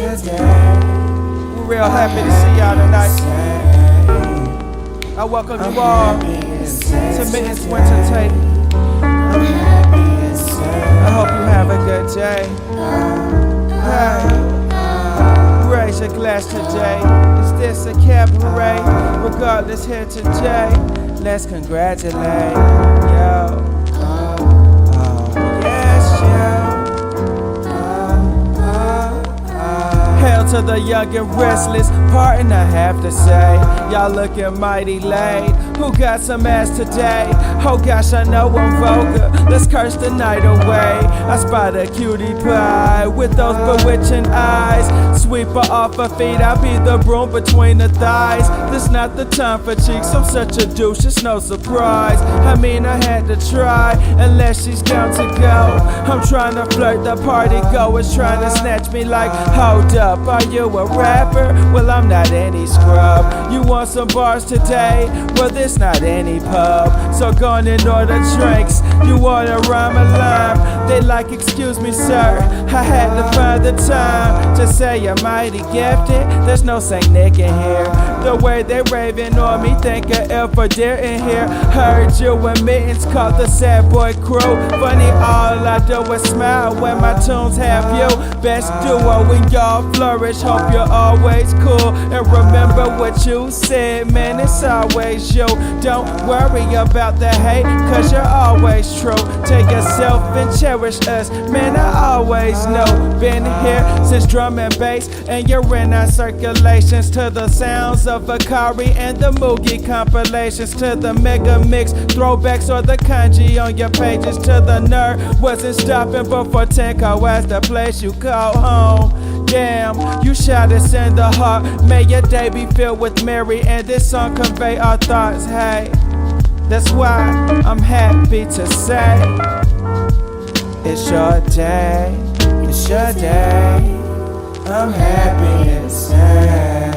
We're real happy to see y'all tonight. I welcome you all to Mittens Winter Tape. I hope you have a good day. Raise your glass today. Is this a cabaret? Regardless, here today. Let's congratulate. Yo. To the young and restless, pardon I have to say, y'all looking mighty late. Who got some ass today? Oh gosh, I know I'm vulgar. Let's curse the night away. I spot a cutie pie with those bewitching eyes. Sweep her off her feet, I'll be the broom between the thighs. This not the time for cheeks, I'm such a douche, it's no surprise. I mean, I had to try, unless she's down to go. I'm trying to flirt, the party goers trying to snatch me like, hold up, are you a rapper? Well, I'm not any scrub. You want some bars today? Well, this not any pub. So go on and order drinks. You wanna rhyme a line? They like, excuse me, sir, I had to find the time to say you're mighty gifted. There's no Saint Nick in here. The way they raving on me, think I ever dare in here. Heard you and Mittens called the sad boy crew. Funny, all I do is smile when my tunes have you. Best duo when y'all flourish. Hope you're always cool. And remember what you said, man, it's always you. Don't worry about the hate, cause you're always true. Take yourself and cherish us, man, I always know. Been here since drum and bass, and you're in our circulations. To the sounds of Akari and the Moogie compilations. To the mega mix throwbacks or the kanji on your pages. To the nerd, wasn't stopping before Tenko as the place you call home. Damn, you shot us in the heart. May your day be filled with Mary, and this song convey our thoughts. Hey, that's why I'm happy to say it's your day, it's your day. I'm happy to say,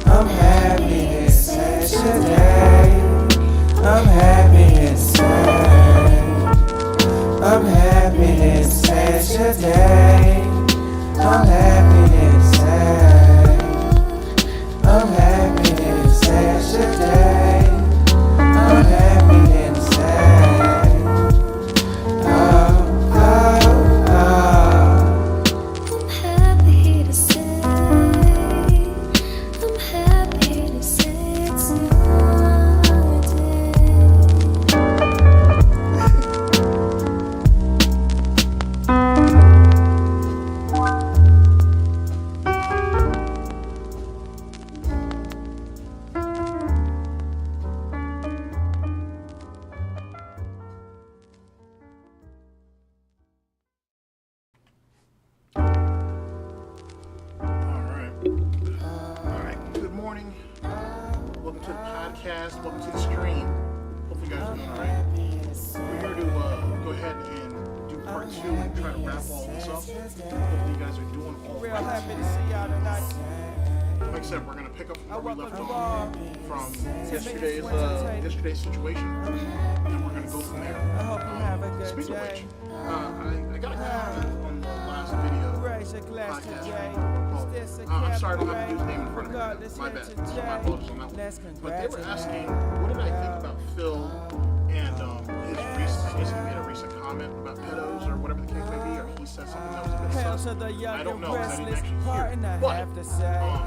I'm happy to say it's your day. I'm happy to say, I'm happy to say it's your day. I'm happy to say, I'm happy to say it's your day. I'm happy to say, oh, oh, oh. I'm happy to say, I'm happy to say it's your Welcome to the stream. Hopefully you guys are doing alright. We're here to go ahead and do part 2 and try to wrap all this up. Hopefully you guys are doing all Real right. happy to see y'all tonight. Like I said, we're going to pick up where we left off from yesterday's situation, and we're going to go from there. I hope you have a good Speaking of day. which, I got a comment on the last video. I'm sorry I don't have the dude's name in front of me. My bad. So my apologies on that one. But they were asking, what did I think about Phil and his made a recent comment about pedos or whatever the case may be, or he said something that was a bit sus. I don't know, because I didn't actually hear it. But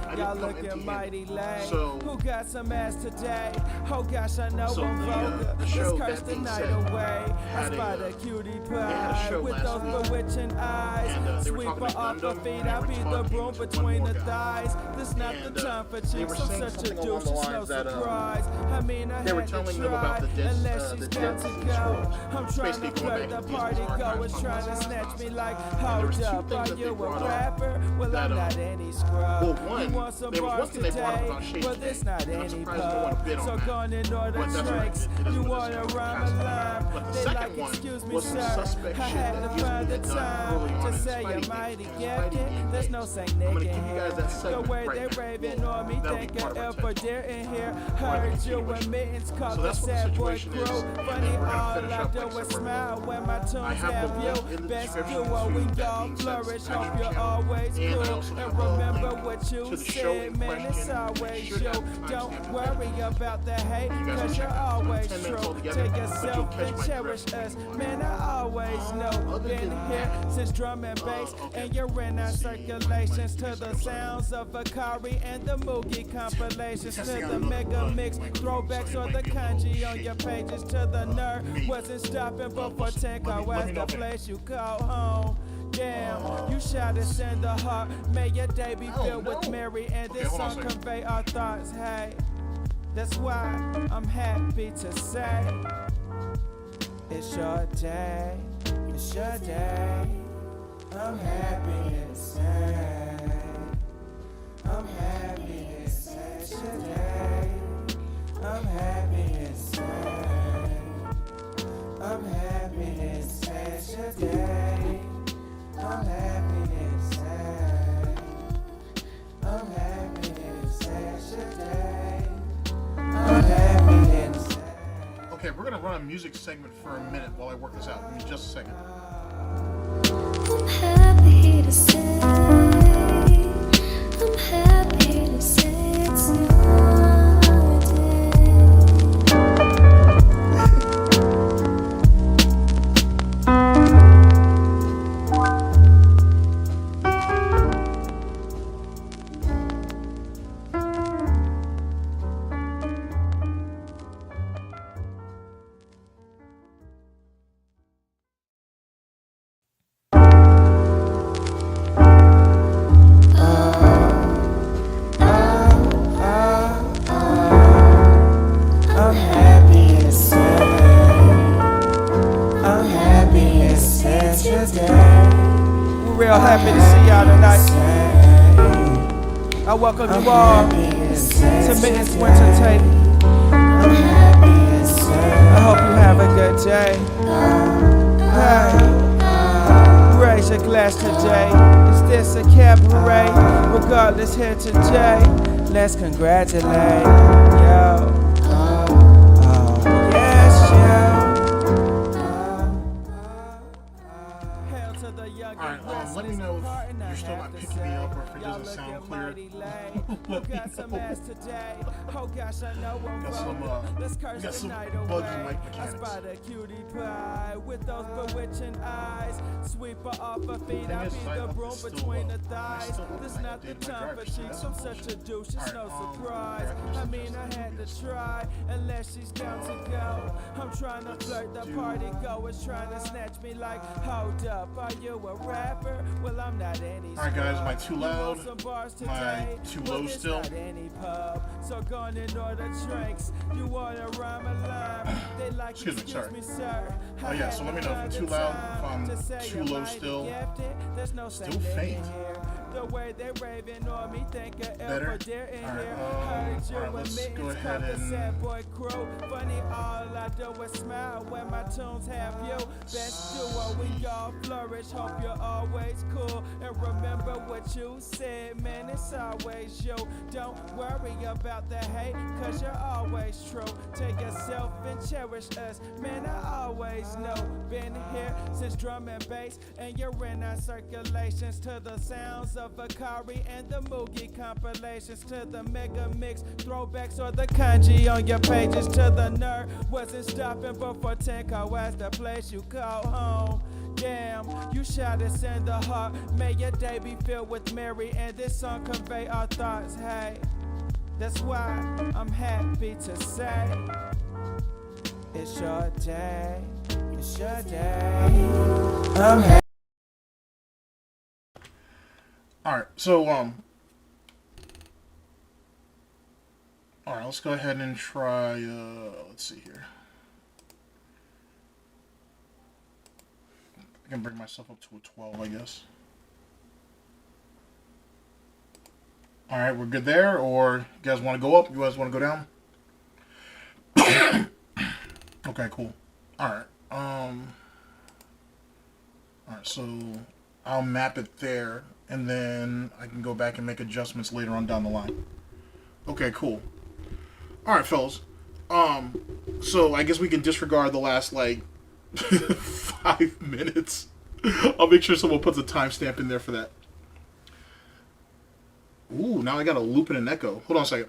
I didn't come into him. So, who got some ass today? Oh gosh, I know so I'm vulgar. the show, Let's curse that the being night said, away. I spot a cutie pie with those bewitching eyes. Sweep her off her feet, I'll be the broom between the thighs. This not the time for chicks, I'm such a douche, it's no surprise. I mean, I they were had to telling them about try, the unless she's down to go. I'm trying basically to going flirt, back the to party goers trying to snatch me like, hold up, are you a rapper? Well, I'm not any scrub. Well, one, you want some there was bars one thing they brought up today? about shade Well, today, this not and I'm any surprised no one pub. bid on So that. go on and order But that's drinks. right, it is You what want it to is. rhyme a But line? the They second like, one excuse me, was some sir, suspect I shit had that to Gizmo find the had done time early on to in say Spidey you're Game. mighty Spidey gifted. Game There's days. no Saint I'm Nick gonna in give you here. guys that The segment way right they now. raving on me, That'll be think part I of our ever TED dare in here. Or the Heard you continuation. and Mittens called So the that's what the sad boy situation crew. is, and Funny, then we're gonna all finish I up do like is September. smile when my I tunes have have the you. link in the Best description duo duo, we all flourish. Hope you're always cool. And remember what you said, man, it's always you. Don't worry about the hate, cause you're always true. Take yourself and cherish us, man, I always know. Been here since drum and bass, and you're in our circulations. To the sounds of Akari and the Moogie compilations. To the mega mix throwbacks or the kanji on your pages. To the nerd, wasn't stopping before 10 was the place you call home. Damn, you shot us in the heart. May your day be filled with Mary, and this song convey our thoughts. Hey, that's why I'm happy to say it's your day, it's your day. I'm happy to say, I'm happy to say it's your day. I'm happy to say, I'm happy to say it's your day. I'm happy to say, I'm happy to say it's your day. I'm happy to say. Okay, we're gonna run a music segment for a minute while I work this out. Give me just a second. I'm happy to say, I'm happy to say it's your day. I welcome you all to Mittens Winter Tape. I hope you have a good day. Hey, raise your glass today. Is this a cabaret? Regardless, here today. Let's congratulate. Yo. Yes, yo. Alright, let me know if you're still not picking me up or if it doesn't sound clear. Got some ass today. Oh gosh, I know I'm we got some bugs in Machanics. I spot a cutie pie with those bewitching eyes. Sweep her off her feet. I be the broom between the thighs. This not the time for cheeks. I'm such a douche. It's no surprise. I mean, I had to try unless she's down to go. I'm trying to flirt. The party goers trying to snatch me like, hold up, are you a rapper? Well, I'm not any. Alright guys, am I too loud? Am I too low still? Any pub, so gone and order drinks. You wanna rhyme a line? They like Excuse me, sorry. me, sir. Oh yeah, so let me know if I'm too loud, if I'm too low still. There's no Still faint. The way they raving on me, think I Better? ever dare in Alright, here. alright, Heard you let's and go Mittens ahead caught the and- sad boy crew. Funny, all I do is smile when my tunes have you. Best duo, we all flourish. Hope you're always cool. And remember what you said, man, it's always you. Don't worry about the hate, cause you're always true. Take yourself and cherish us, man, I always know. Been here since drum and bass, and you're in our circulations. To the sounds of Akari and the Moogie compilations. To the mega mix throwbacks or the kanji on your pages. To the nerd, wasn't stopping before 10 was the place you call home. Damn, you shot us in the heart. May your day be filled with Mary, and this song convey our thoughts. Hey, that's why I'm happy to say it's your day, it's your day. I'm happy. Alright, so alright, let's go ahead and try let's see here. I can bring myself up to a 12, I guess. Alright, we're good there, or you guys want to go up? You guys want to go down? Okay, cool. Alright, alright, so I'll map it there, and then I can go back and make adjustments later on down the line. Okay, cool. Alright, fellas. So I guess we can disregard the last, like, 5 minutes I'll make sure someone puts a timestamp in there for that. Ooh, now I got a loop and an echo. Hold on a second.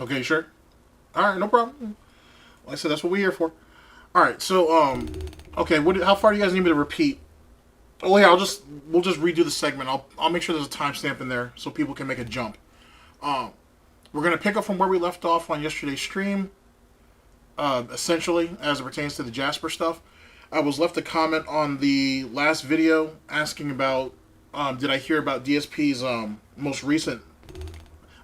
Okay, sure. All right, no problem. Like I said, that's what we're here for. All right, so okay, how far do you guys need me to repeat? Oh yeah, we'll just redo the segment. I'll make sure there's a timestamp in there so people can make a jump. We're gonna pick up from where we left off on yesterday's stream. Essentially, as it pertains to the Jasper stuff, I was left a comment on the last video asking about did I hear about DSP's most recent?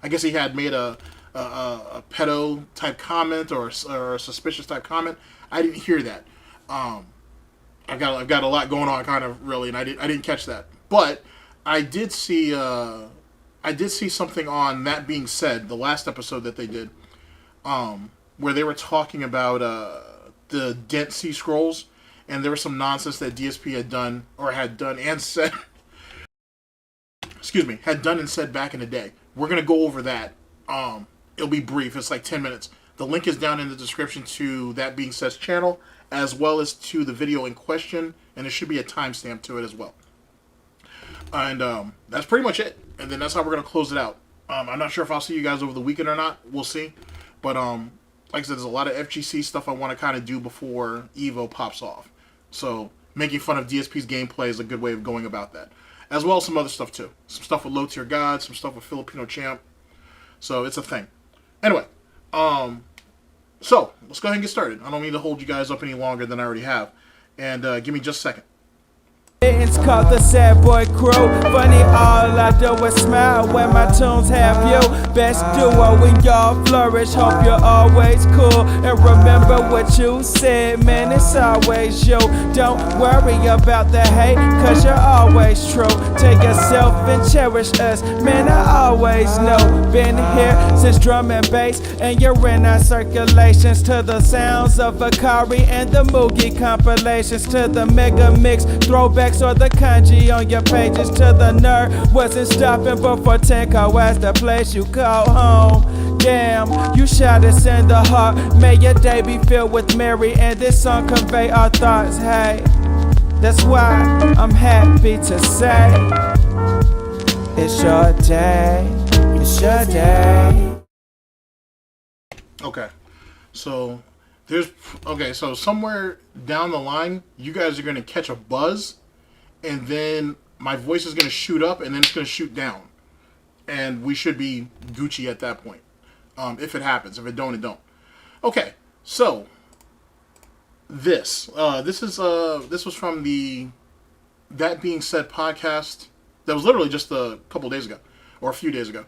I guess he had made a pedo type comment or a suspicious type comment. I didn't hear that. I've got a lot going on, kind of really, and I didn't catch that. But I did see something on That Being Said, the last episode that they did, where they were talking about the Dent C scrolls, and there was some nonsense that DSP had done and said. Excuse me, had done and said back in the day. We're gonna go over that. It'll be brief. It's like 10 minutes. The link is down in the description to That Being Said's channel, as well as to the video in question, and there should be a timestamp to it as well. And that's pretty much it. And then that's how we're going to close it out. I'm not sure if I'll see you guys over the weekend or not. We'll see. But like I said, there's a lot of FGC stuff I want to kind of do before Evo pops off. So making fun of DSP's gameplay is a good way of going about that. As well as some other stuff too. Some stuff with Low Tier God, some stuff with Filipino Champ. So it's a thing. Anyway, so let's go ahead and get started. I don't need to hold you guys up any longer than I already have. And give me just a second. It's called the Sad Boy Crew. Funny, all I do is smile when my tunes have you. Best duo when y'all flourish. Hope you're always cool. And remember what you said, man, it's always you. Don't worry about the hate, cause you're always true. Take yourself and cherish us, man, I always know. Been here since drum and bass, and you're in our circulations. To the sounds of Akari and the Moogie compilations. To the mega mix throwbacks or the kanji on your pages. To the nerd wasn't stopping before Tenko as the place you call home. Damn, you shot us in the heart. May your day be filled with Mary, and this song convey our thoughts. Hey, that's why I'm happy to say it's your day, it's your day. Okay, so so somewhere down the line, you guys are going to catch a buzz, and then my voice is going to shoot up, and then it's going to shoot down. And we should be Gucci at that point. If it happens. If it don't, it don't. Okay, so this was from the That Being Said podcast. That was literally just a couple days ago, or a few days ago.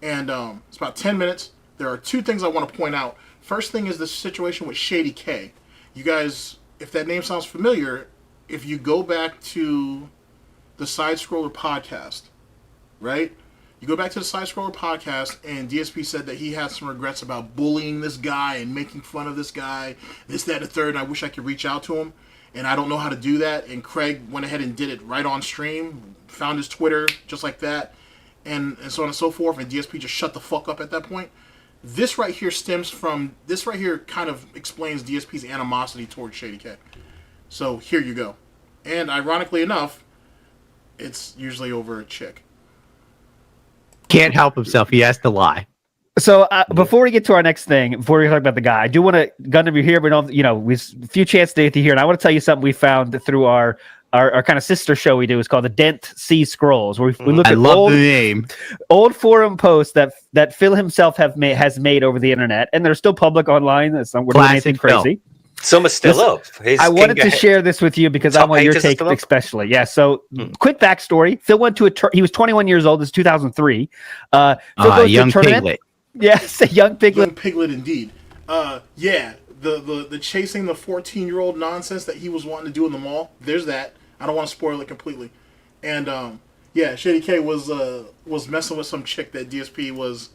And it's about 10 minutes. There are two things I want to point out. First thing is the situation with Shady K. You guys, if that name sounds familiar, if you go back to the Side Scroller podcast, right? You go back to the Side Scroller podcast, and DSP said that he had some regrets about bullying this guy and making fun of this guy, this, that, and the third, and I wish I could reach out to him, and I don't know how to do that. And Craig went ahead and did it right on stream, found his Twitter, just like that, and so on and so forth, and DSP just shut the fuck up at that point. This right here kind of explains DSP's animosity towards Shady K. So here you go. And ironically enough, it's usually over a chick. Can't help himself. He has to lie. So before we get to our next thing, before we talk about the guy, I do want to, Gundam, you're here, but we've a few chances to get to here, and I want to tell you something we found through our kind of sister show we do. It's called the Dent C Scrolls, where we look at the name. Old forum posts that Phil himself has made over the internet, and they're still public online. We're doing anything crazy. Some is still up. I wanted to share this with you because I want your take especially. Yeah, so quick backstory. Phil went to he was 21 years old. This is 2003. Phil goes young to a tournament. piglet. Yes, a young piglet. Young piglet indeed. Yeah, the chasing the 14-year-old nonsense that he was wanting to do in the mall. There's that. I don't want to spoil it completely. And yeah, Shady K was messing with some chick that DSP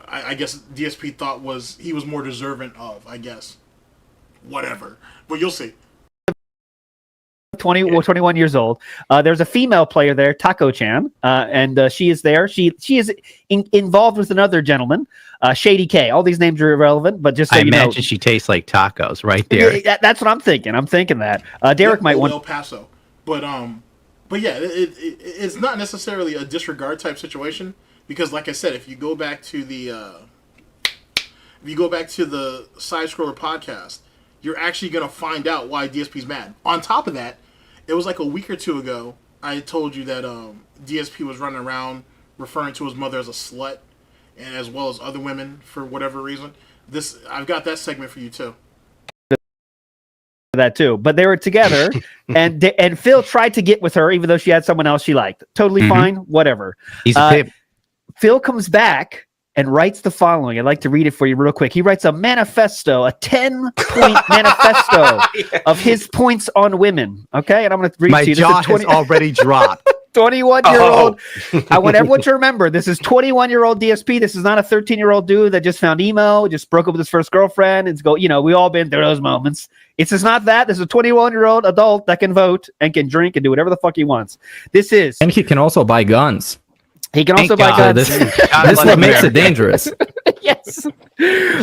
I guess DSP thought he was more deserving of, I guess. Whatever. But you'll see. 21 years old. There's a female player there, Taco-chan, and she is there. She is involved with another gentleman, Shady K. All these names are irrelevant, but just so I you know, imagine she tastes like tacos right there. that's what I'm thinking. I'm thinking that Derek might want El Paso, but yeah, it's not necessarily a disregard type situation because, like I said, if you go back to the Side Scroller podcast, you're actually gonna find out why DSP's mad. On top of that, it was like a week or two ago, I told you that DSP was running around referring to his mother as a slut, and as well as other women for whatever reason. I've got that segment for you too. that too, but they were together, and Phil tried to get with her even though she had someone else she liked. Totally fine, whatever. He's a pimp. Phil comes back and writes the following. I'd like to read it for you real quick. He writes a manifesto, a 10-point manifesto of his points on women. Okay, and I'm going to read My to you. jaw has already dropped. 21-year-old. I want everyone to remember, this is 21-year-old DSP. This is not a 13-year-old dude that just found emo, just broke up with his first girlfriend. It's we all been through those moments. It's just not that. This is a 21-year-old adult that can vote and can drink and do whatever the fuck he wants. And he can also buy guns. He can also Thank buy God. guns. This what makes it dangerous. Yes.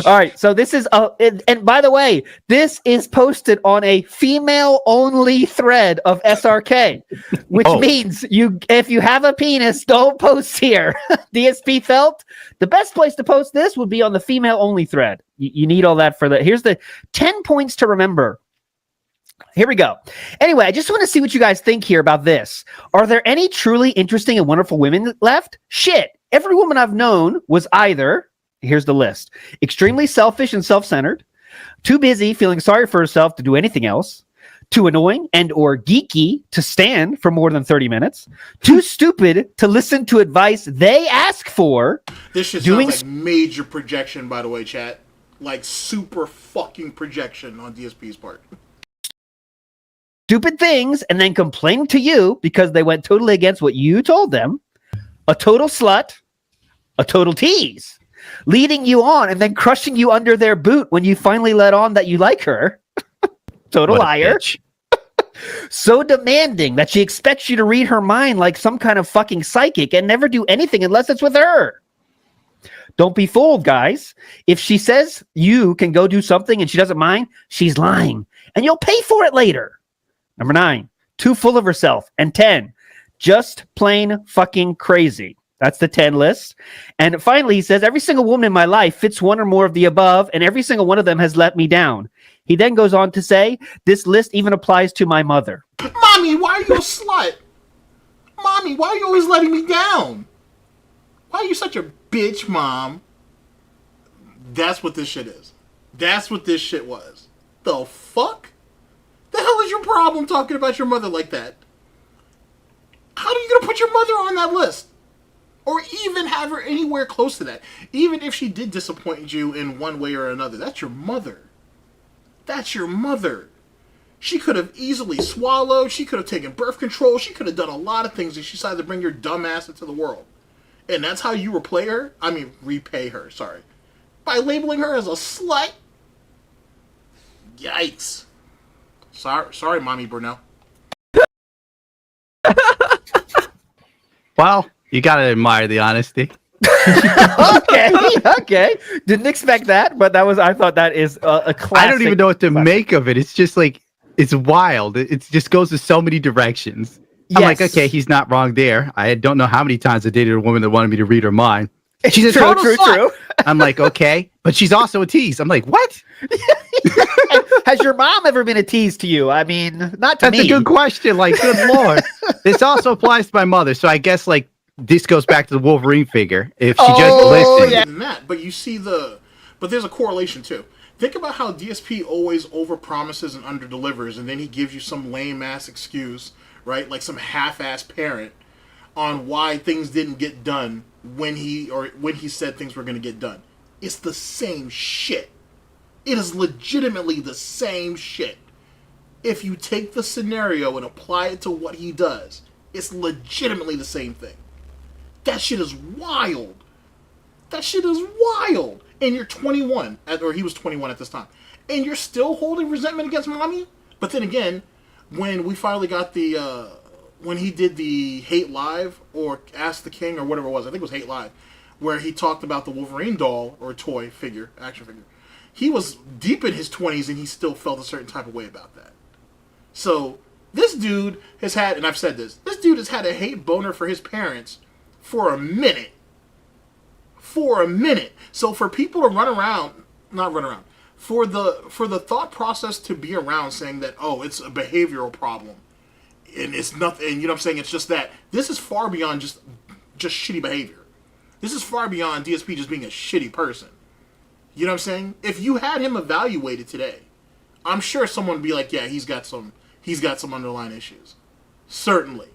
All right. So this is and by the way, this is posted on a female-only thread of SRK, which means if you have a penis, don't post here. DSP felt the best place to post this would be on the female-only thread. You need all that for that. Here's the 10 points to remember. Here we go. Anyway, I just want to see what you guys think here about this. Are there any truly interesting and wonderful women left? Shit. Every woman I've known was either, here's the list, extremely selfish and self-centered, too busy feeling sorry for herself to do anything else, too annoying and or geeky to stand for more than 30 minutes, too stupid to listen to advice they ask for. This shit sounds like major projection, by the way, chat. Like super fucking projection on DSP's part. Stupid things and then complain to you because they went totally against what you told them. A total slut, a total tease, leading you on and then crushing you under their boot when you finally let on that you like her. Total liar. So demanding that she expects you to read her mind like some kind of fucking psychic and never do anything unless it's with her. Don't be fooled, guys. If she says you can go do something and she doesn't mind, she's lying and you'll pay for it later. Number 9, too full of herself. And 10, just plain fucking crazy. That's the 10 list. And finally, he says, every single woman in my life fits one or more of the above, and every single one of them has let me down. He then goes on to say, this list even applies to my mother. Mommy, why are you a slut? Mommy, why are you always letting me down? Why are you such a bitch, Mom? That's what this shit is. That's what this shit was. The fuck? The hell is your problem talking about your mother like that? How are you going to put your mother on that list? Or even have her anywhere close to that? Even if she did disappoint you in one way or another, that's your mother. That's your mother. She could have easily swallowed. She could have taken birth control. She could have done a lot of things and she decided to bring your dumb ass into the world. And that's how you repay her? Sorry. By labeling her as a slut? Yikes. Sorry, Mommy Burnell. Well, you gotta admire the honesty. Okay. Didn't expect that, but I thought that is a classic. I don't even know what to make of it. It's just like, it's wild. It just goes to so many directions. I'm like, okay, he's not wrong there. I don't know how many times I dated a woman that wanted me to read her mind. She's a total slut. True. I'm like, okay, but she's also a tease. I'm like, what? Has your mom ever been a tease to you? I mean, not to me. That's a good question. Like, good lord. This also applies to my mother. So I guess like this goes back to the Wolverine figure. If she just listened. Yeah. But you see but there's a correlation too. Think about how DSP always overpromises and underdelivers, and then he gives you some lame ass excuse, right? Like some half-ass parent on why things didn't get done when he said things were going to get done. It's the same shit. It is legitimately the same shit. If you take the scenario and apply it to what he does, it's legitimately the same thing. That shit is wild. That shit is wild. And you're 21, or he was 21 at this time, and you're still holding resentment against Mommy? But then again, when we finally got the when he did the Hate Live or Ask the King or whatever it was, I think it was Hate Live, where he talked about the Wolverine doll or toy figure, action figure. He was deep in his 20s and he still felt a certain type of way about that. So this dude has had, and I've said this dude has had a hate boner for his parents for a minute. For a minute. So for people to for the thought process to be around saying that, oh, it's a behavioral problem and it's nothing, and you know what I'm saying, it's just that, this is far beyond just shitty behavior. This is far beyond DSP just being a shitty person. You know what I'm saying? If you had him evaluated today, I'm sure someone would be like, yeah, he's got some underlying issues. Certainly.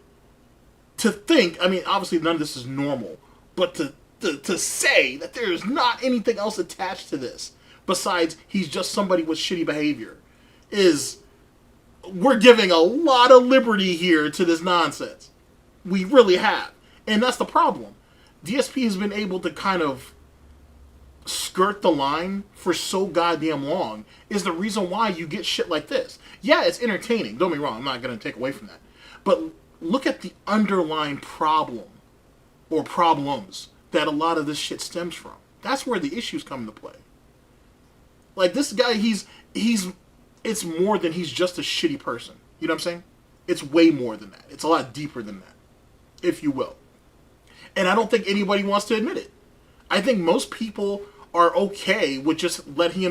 To think, I mean, obviously none of this is normal, but to say that there is not anything else attached to this besides he's just somebody with shitty behavior is, we're giving a lot of liberty here to this nonsense. We really have. And that's the problem. DSP has been able to kind of skirt the line for so goddamn long is the reason why you get shit like this. Yeah, it's entertaining. Don't get me wrong. I'm not going to take away from that. But look at the underlying problem or problems that a lot of this shit stems from. That's where the issues come into play. Like, this guy, it's more than he's just a shitty person. You know what I'm saying? It's way more than that. It's a lot deeper than that, if you will. And I don't think anybody wants to admit it. I think most people are okay with just letting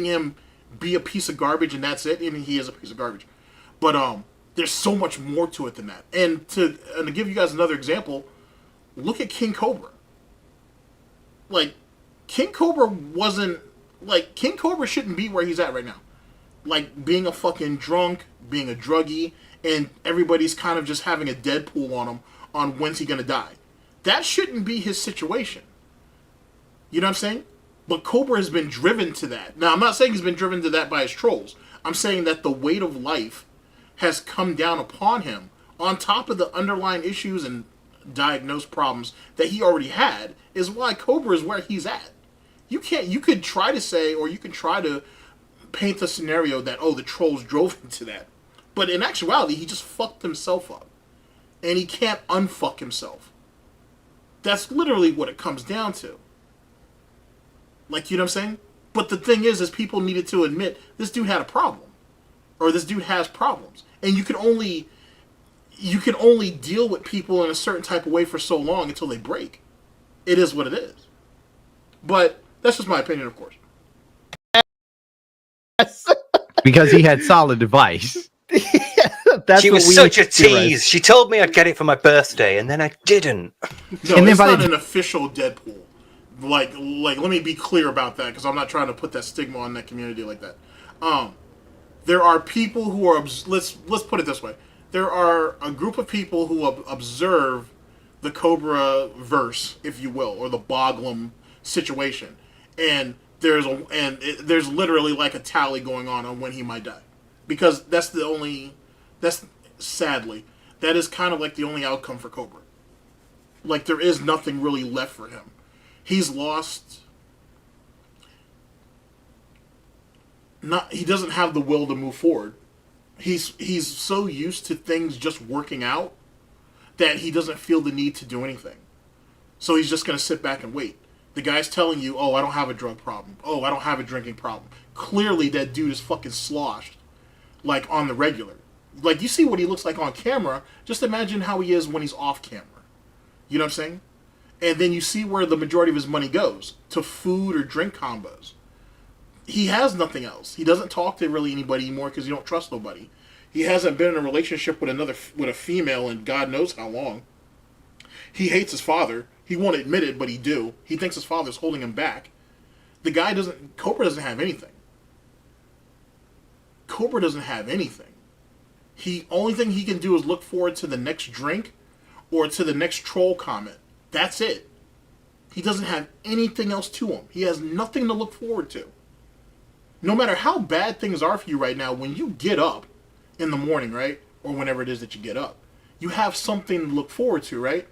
him be a piece of garbage and that's it. I mean, he is a piece of garbage. But there's so much more to it than that. And to give you guys another example, look at King Cobra. Like, King Cobra shouldn't be where he's at right now. Like, being a fucking drunk, being a druggie, and everybody's kind of just having a Deadpool on him on when's he gonna die. That shouldn't be his situation. You know what I'm saying? But Cobra has been driven to that. Now, I'm not saying he's been driven to that by his trolls. I'm saying that the weight of life has come down upon him on top of the underlying issues and diagnosed problems that he already had is why Cobra is where he's at. You could try to say, or you can try to paint the scenario that, oh, the trolls drove him to that. But in actuality, he just fucked himself up. And he can't unfuck himself. That's literally what it comes down to. Like, you know what I'm saying? But the thing is people needed to admit this dude had a problem. Or this dude has problems. And you can only deal with people in a certain type of way for so long until they break. It is what it is. But that's just my opinion, of course. Because he had solid advice. She was such a tease. She told me I'd get it for my birthday, and then I didn't. No, it's not an official Deadpool. Like, let me be clear about that, because I'm not trying to put that stigma on that community like that. There are people who are, let's put it this way. There are a group of people who observe the Cobra verse, if you will, or the Boglim situation, and there's literally like a tally going on when he might die, because sadly, that is kind of like the only outcome for Cobra. Like, there is nothing really left for him. He's lost. He doesn't have the will to move forward. He's so used to things just working out that he doesn't feel the need to do anything. So he's just going to sit back and wait. The guy's telling you, oh, I don't have a drug problem. Oh, I don't have a drinking problem. Clearly, that dude is fucking sloshed, like, on the regular. Like, you see what he looks like on camera. Just imagine how he is when he's off camera. You know what I'm saying? And then you see where the majority of his money goes, to food or drink combos. He has nothing else. He doesn't talk to really anybody anymore because he don't trust nobody. He hasn't been in a relationship with a female in God knows how long. He hates his father. He won't admit it, but he do. He thinks his father's holding him back. Cobra doesn't have anything. Cobra doesn't have anything. Only thing he can do is look forward to the next drink or to the next troll comment. That's it. He doesn't have anything else to him. He has nothing to look forward to. No matter how bad things are for you right now, when you get up in the morning, right? Or whenever it is that you get up, you have something to look forward to, right?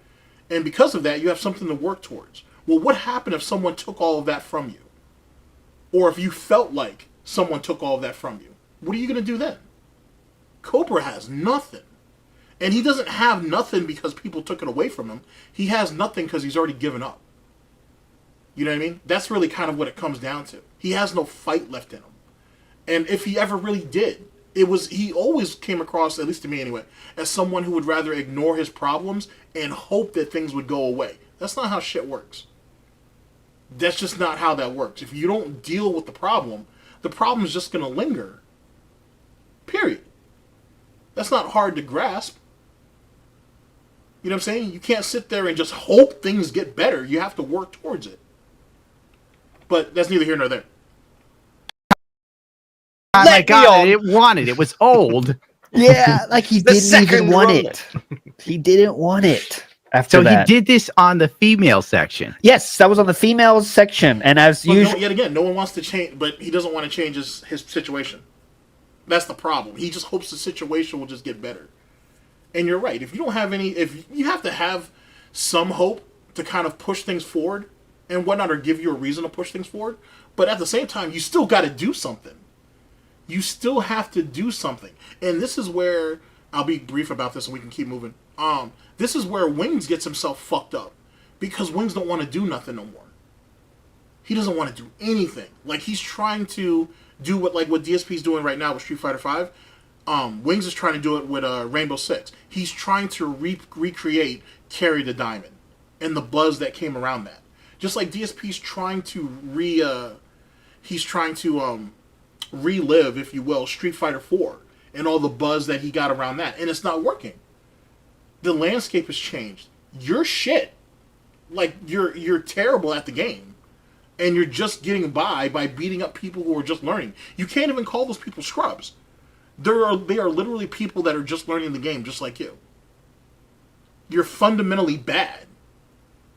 And because of that, you have something to work towards. Well, what happened if someone took all of that from you? Or if you felt like someone took all of that from you? What are you going to do then? Cobra has nothing. And he doesn't have nothing because people took it away from him. He has nothing because he's already given up. You know what I mean? That's really kind of what it comes down to. He has no fight left in him. And if he ever really did, he always came across, at least to me anyway, as someone who would rather ignore his problems and hope that things would go away. That's not how shit works. That's just not how that works. If you don't deal with the problem is just going to linger. Period. That's not hard to grasp. You know what I'm saying? You can't sit there and just hope things get better. You have to work towards it. But that's neither here nor there. Oh my God, I didn't want it. It was old. Yeah, like he didn't even want it. He didn't want it. After that. He did this on the female section. Yes, that was on the females section. And as usual, yet again, no one wants to change, but he doesn't want to change his situation. That's the problem. He just hopes the situation will just get better. And you're right. If you don't have any, if you have to have some hope to kind of push things forward and whatnot, or give you a reason to push things forward, but at the same time, you still got to do something. You still have to do something. And this is where, I'll be brief about this and we can keep moving. This is where Wings gets himself fucked up. Because Wings don't want to do nothing no more. He doesn't want to do anything. Like, he's trying to do what DSP's doing right now with Street Fighter V. Wings is trying to do it with Rainbow Six. He's trying to recreate Carry the Diamond and the buzz that came around that. Just like DSP's trying to relive, if you will, Street Fighter 4 and all the buzz that he got around that, and it's not working. The landscape has changed. You're shit. Like, you're terrible at the game, and you're just getting by beating up people who are just learning. You can't even call those people scrubs. They are literally people that are just learning the game, just like you. You're fundamentally bad.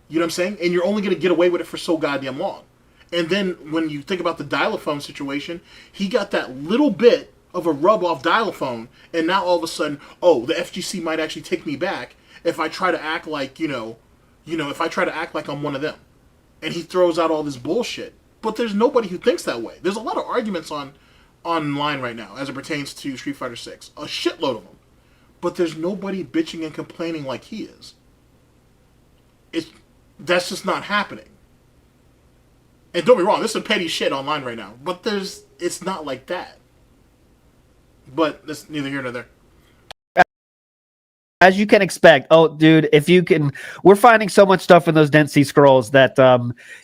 You know what I'm saying? And you're only going to get away with it for so goddamn long. And then when you think about the Diaphone situation, he got that little bit of a rub off Diaphone, and now all of a sudden, oh, the FGC might actually take me back if I try to act like, if I try to act like I'm one of them. And he throws out all this bullshit. But there's nobody who thinks that way. There's a lot of arguments online right now as it pertains to Street Fighter 6. A shitload of them. But there's nobody bitching and complaining like he is. That's just not happening. And don't be wrong, there's some petty shit online right now. But it's not like that. But that's neither here nor there. As you can expect, dude, we're finding so much stuff in those Density scrolls that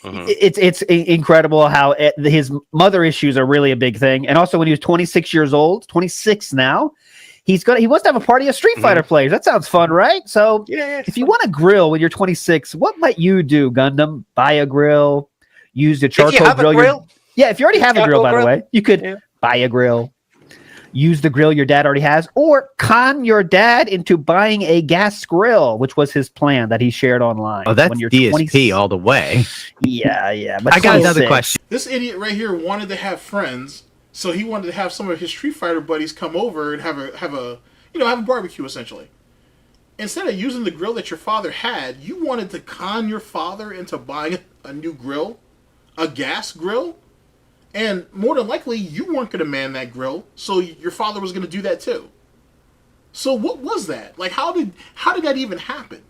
it's incredible how his mother issues are really a big thing. And also when he was 26 years old, 26 now, he wants to have a party of Street Fighter players. That sounds fun, right? So if you want a grill when you're 26, what might you do, Gundam? Buy a grill, use the charcoal grill. If you already have a grill, by the way, you could buy a grill. Use the grill your dad already has, or con your dad into buying a gas grill, which was his plan that he shared online. Oh, that's DSP all the way. Yeah. But I got another question. This idiot right here wanted to have friends, so he wanted to have some of his Street Fighter buddies come over and have a barbecue essentially. Instead of using the grill that your father had, you wanted to con your father into buying a new grill, a gas grill. And more than likely, you weren't going to man that grill, so your father was going to do that too. So what was that? Like, how did that even happen?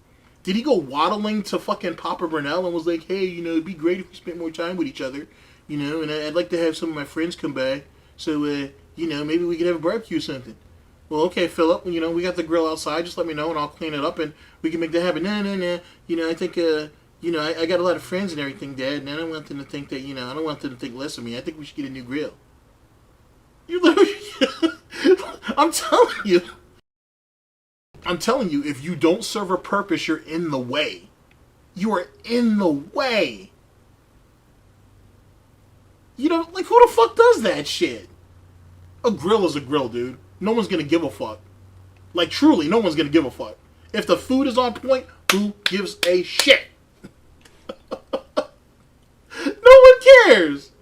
Did he go waddling to fucking Papa Burnell and was like, hey, it'd be great if we spent more time with each other, and I'd like to have some of my friends come by, so, maybe we could have a barbecue or something. Well, okay, Philip, we got the grill outside, just let me know and I'll clean it up and we can make that happen. No, I think, I got a lot of friends and everything, Dad, and I don't want them to think that, I don't want them to think less of me. I think we should get a new grill. You literally, I'm telling you, if you don't serve a purpose, you're in the way. You are in the way. Who the fuck does that shit? A grill is a grill, dude. No one's gonna give a fuck. Like, truly, no one's gonna give a fuck. If the food is on point, who gives a shit? No one cares.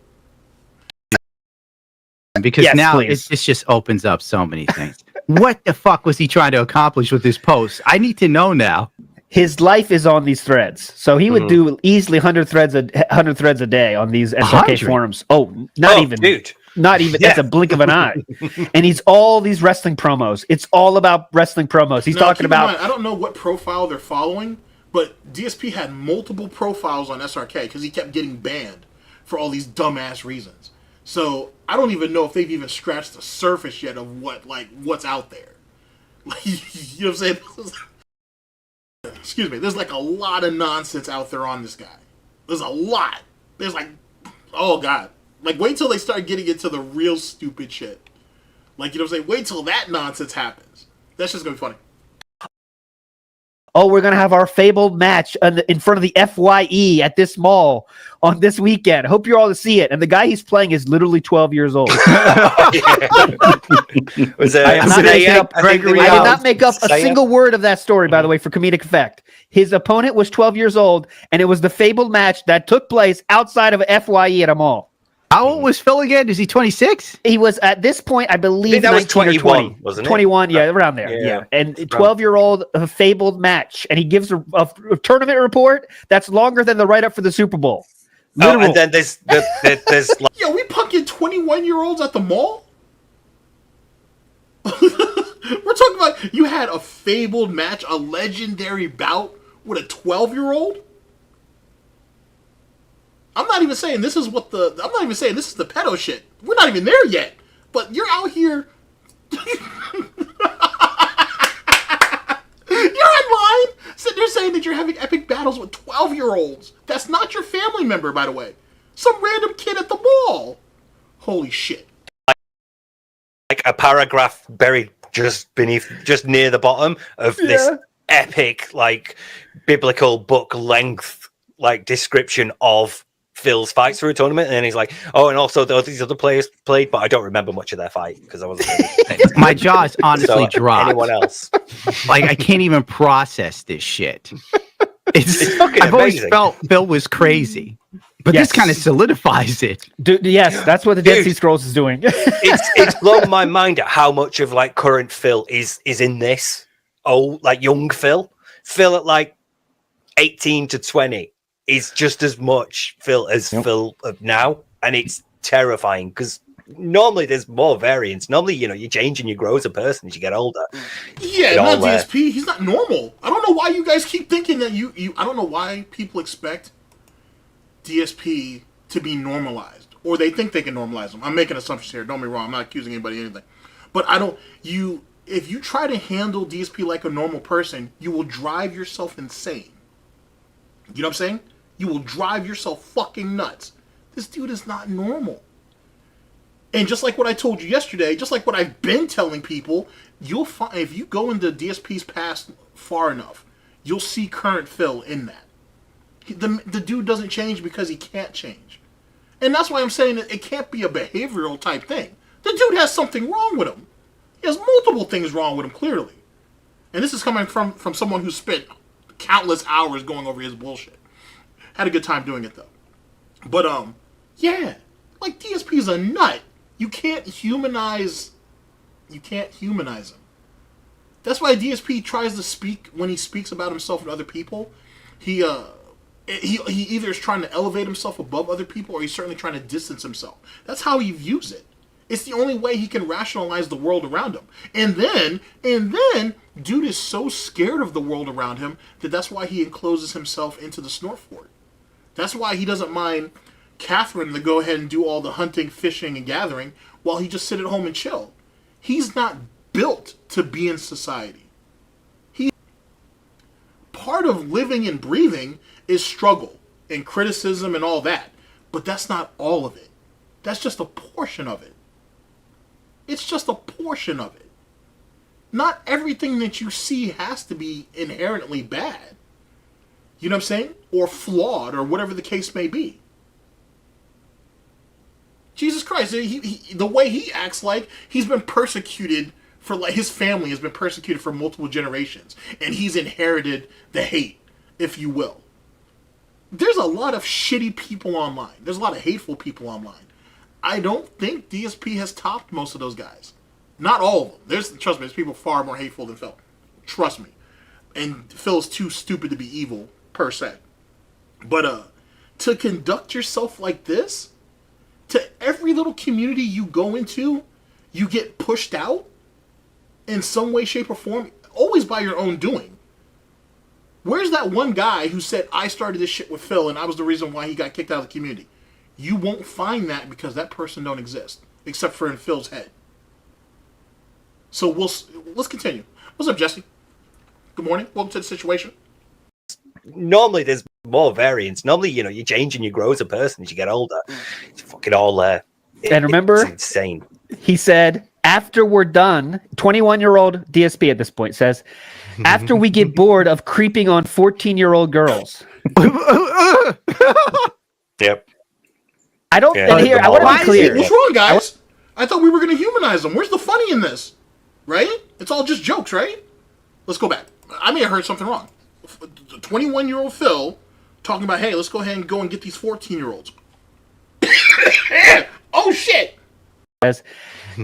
Because now this just opens up so many things. What the fuck was he trying to accomplish with this post? I need to know now. His life is on these threads, so he would do easily 100 threads a day on these SRK forums. Oh, not even, dude. Not even that's a blink of an eye. And he's all these wrestling promos. It's all about wrestling promos. He's talking about. I don't know what profile they're following, but DSP had multiple profiles on SRK because he kept getting banned for all these dumbass reasons. So I don't even know if they've even scratched the surface yet of what's out there. You know what I'm saying? Excuse me. There's like a lot of nonsense out there on this guy. There's a lot. There's like, oh god. Like wait till they start getting into the real stupid shit. Like you know what I'm saying? Wait till that nonsense happens. That's just gonna be funny. Oh, we're gonna have our fabled match in front of the FYE at this mall on this weekend. Hope you're all to see it. And the guy he's playing is literally 12 years old. I did not make up a single word of that story, by the way, for comedic effect. His opponent was 12 years old, and it was the fabled match that took place outside of FYE at a mall. How old was Phil again? Is he 26? He was at this point, I believe, that was 21, 20, wasn't it? 21, yeah, around there. Yeah. And 12-year-old fabled match. And he gives a tournament report that's longer than the write-up for the Super Bowl. Oh, and then there's Yo, we punking 21-year-olds at the mall? We're talking about you had a fabled match, a legendary bout with a 12-year-old? I'm not even saying this is the pedo shit. We're not even there yet. But you're out here. You're online sitting there saying that you're having epic battles with 12-year-olds. That's not your family member, by the way. Some random kid at the mall. Holy shit. Like a paragraph buried just near the bottom of this epic, like, biblical book length, like, description of Phil's fights through a tournament, and then he's like, "Oh, and also these other players played, but I don't remember much of their fight because I wasn't." My jaw's honestly dropped. Anyone else? Like I can't even process this shit. fucking I've always amazing. felt Phil was crazy, but this kind of solidifies it. Dude, yes, that's what the Dead Sea Scrolls is doing. it's blown my mind at how much of like current Phil is in this. Oh, like young Phil at like 18 to 20. Is just as much Phil as Phil of now, and it's terrifying because normally there's more variance. Normally, you change and you grow as a person as you get older. Yeah, not DSP. He's not normal. I don't know why you guys keep thinking that you. I don't know why people expect DSP to be normalized, or they think they can normalize him. I'm making assumptions here. Don't be wrong. I'm not accusing anybody of anything, but I don't. If you try to handle DSP like a normal person, you will drive yourself insane. You know what I'm saying? You will drive yourself fucking nuts. This dude is not normal. And just like what I told you yesterday, just like what I've been telling people, you'll find if you go into DSP's past far enough, you'll see current Phil in that. The dude doesn't change because he can't change. And that's why I'm saying that it can't be a behavioral type thing. The dude has something wrong with him. He has multiple things wrong with him, clearly. And this is coming from someone who spent countless hours going over his bullshit. Had a good time doing it though. But yeah. Like DSP's a nut. You can't humanize him. That's why DSP tries to speak when he speaks about himself and other people. He either is trying to elevate himself above other people or he's certainly trying to distance himself. That's how he views it. It's the only way he can rationalize the world around him. And then dude is so scared of the world around him that's why he encloses himself into the Snort Fort. That's why he doesn't mind Catherine to go ahead and do all the hunting, fishing, and gathering while he just sit at home and chill. He's not built to be in society. Part of living and breathing is struggle and criticism and all that. But that's not all of it. That's just a portion of it. It's just a portion of it. Not everything that you see has to be inherently bad. You know what I'm saying? Or flawed, or whatever the case may be. Jesus Christ, the way he acts like he's been persecuted for, like, his family has been persecuted for multiple generations, and he's inherited the hate, if you will. There's a lot of shitty people online. There's a lot of hateful people online. I don't think DSP has topped most of those guys. Not all of them. Trust me, there's people far more hateful than Phil. Trust me. And Phil is too stupid to be evil, per se. But to conduct yourself like this, to every little community you go into, you get pushed out in some way, shape, or form, always by your own doing. Where's that one guy who said, I started this shit with Phil and I was the reason why he got kicked out of the community? You won't find that because that person don't exist, except for in Phil's head. So let's continue. What's up, Jesse? Good morning. Welcome to the situation. Normally, there's more variance. Normally, you change and you grow as a person as you get older. It's fucking all there. And remember, it's insane. He said, after we're done, 21-year-old DSP at this point says, after we get bored of creeping on 14-year-old girls. Yep. I don't. Yeah, and here, I want to be clear. What's wrong, guys? I thought we were going to humanize them. Where's the funny in this? Right? It's all just jokes, right? Let's go back. I may have heard something wrong. 21-year-old Phil talking about, hey, let's go ahead and go and get these 14-year-olds. Oh, shit! Says,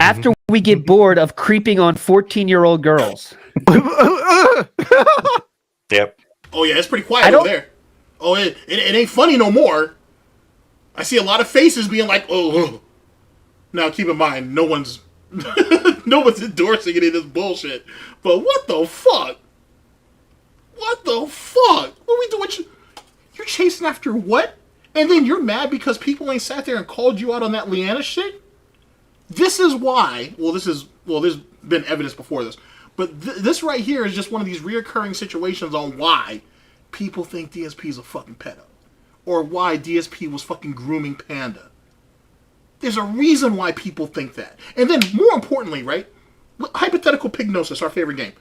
after we get bored of creeping on 14-year-old girls. Yep. Oh, yeah, it's pretty quiet over there. Oh, it ain't funny no more. I see a lot of faces being like, oh. Now, keep in mind, no one's endorsing any of this bullshit. But what the fuck? What the fuck? What are we doing? You're chasing after what? And then you're mad because people ain't sat there and called you out on that Leanna shit? This is why, there's been evidence before this, but this right here is just one of these reoccurring situations on why people think DSP is a fucking pedo. Or why DSP was fucking grooming Panda. There's a reason why people think that. And then, more importantly, right? Hypothetical Pignosis, our favorite game.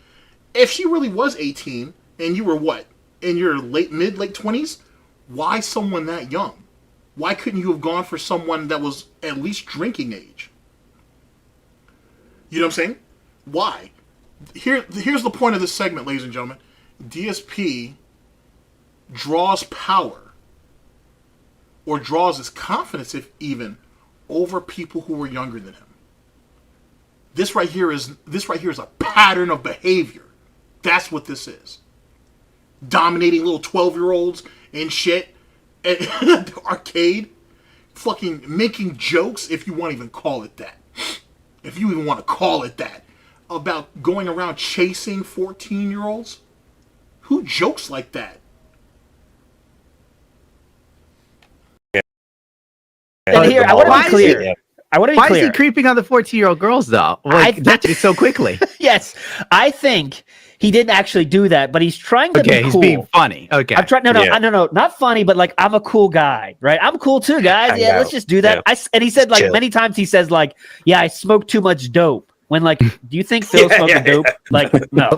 If she really was 18, and you were what? In your late 20s? Why someone that young? Why couldn't you have gone for someone that was at least drinking age? You know what I'm saying? Why? Here's the point of this segment, ladies and gentlemen. DSP draws power, or draws his confidence, if even, over people who were younger than him. This right here is a pattern of behavior. That's what this is. Dominating little 12-year-olds and shit at the arcade. Fucking making jokes, if you want to even call it that. If you even want to call it that. About going around chasing 14-year-olds. Who jokes like that? And here, I want to be clear. Why is he creeping on the 14-year-old girls, though? That did so quickly. Yes, I think he didn't actually do that, but he's trying to be cool. He's being funny. Okay. I'm trying. No, not funny, but like, I'm a cool guy, right? I'm cool too, guys. Yeah, let's just do that. Yeah. And he said, like, many times he says, like, yeah, I smoke too much dope. When, like, do you think Phil's smoking dope? Like, no.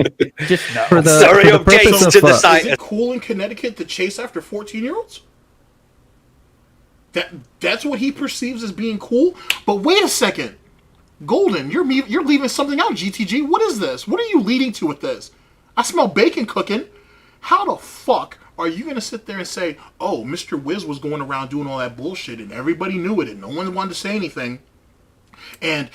Just no. Sorry, I'm getting to the side. Is it cool in Connecticut to chase after 14-year-olds? That's what he perceives as being cool. But wait a second, Golden, you're leaving something out. GTG, what is this? What are you leading to with this? I smell bacon cooking. How the fuck are you gonna sit there and say, "Oh, Mr. Wiz was going around doing all that bullshit and everybody knew it and no one wanted to say anything, and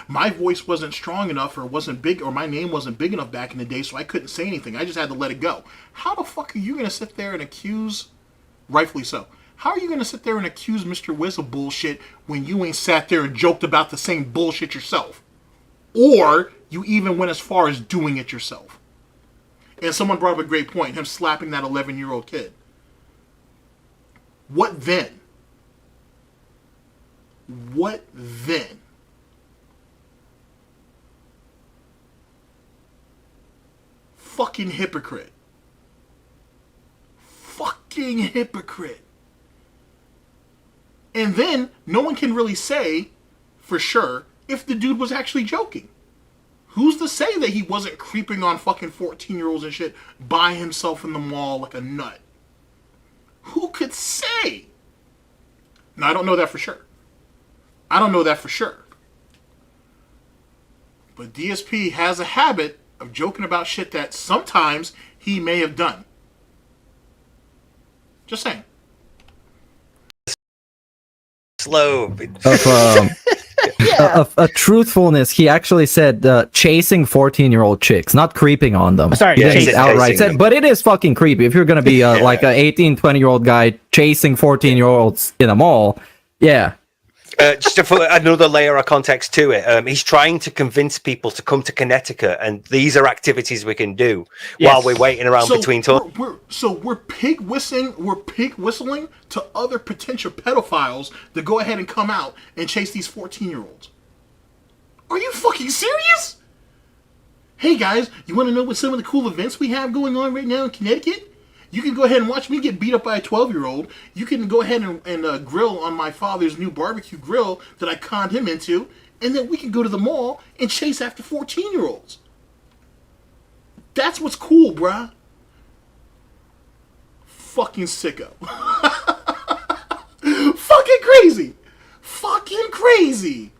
my voice wasn't strong enough or wasn't big or my name wasn't big enough back in the day, so I couldn't say anything. I just had to let it go." How the fuck are you gonna sit there and accuse, rightfully so? How are you going to sit there and accuse Mr. Wiz of bullshit when you ain't sat there and joked about the same bullshit yourself? Or you even went as far as doing it yourself? And someone brought up a great point, him slapping that 11-year-old kid. What then? What then? Fucking hypocrite. Fucking hypocrite. And then, no one can really say, for sure, if the dude was actually joking. Who's to say that he wasn't creeping on fucking 14-year-olds and shit by himself in the mall like a nut? Who could say? Now, I don't know that for sure. But DSP has a habit of joking about shit that sometimes he may have done. Just saying. Slow. Of truthfulness, he actually said chasing 14-year-old chicks, not creeping on them. Sorry, he didn't outright said, but it is fucking creepy if you're gonna be like an 18, 20-year-old guy chasing 14-year-olds in a mall. Yeah, Just to put another layer of context to it, he's trying to convince people to come to Genetically, and these are activities we can do while we're waiting around between tours. We're pig whistling to other potential pedophiles to go ahead and come out and chase these 14-year-olds. Are you fucking serious? Hey guys, you want to know what some of the cool events we have going on right now in Connecticut? You can go ahead and watch me get beat up by a 12-year-old. You can go ahead and grill on my father's new barbecue grill that I conned him into. And then we can go to the mall and chase after 14-year-olds. That's what's cool, bruh. Fucking sicko. Fucking crazy. Fucking crazy.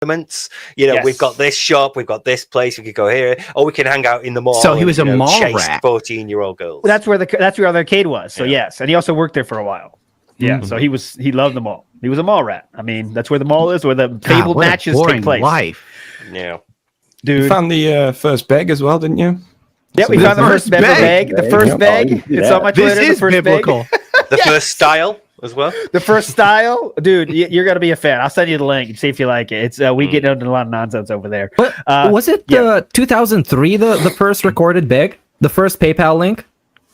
We've got this shop, we've got this place, we could go here, or we can hang out in the mall. So he was a mall chase rat. 14-year-old girls. That's where the arcade was. So yes, and he also worked there for a while. Yeah, so he loved the mall. He was a mall rat. I mean, that's where the mall is, where the fabled matches take place. Life. Yeah, dude. You found the first bag as well, didn't you? Yeah, we found the first bag. The first bag. It's on my Twitter. This is biblical. The first style as well. The first style, dude. You're gonna be a fan. I'll send you the link and see if you like it. It's we get into a lot of nonsense over there. But was it 2003 the first recorded bag? The first PayPal link?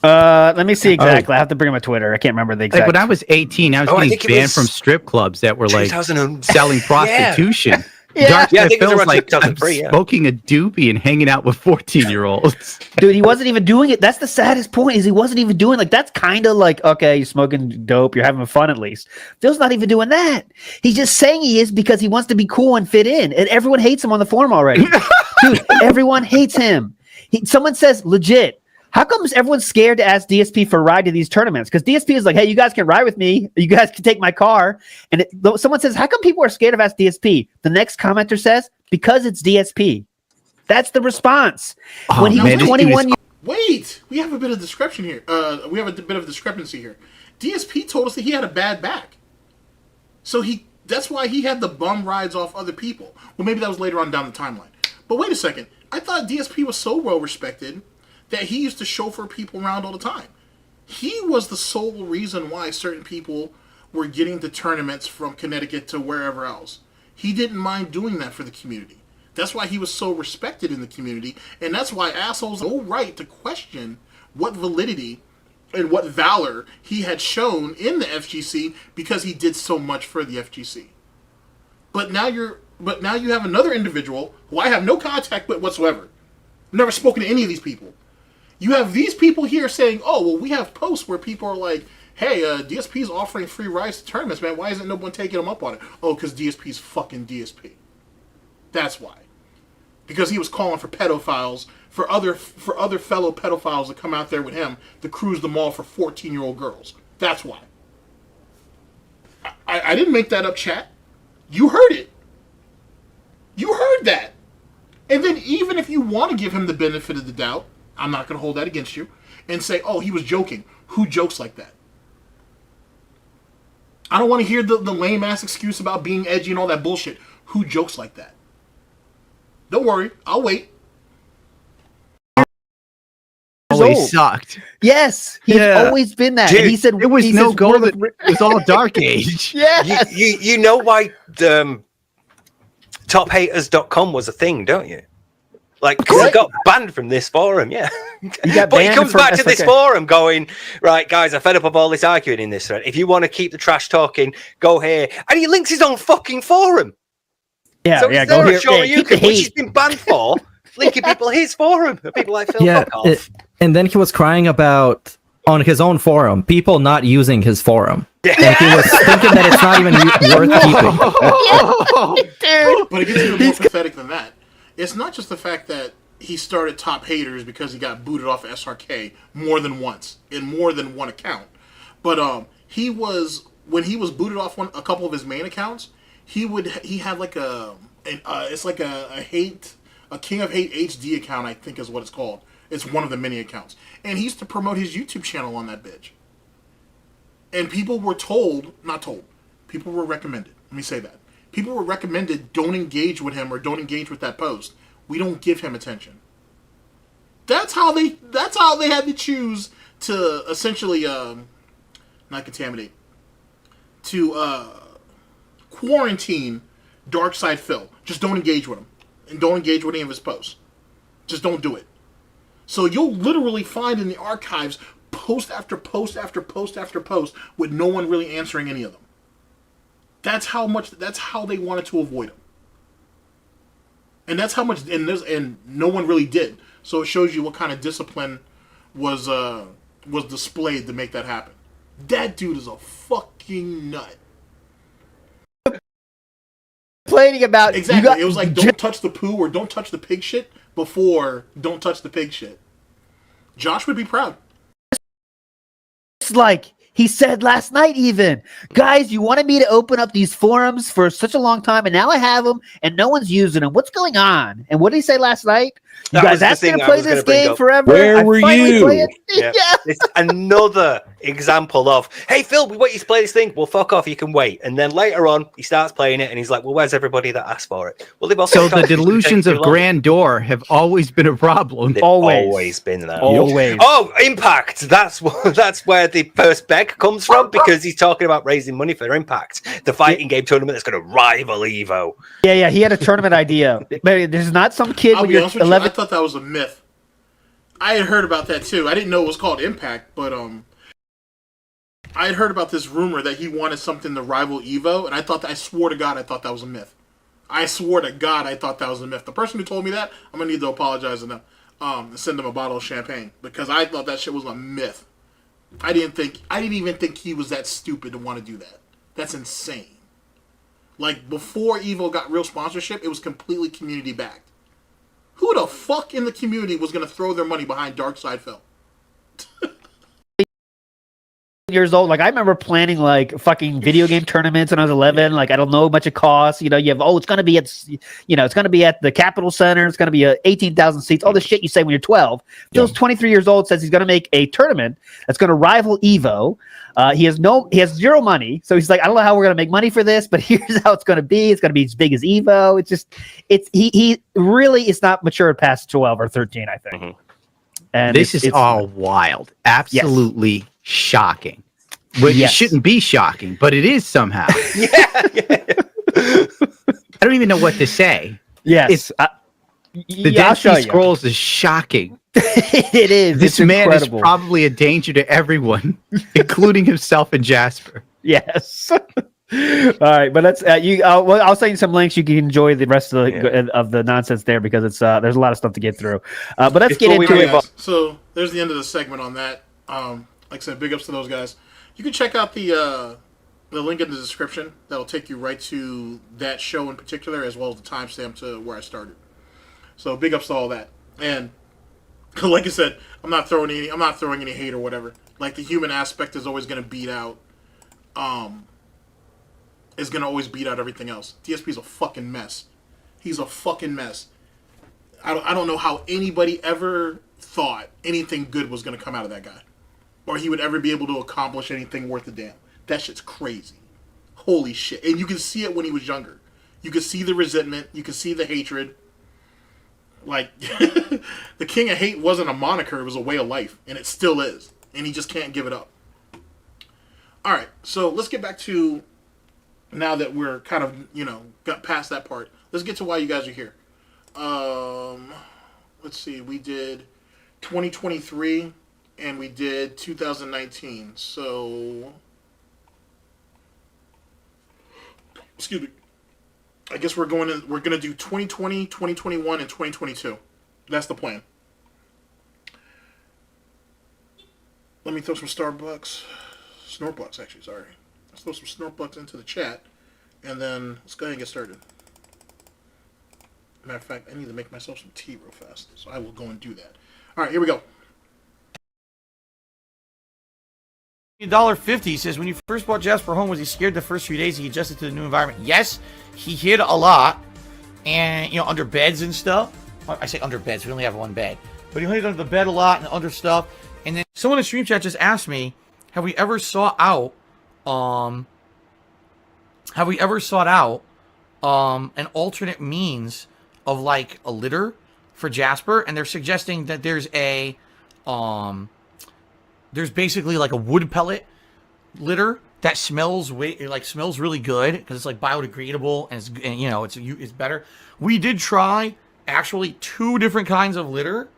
Let me see exactly. I have to bring my Twitter. I can't remember the exact. Like when I was 18, I was getting banned from strip clubs that were like selling prostitution. Yeah, I think it was feels around like 2003, I'm smoking a doobie and hanging out with 14-year-olds. Dude, he wasn't even doing it. That's the saddest point. Is he wasn't even doing that's kind of like, okay, you're smoking dope, you're having fun at least. Phil's not even doing that. He's just saying he is because he wants to be cool and fit in, and everyone hates him on the forum already. Dude, everyone hates him. Someone says legit. How come everyone's scared to ask DSP for a ride to these tournaments? Because DSP is like, hey, you guys can ride with me. You guys can take my car. And someone says, how come people are scared of ask DSP? The next commenter says, because it's DSP. That's the response. When he was 21 years. Wait, we have a bit of discrepancy here. DSP told us that he had a bad back. So that's why he had the bum rides off other people. Well, maybe that was later on down the timeline. But wait a second. I thought DSP was so well respected that he used to chauffeur people around all the time. He was the sole reason why certain people were getting to tournaments from Connecticut to wherever else. He didn't mind doing that for the community. That's why he was so respected in the community, and that's why assholes have no right to question what validity and what valor he had shown in the FGC because he did so much for the FGC. But now you have another individual who I have no contact with whatsoever. Never spoken to any of these people. You have these people here saying, oh, well, we have posts where people are like, hey, DSP's offering free rides to tournaments, man. Why isn't no one taking them up on it? Oh, because DSP's fucking DSP. That's why. Because he was calling for pedophiles, for other fellow pedophiles to come out there with him to cruise the mall for 14-year-old girls. That's why. I didn't make that up, chat. You heard it. You heard that. And then even if you want to give him the benefit of the doubt, I'm not going to hold that against you, and say, oh, he was joking. Who jokes like that? I don't want to hear the lame-ass excuse about being edgy and all that bullshit. Who jokes like that? Don't worry. I'll wait. Always sucked. Yes, he's always been that. Dude, and he said it was no gold. It was all dark age. Yes. You know why tophaters.com was a thing, don't you? Like, because he got banned from this forum, yeah. But he comes back to this forum going, right, guys, I fed up of all this arguing in this thread. If you want to keep the trash talking, go here. And he links his own fucking forum. Yeah, so go here. which he's been banned for, linking people his forum. People like Phil, fuck off. And then he was crying about, on his own forum, people not using his forum. Yeah. Like he was thinking that it's not even worth keeping. Dude. But it gets even more pathetic than that. It's not just the fact that he started Top Haters because he got booted off of SRK more than once in more than one account, but when he was booted off a couple of his main accounts, he had like it's like a King of Hate HD account, I think is what it's called. It's one of the many accounts, and he used to promote his YouTube channel on that bitch. And people were people were recommended. Let me say that. People were recommended, don't engage with him or don't engage with that post. We don't give him attention. That's how they had to choose to essentially not contaminate. quarantine Darkside Phil. Just don't engage with him. And don't engage with any of his posts. Just don't do it. So you'll literally find in the archives post after post after post after post with no one really answering any of them. That's how they wanted to avoid him. And that's how much, and no one really did. So it shows you what kind of discipline was displayed to make that happen. That dude is a fucking nut. Complaining about exactly. It was like don't touch the poo or don't touch the pig shit before don't touch the pig shit. Josh would be proud. It's like he said last night, even, guys, you wanted me to open up these forums for such a long time, and now I have them, and no one's using them. What's going on? And what did he say last night? You guys asked me to play this game forever. Where were you? Yeah. It's another example of, hey, Phil, we want you to play this thing. Well, fuck off. You can wait. And then later on, he starts playing it, and he's like, well, where's everybody that asked for it? Well, they've also so the delusions of grandeur have always been a problem. They've always been there. Always. Oh, Impact. That's where the first beg comes from, because he's talking about raising money for Impact, the fighting game tournament that's going to rival Evo. Yeah. He had a tournament idea. There's not some kid when you're 11. I thought that was a myth. I had heard about that too. I didn't know it was called Impact, but I had heard about this rumor that he wanted something to rival Evo, and I swore to God I thought that was a myth. I swore to God I thought that was a myth. The person who told me that, I'm gonna need to apologize to them and send them a bottle of champagne, because I thought that shit was a myth. I didn't even think he was that stupid to want to do that. That's insane. Like, before Evo got real sponsorship, it was completely community backed. Who the fuck in the community was going to throw their money behind Darkside Phil? Years old, like I remember planning like fucking video game tournaments when I was 11. Like I don't know how much it costs. You know, you have it's gonna be at the Capitol Center. It's gonna be 18,000 seats. All the shit you say when you're 12. Phil's 23 years old. Says he's gonna make a tournament that's gonna rival Evo. He has zero money, so he's like, I don't know how we're gonna make money for this, but here's how it's gonna be. It's gonna be as big as Evo. He really is not matured past 12 or 13, I think. Mm-hmm. And this is all wild, absolutely shocking. Well, it shouldn't be shocking, but it is somehow. I don't even know what to say. Yes, the Dead Sea Scrolls is shocking. It is. This man is probably a danger to everyone, including himself and Jasper. Yes. All right, but let's I'll send you some links. You can enjoy the rest of the nonsense there, because it's there's a lot of stuff to get through. But let's get into it. So there's the end of the segment on that. Like I said, big ups to those guys. You can check out the link in the description. That'll take you right to that show in particular, as well as the timestamp to where I started. So big ups to all that. And like I said, I'm not throwing any hate or whatever. Like, the human aspect is always going to beat out. Is going to always beat out everything else. DSP's a fucking mess. He's a fucking mess. I don't know how anybody ever thought anything good was going to come out of that guy, or he would ever be able to accomplish anything worth a damn. That shit's crazy. Holy shit. And you can see it when he was younger. You can see the resentment. You can see the hatred. Like, the King of Hate wasn't a moniker. It was a way of life. And it still is. And he just can't give it up. Alright, so let's get back to, now that we're kind of, got past that part, let's get to why you guys are here. Let's see, we did 2023 and we did 2019. So, excuse me. I guess we're going to do 2020, 2021, and 2022. That's the plan. Let me throw some Snortbucks, actually, sorry. Let's throw some Snortbucks into the chat, and then let's go ahead and get started. Matter of fact, I need to make myself some tea real fast, so I will go and do that. All right, here we go. $1.50 says, when you first brought Jasper home, was he scared the first few days he adjusted to the new environment? Yes, he hid a lot, and under beds and stuff. I say under beds, we only have one bed, but he hid under the bed a lot and under stuff. And then someone in stream chat just asked me, have we ever sought out an alternate means of like a litter for Jasper? And they're suggesting that there's basically like a wood pellet litter that smells smells really good because it's like biodegradable and you know it's better. We did try actually 2 different kinds of litter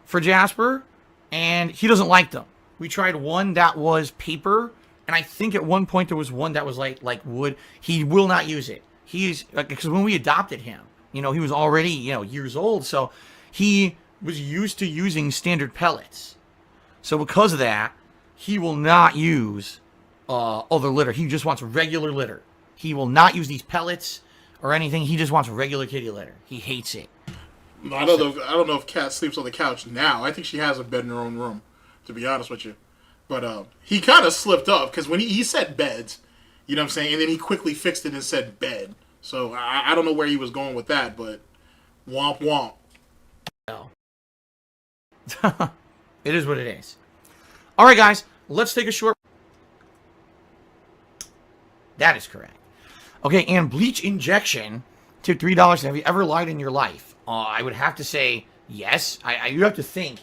for Jasper, and he doesn't like them. We tried one that was paper, and I think at one point there was one that was like wood. He will not use it. He's because when we adopted him, you know, he was already, you know, years old, so he was used to using standard pellets. So because of that, he will not use other litter. He just wants regular litter. He will not use these pellets or anything. He just wants regular kitty litter. He hates it. I don't know if Cat sleeps on the couch now. I think she has a bed in her own room, to be honest with you. But he kind of slipped up because when he said beds, you know what I'm saying, and then he quickly fixed it and said bed. So I don't know where he was going with that, but womp womp. No. It is what it is. All right, guys, let's take a short. That is correct. Okay, and bleach injection to $3. Have you ever lied in your life? I would have to say yes. You have to think.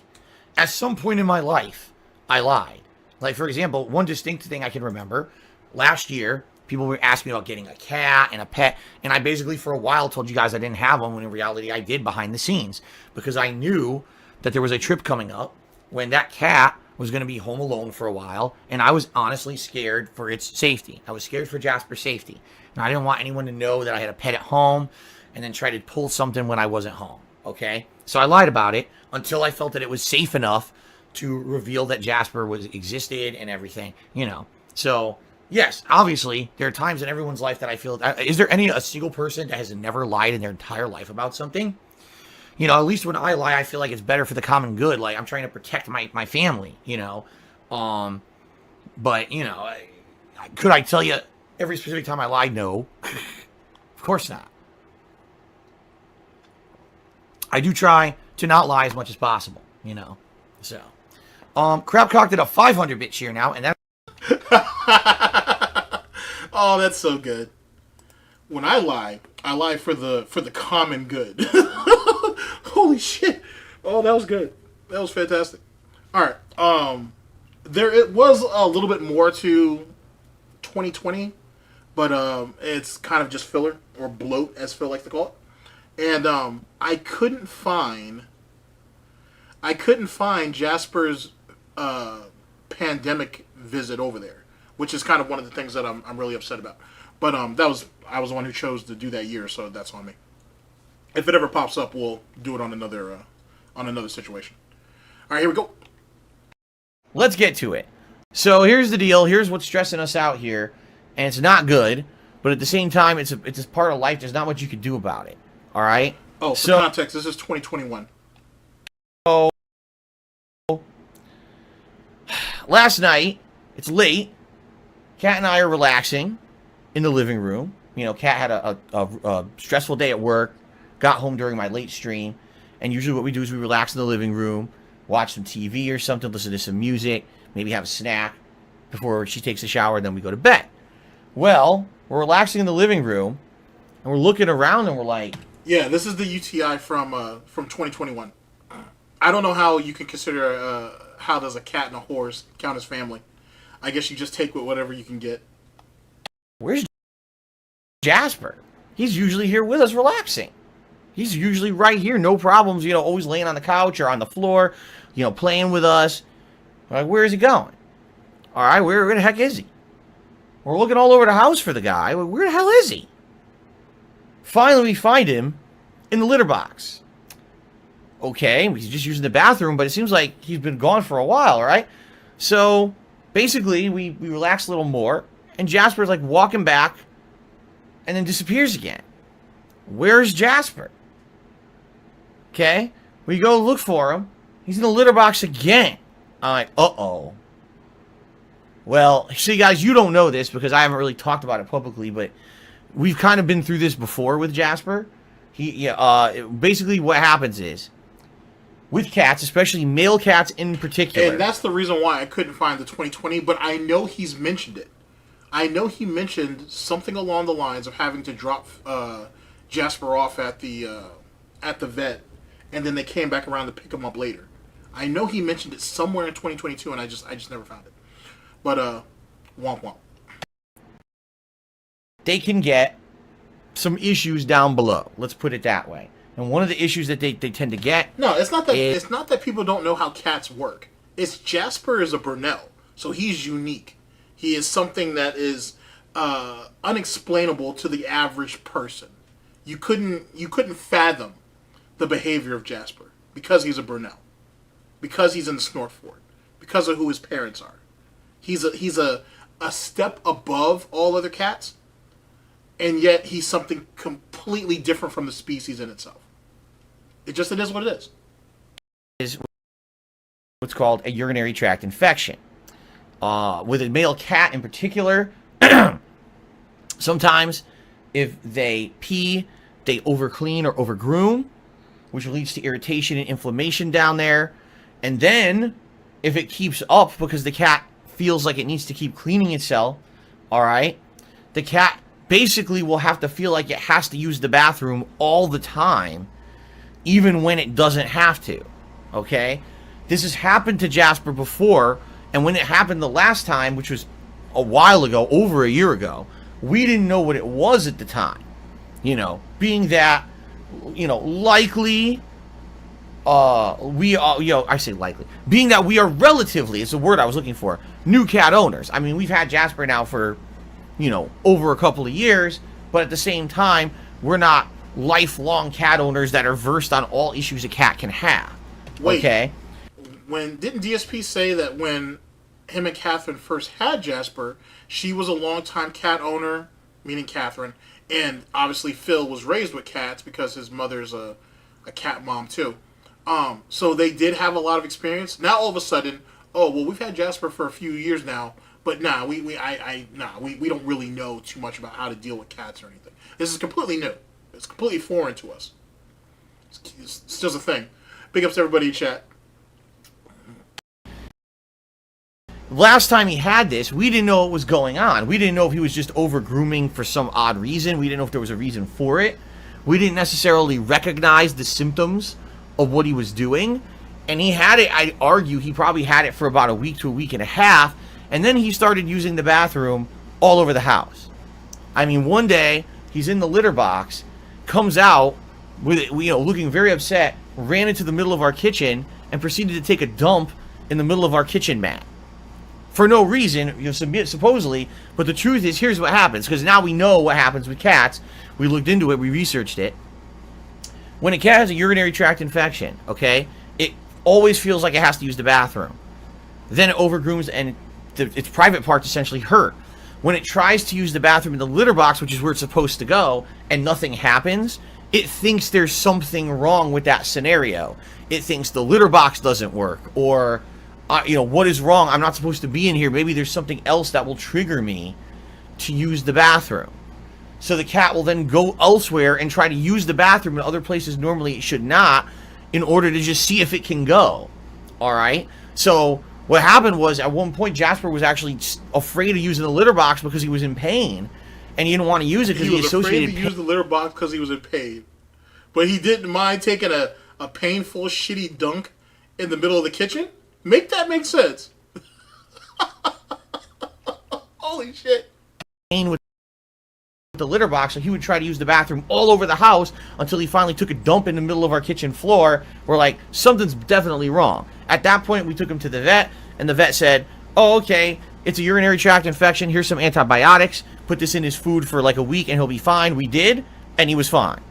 At some point in my life, I lied. Like, for example, one distinct thing I can remember. Last year, people were asking me about getting a cat and a pet. And I basically, for a while, told you guys I didn't have one, when in reality I did behind the scenes. Because I knew that there was a trip coming up when that cat was going to be home alone for a while. And I was honestly scared for its safety. I was scared for Jasper's safety. And I didn't want anyone to know that I had a pet at home and then try to pull something when I wasn't home. Okay? So I lied about it until I felt that it was safe enough to reveal that Jasper existed and everything, you know. So, yes, obviously, there are times in everyone's life that I feel... Is there a single person that has never lied in their entire life about something? You know, at least when I lie, I feel like it's better for the common good. Like, I'm trying to protect my family, you know. But, you know, could I tell you every specific time I lied? No. Of course not. I do try to not lie as much as possible, you know. So, Crabcock did a 500-bit cheer now, and that... Oh, that's so good. When I lie for the common good. Holy shit. Oh, that was good. That was fantastic. All right. It was a little bit more to 2020, but it's kind of just filler, or bloat, as Phil likes to call it. And I couldn't find Jasper's pandemic visit over there, which is kind of one of the things that I'm really upset about. But I was the one who chose to do that year, so that's on me. If it ever pops up, we'll do it on another situation. All right, here we go. Let's get to it. So here's the deal. Here's what's stressing us out here, and it's not good. But at the same time, it's a part of life. There's not much you can do about it. All right. Oh, for context, this is 2021. So last night, it's late. Kat and I are relaxing in the living room. You know, Kat had a stressful day at work. Got home during my late stream, and usually what we do is we relax in the living room, watch some TV or something, listen to some music, maybe have a snack before she takes a shower, and then we go to bed. Well, we're relaxing in the living room, and we're looking around, and we're like... Yeah, this is the UTI from 2021. I don't know how you can consider how does a cat and a horse count as family. I guess you just take whatever you can get. Where's Jasper? He's usually here with us relaxing. He's usually right here, no problems, you know, always laying on the couch or on the floor, you know, playing with us. Like, where is he going? All right, where the heck is he? We're looking all over the house for the guy. Where the hell is he? Finally, we find him in the litter box. Okay, he's just using the bathroom, but it seems like he's been gone for a while, all right? So, basically, we relax a little more, and Jasper's like walking back and then disappears again. Where's Jasper? Okay, we go look for him. He's in the litter box again. I'm like, uh-oh. Well, see, guys, you don't know this because I haven't really talked about it publicly, but we've kind of been through this before with Jasper. Basically what happens is, with cats, especially male cats in particular. And that's the reason why I couldn't find the 2020, but I know he's mentioned it. I know he mentioned something along the lines of having to drop Jasper off at the vet, and then they came back around to pick him up later. I know he mentioned it somewhere in 2022, and I just never found it. But womp womp. they can get some issues down below. Let's put it that way. And one of the issues that they tend to get... No, it's not that people don't know how cats work. It's Jasper is a Burnell, so he's unique. He is something that is unexplainable to the average person. You couldn't fathom the behavior of Jasper because he's a Burnell, because he's in the Snort Fort, because of who his parents are. He's a step above all other cats, and yet he's something completely different from the species in itself. It is what it is. Is what's called a urinary tract infection. With a male cat in particular, sometimes if they pee, they overclean or overgroom, which leads to irritation and inflammation down there. And then, if it keeps up because the cat feels like it needs to keep cleaning itself, all right, the cat basically will have to feel like it has to use the bathroom all the time, even when it doesn't have to, okay? This has happened to Jasper before, and when it happened the last time, which was a while ago, over a year ago, we didn't know what it was at the time. You know, being that, you know, likely, we are, you know, I say likely, being that we are relatively, it's the word I was looking for, new cat owners. I mean, we've had Jasper now for, you know, over a couple of years, but at the same time, we're not lifelong cat owners that are versed on all issues a cat can have. Wait, okay? Didn't DSP say that when him and Catherine first had Jasper, she was a longtime cat owner, meaning Catherine, and obviously Phil was raised with cats because his mother's a cat mom too. So they did have a lot of experience. Now all of a sudden, oh well, we've had Jasper for a few years now, but we don't really know too much about how to deal with cats or anything. This is completely new. It's completely foreign to us. It's just a thing. Big ups to everybody in chat. Last time he had this, we didn't know what was going on. We didn't know if he was just over grooming for some odd reason. We didn't know if there was a reason for it. We didn't necessarily recognize the symptoms of what he was doing. And he had it, I'd argue, he probably had it for about a week to a week and a half. And then he started using the bathroom all over the house. I mean, one day, he's in the litter box, comes out, with it, you know, looking very upset, ran into the middle of our kitchen, and proceeded to take a dump in the middle of our kitchen mat. For no reason, you know, supposedly, but the truth is, here's what happens, because now we know what happens with cats. We looked into it, we researched it. When a cat has a urinary tract infection, okay, it always feels like it has to use the bathroom. Then it overgrooms, and its private parts essentially hurt. When it tries to use the bathroom in the litter box, which is where it's supposed to go, and nothing happens, it thinks there's something wrong with that scenario. It thinks the litter box doesn't work, or... you know, what is wrong? I'm not supposed to be in here. Maybe there's something else that will trigger me to use the bathroom. So the cat will then go elsewhere and try to use the bathroom in other places normally it should not, in order to just see if it can go. Alright? So what happened was, at one point, Jasper was actually afraid of using the litter box because he was in pain. And he didn't want to use it because he associated afraid to use the litter box because he was in pain. But he didn't mind taking a painful, shitty dunk in the middle of the kitchen? Make that make sense. Holy shit. With the litter box, so he would try to use the bathroom all over the house until he finally took a dump in the middle of our kitchen floor. We're like, something's definitely wrong. At that point, we took him to the vet, and the vet said, oh, okay, it's a urinary tract infection. Here's some antibiotics. Put this in his food for like a week, and he'll be fine. We did, and he was fine.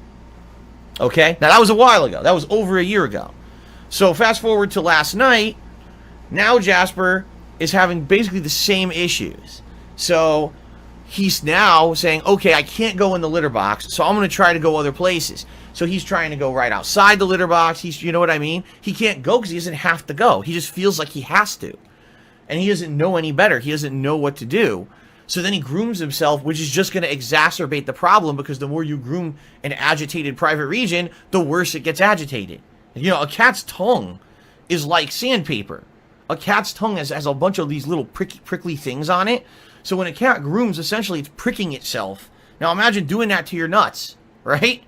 Okay? Now, that was a while ago. That was over a year ago. So, fast forward to last night. Now Jasper is having basically the same issues. So he's now saying, okay, I can't go in the litter box, so I'm going to try to go other places. So he's trying to go right outside the litter box. You know what I mean? He can't go because he doesn't have to go. He just feels like he has to. And he doesn't know any better. He doesn't know what to do. So then he grooms himself, which is just going to exacerbate the problem, because the more you groom an agitated private region, the worse it gets agitated. You know, a cat's tongue is like sandpaper. A cat's tongue has a bunch of these little prickly things on it. So when a cat grooms, essentially it's pricking itself. Now imagine doing that to your nuts, right?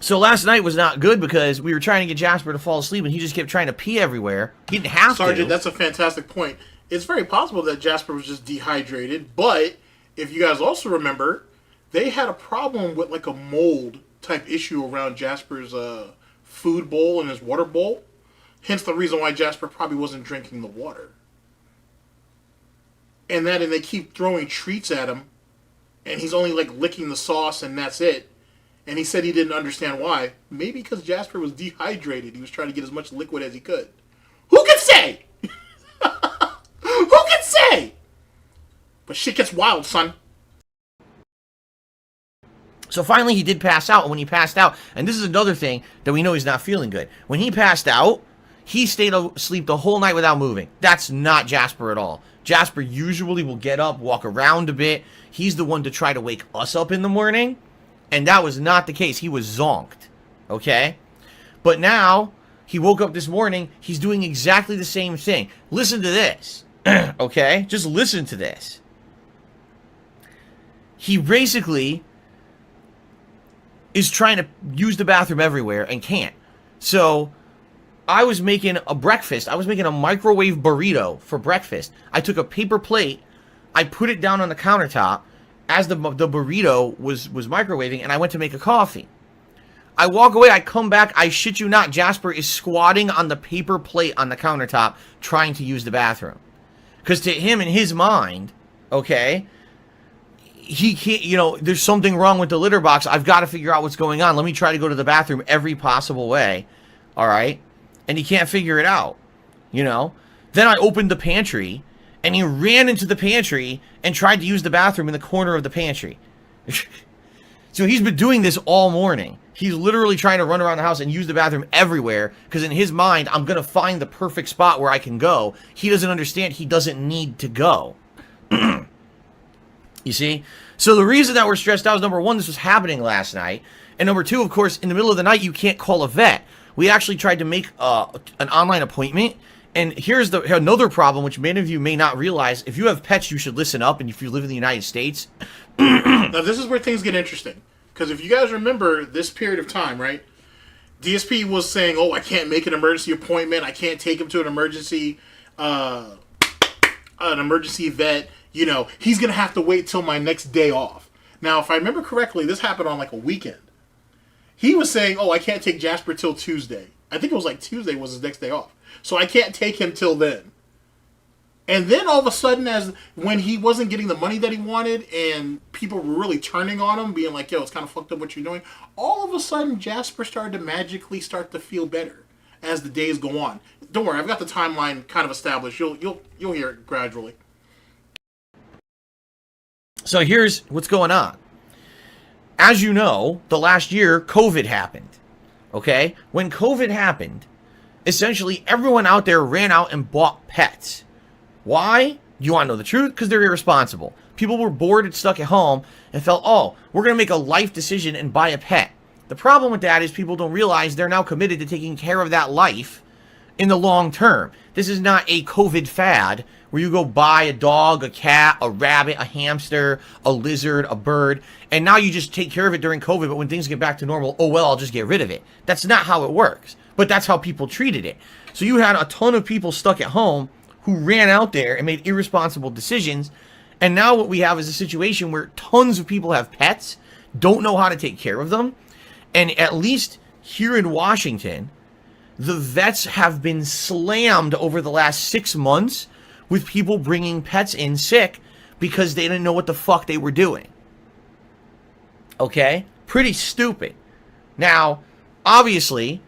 So last night was not good because we were trying to get Jasper to fall asleep and he just kept trying to pee everywhere. He didn't have Sergeant, to. that's a fantastic point. it's very possible that Jasper was just dehydrated. But if you guys also remember, they had a problem with like a mold type issue around Jasper's food bowl and his water bowl. Hence the reason why Jasper probably wasn't drinking the water. And they keep throwing treats at him, and he's only like licking the sauce and that's it. And he said he didn't understand why. Maybe because Jasper was dehydrated. He was trying to get as much liquid as he could. Who can say? Who can say? But shit gets wild, son. So finally he did pass out, and when he passed out, and this is another thing that we know he's not feeling good. When he passed out, he stayed asleep the whole night without moving. That's not Jasper at all. Jasper usually will get up, walk around a bit. He's the one to try to wake us up in the morning, and that was not the case. He was zonked, okay? But now, he woke up this morning, he's doing exactly the same thing. Listen to this, okay? Just listen to this. He basically is trying to use the bathroom everywhere and can't. So I was making a breakfast. I was making a microwave burrito for breakfast. I took a paper plate, I put it down on the countertop as the burrito was microwaving, and I went to make a coffee. I walk away, I come back, I shit you not, Jasper is squatting on the paper plate on the countertop trying to use the bathroom. Because to him, in his mind, okay, he can't, you know, there's something wrong with the litter box. I've got to figure out what's going on. Let me try to go to the bathroom every possible way. All right? And he can't figure it out, you know? Then I opened the pantry, and he ran into the pantry and tried to use the bathroom in the corner of the pantry. So he's been doing this all morning. He's literally trying to run around the house and use the bathroom everywhere, because in his mind, I'm going to find the perfect spot where I can go. He doesn't understand he doesn't need to go. You see? So the reason that we're stressed out is, number one, this was happening last night. And number two, of course, in the middle of the night, you can't call a vet. We actually tried to make an online appointment. And here's another problem, which many of you may not realize. If you have pets, you should listen up. And if you live in the United States. Now, this is where things get interesting. Because if you guys remember this period of time, right? DSP was saying, oh, I can't make an emergency appointment. I can't take him to an emergency vet. You know, he's going to have to wait till my next day off. Now, if I remember correctly, this happened on like a weekend. He was saying, oh, I can't take Jasper till Tuesday. I think it was like Tuesday was his next day off. So I can't take him till then. And then all of a sudden, when he wasn't getting the money that he wanted and people were really turning on him, being like, yo, it's kind of fucked up what you're doing, all of a sudden Jasper started to magically start to feel better as the days go on. Don't worry, I've got the timeline kind of established. You'll hear it gradually. So here's what's going on. As you know, the last year, COVID happened. Okay? When COVID happened, essentially everyone out there ran out and bought pets. Why? You want to know the truth? Because they're irresponsible. People were bored and stuck at home and felt, oh, we're going to make a life decision and buy a pet. The problem with that is people don't realize they're now committed to taking care of that life in the long term. This is not a COVID fad where you go buy a dog, a cat, a rabbit, a hamster, a lizard, a bird, and now you just take care of it during COVID, but when things get back to normal, oh, well, I'll just get rid of it. That's not how it works, but that's how people treated it. So you had a ton of people stuck at home who ran out there and made irresponsible decisions, and now what we have is a situation where tons of people have pets, don't know how to take care of them, and at least here in Washington, the vets have been slammed over the last 6 months with people bringing pets in sick because they didn't know what the fuck they were doing. Okay? Pretty stupid. Now, obviously,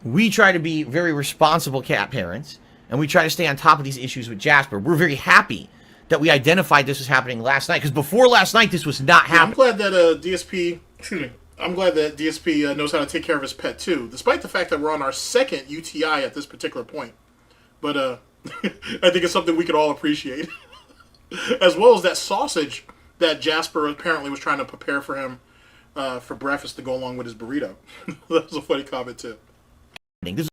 we try to be very responsible cat parents, and we try to stay on top of these issues with Jasper. We're very happy that we identified this was happening last night, because before last night, this was not happening. I'm glad that DSP knows how to take care of his pet too, despite the fact that we're on our second UTI at this particular point. But I think it's something we could all appreciate. As well as that sausage that Jasper apparently was trying to prepare for him for breakfast to go along with his burrito. That was a funny comment too. This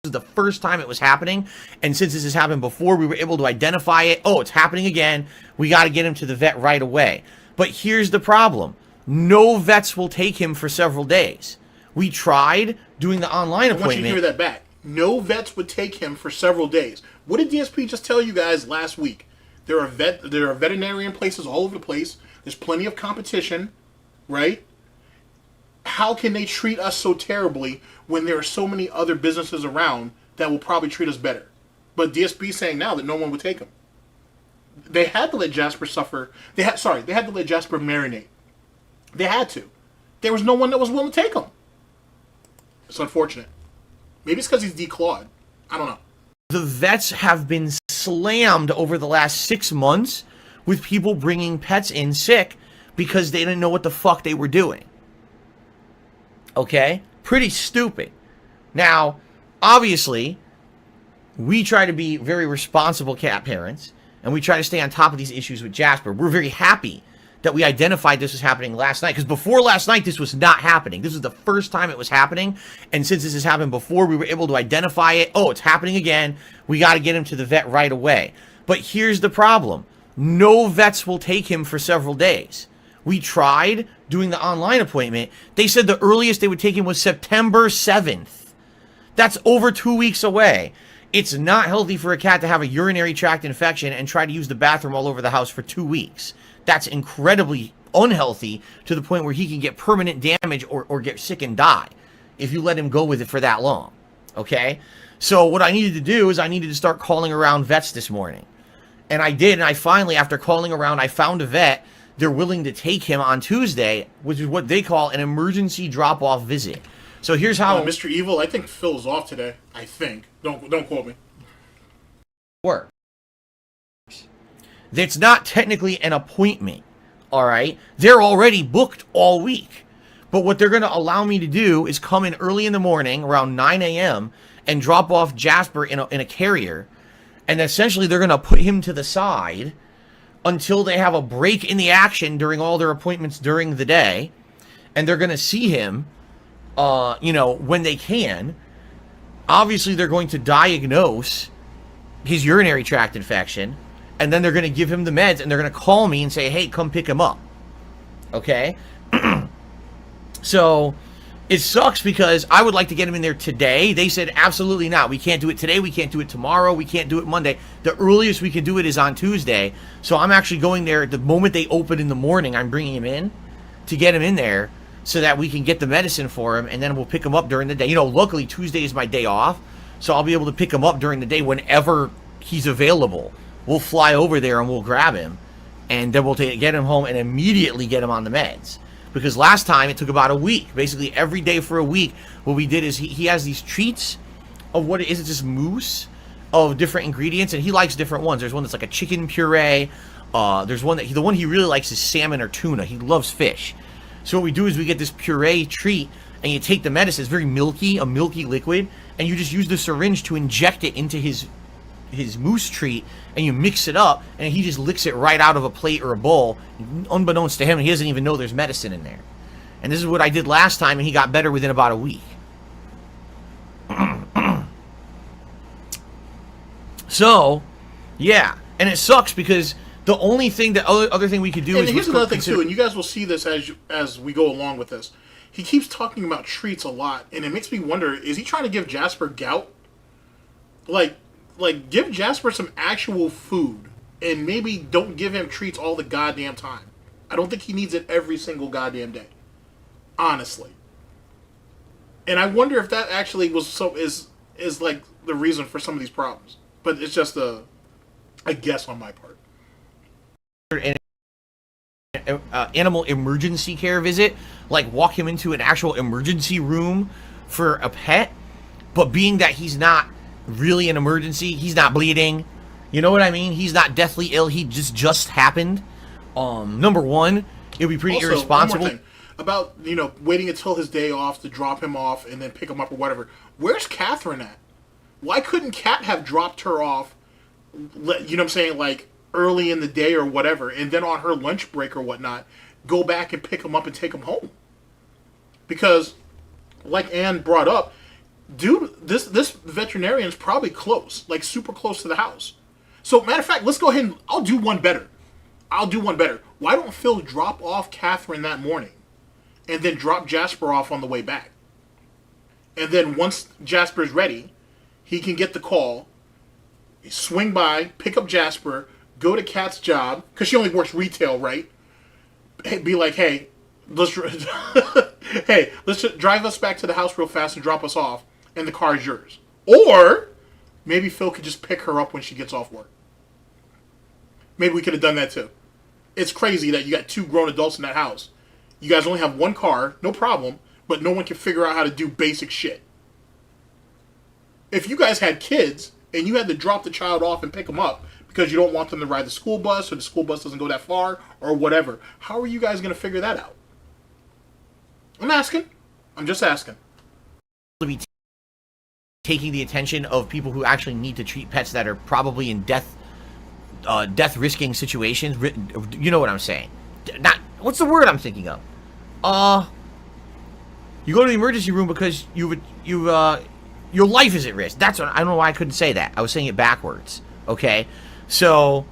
is the first time it was happening, and since this has happened before, we were able to identify it. Oh, it's happening again. We got to get him to the vet right away. But here's the problem. No vets will take him for several days. We tried doing the online appointment. I want you to hear that back. no vets would take him for several days. What did DSP just tell you guys last week? There are veterinarian places all over the place. There's plenty of competition, right? How can they treat us so terribly when there are so many other businesses around that will probably treat us better? But DSP saying now that no one would take him. They had to let Jasper suffer. They had to let Jasper marinate. They had to. There was no one that was willing to take him. It's unfortunate. Maybe it's because he's declawed. I don't know. The vets have been slammed over the last 6 months with people bringing pets in sick because they didn't know what the fuck they were doing. Okay? Pretty stupid. Now, obviously, we try to be very responsible cat parents, and we try to stay on top of these issues with Jasper. We're very happy that we identified this was happening last night, because before last night, this was not happening. This was the first time it was happening, and since this has happened before, we were able to identify it. Oh, it's happening again. We got to get him to the vet right away. But here's the problem. No vets will take him for several days. We tried doing the online appointment. They said the earliest they would take him was September 7th. That's over 2 weeks away. It's not healthy for a cat to have a urinary tract infection and try to use the bathroom all over the house for 2 weeks. That's incredibly unhealthy to the point where he can get permanent damage or get sick and die if you let him go with it for that long. Okay? So what I needed to do is I needed to start calling around vets this morning. And I did, and I finally, after calling around, I found a vet. They're willing to take him on Tuesday, which is what they call an emergency drop-off visit. So here's how... Mr. Evil, I think Phil's off today. I think. Don't quote me. Work. It's not technically an appointment, all right? They're already booked all week. But what they're going to allow me to do is come in early in the morning, around 9 a.m., and drop off Jasper in a carrier. And essentially, they're going to put him to the side until they have a break in the action during all their appointments during the day. And they're going to see him, when they can. Obviously, they're going to diagnose his urinary tract infection. And then they're going to give him the meds, and they're going to call me and say, hey, come pick him up. Okay? So, it sucks because I would like to get him in there today. They said, absolutely not. We can't do it today. We can't do it tomorrow. We can't do it Monday. The earliest we can do it is on Tuesday. So, I'm actually going there the moment they open in the morning. I'm bringing him in to get him in there so that we can get the medicine for him, and then we'll pick him up during the day. Luckily, Tuesday is my day off, so I'll be able to pick him up during the day whenever he's available. We'll fly over there and we'll grab him, and then we'll get him home and immediately get him on the meds. Because last time it took about a week, basically every day for a week. What we did is he has these treats of what it is. It's just mousse of different ingredients, and he likes different ones. There's one that's like a chicken puree. There's one the one he really likes is salmon or tuna. He loves fish. So what we do is we get this puree treat, and you take the medicine. It's very milky, a milky liquid, and you just use the syringe to inject it into his mousse treat, and you mix it up, and he just licks it right out of a plate or a bowl. Unbeknownst to him, he doesn't even know there's medicine in there. And this is what I did last time, and he got better within about a week. So, yeah. And it sucks because the only thing, the other thing we could do is... And here's another thing, too, and you guys will see this as we go along with this. He keeps talking about treats a lot, and it makes me wonder, is he trying to give Jasper gout? Like, give Jasper some actual food, and maybe don't give him treats all the goddamn time. I don't think he needs it every single goddamn day. Honestly. And I wonder if that actually is like the reason for some of these problems. But it's just a guess on my part. Animal emergency care visit, like walk him into an actual emergency room for a pet, but being that he's not really an emergency, he's not bleeding, you know what I mean, he's not deathly ill, he just happened. Number one, it would be pretty irresponsible. One more thing about waiting until his day off to drop him off and then pick him up or whatever. Where's Catherine at? Why couldn't Kat have dropped her off, like early in the day or whatever, and then on her lunch break or whatnot, go back and pick him up and take him home? Because, like Ann brought up, dude, this veterinarian's probably close, like super close to the house. So, matter of fact, let's go ahead and I'll do one better. Why don't Phil drop off Catherine that morning and then drop Jasper off on the way back? And then once Jasper's ready, he can get the call, swing by, pick up Jasper, go to Kat's job, because she only works retail, right? Be like, hey, let's just drive us back to the house real fast and drop us off, and the car is yours. Or maybe Phil could just pick her up when she gets off work. Maybe we could have done that too. It's crazy that you got 2 grown adults in that house. You guys only have 1 car, no problem, but no one can figure out how to do basic shit. If you guys had kids and you had to drop the child off and pick them up because you don't want them to ride the school bus or the school bus doesn't go that far or whatever, how are you guys going to figure that out? I'm asking. I'm just asking. To be taking the attention of people who actually need to treat pets that are probably in death-risking situations. You know what I'm saying? Not what's the word I'm thinking of? You go to the emergency room because your life is at risk. That's what, I don't know why I couldn't say that. I was saying it backwards. Okay, so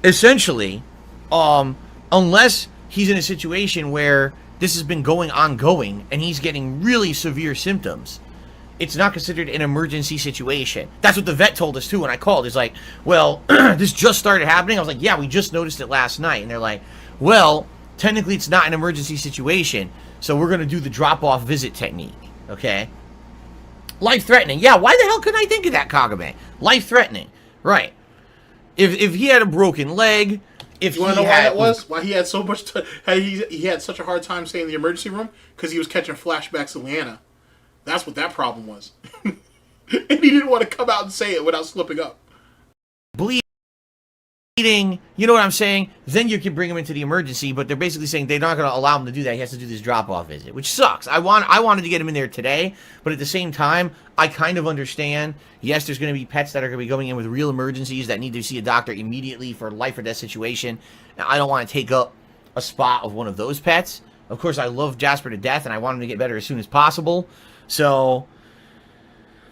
essentially, unless he's in a situation where this has been ongoing and he's getting really severe symptoms, it's not considered an emergency situation. That's what the vet told us too when I called. He's like, well, this just started happening. I was like, yeah, we just noticed it last night. And they're like, well, technically it's not an emergency situation, so we're going to do the drop-off visit technique, okay? Life-threatening. Yeah, why the hell couldn't I think of that, Kagame? Life-threatening. Right. If he had a broken leg, if you want to know why that was? Why he had so much he had such a hard time saying the emergency room? Because he was catching flashbacks of Leanna. That's what that problem was. And he didn't want to come out and say it without slipping up. Bleeding, you know what I'm saying? Then you can bring him into the emergency, but they're basically saying they're not going to allow him to do that. He has to do this drop-off visit, which sucks. I wanted to get him in there today, but at the same time, I kind of understand. Yes, there's going to be pets that are going to be going in with real emergencies that need to see a doctor immediately for a life or death situation. Now, I don't want to take up a spot of one of those pets. Of course, I love Jasper to death, and I want him to get better as soon as possible. So,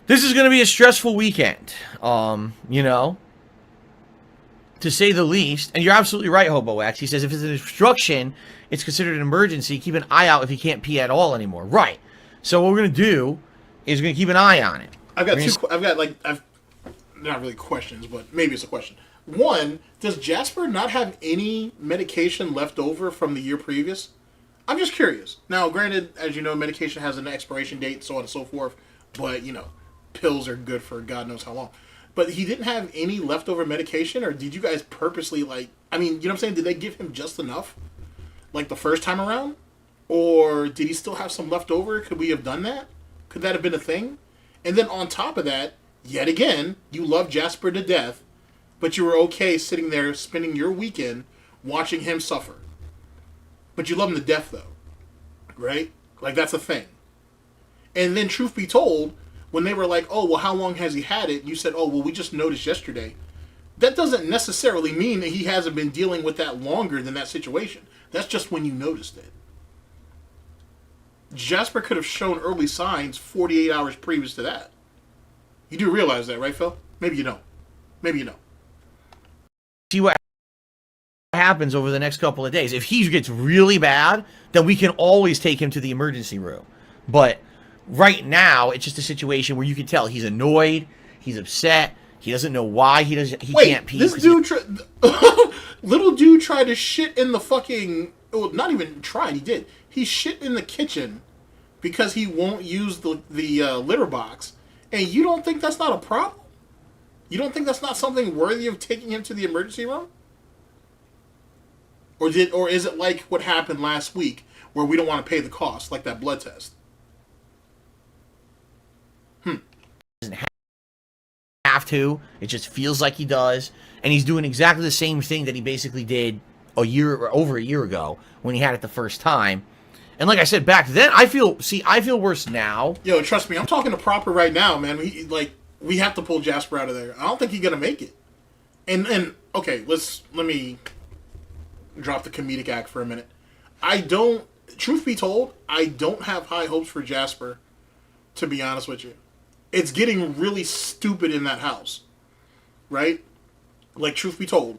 this is going to be a stressful weekend, you know, to say the least. And you're absolutely right, HoboX. He says if it's an obstruction, it's considered an emergency. Keep an eye out if he can't pee at all anymore. Right. So what we're going to do is we're going to keep an eye on it. I've not really questions, but maybe it's a question. One, does Jasper not have any medication left over from the year previous? I'm just curious. Now, granted, as you know, medication has an expiration date, so on and so forth, but, you know, pills are good for God knows how long. But he didn't have any leftover medication, or did you guys purposely, you know what I'm saying? Did they give him just enough, like the first time around? Or did he still have some left over? Could we have done that? Could that have been a thing? And then on top of that, yet again, you love Jasper to death, but you were okay sitting there spending your weekend watching him suffer. But you love him to death, though. Right? Like, that's a thing. And then, truth be told, when they were like, oh, well, how long has he had it? And you said, oh, well, we just noticed yesterday. That doesn't necessarily mean that he hasn't been dealing with that longer than that situation. That's just when you noticed it. Jasper could have shown early signs 48 hours previous to that. You do realize that, right, Phil? Maybe you don't. Maybe you don't. See what happens over the next couple of days. If he gets really bad, then we can always take him to the emergency room. But right now, it's just a situation where you can tell he's annoyed, he's upset, he doesn't know why he can't pee. This dude, little dude tried to shit in the fucking. Well, not even tried. He did. He shit in the kitchen because he won't use the litter box. And you don't think that's not a problem? You don't think that's not something worthy of taking him to the emergency room? Or is it like what happened last week, where we don't want to pay the cost, like that blood test? Doesn't have to. It just feels like he does, and he's doing exactly the same thing that he basically did over a year ago when he had it the first time. And like I said back then, I feel worse now. Yo, trust me, I'm talking to Proper right now, man. We have to pull Jasper out of there. I don't think he's gonna make it. And okay, let me drop the comedic act for a minute. Truth be told, I don't have high hopes for Jasper, to be honest with you. It's getting really stupid in that house, right? Like, truth be told,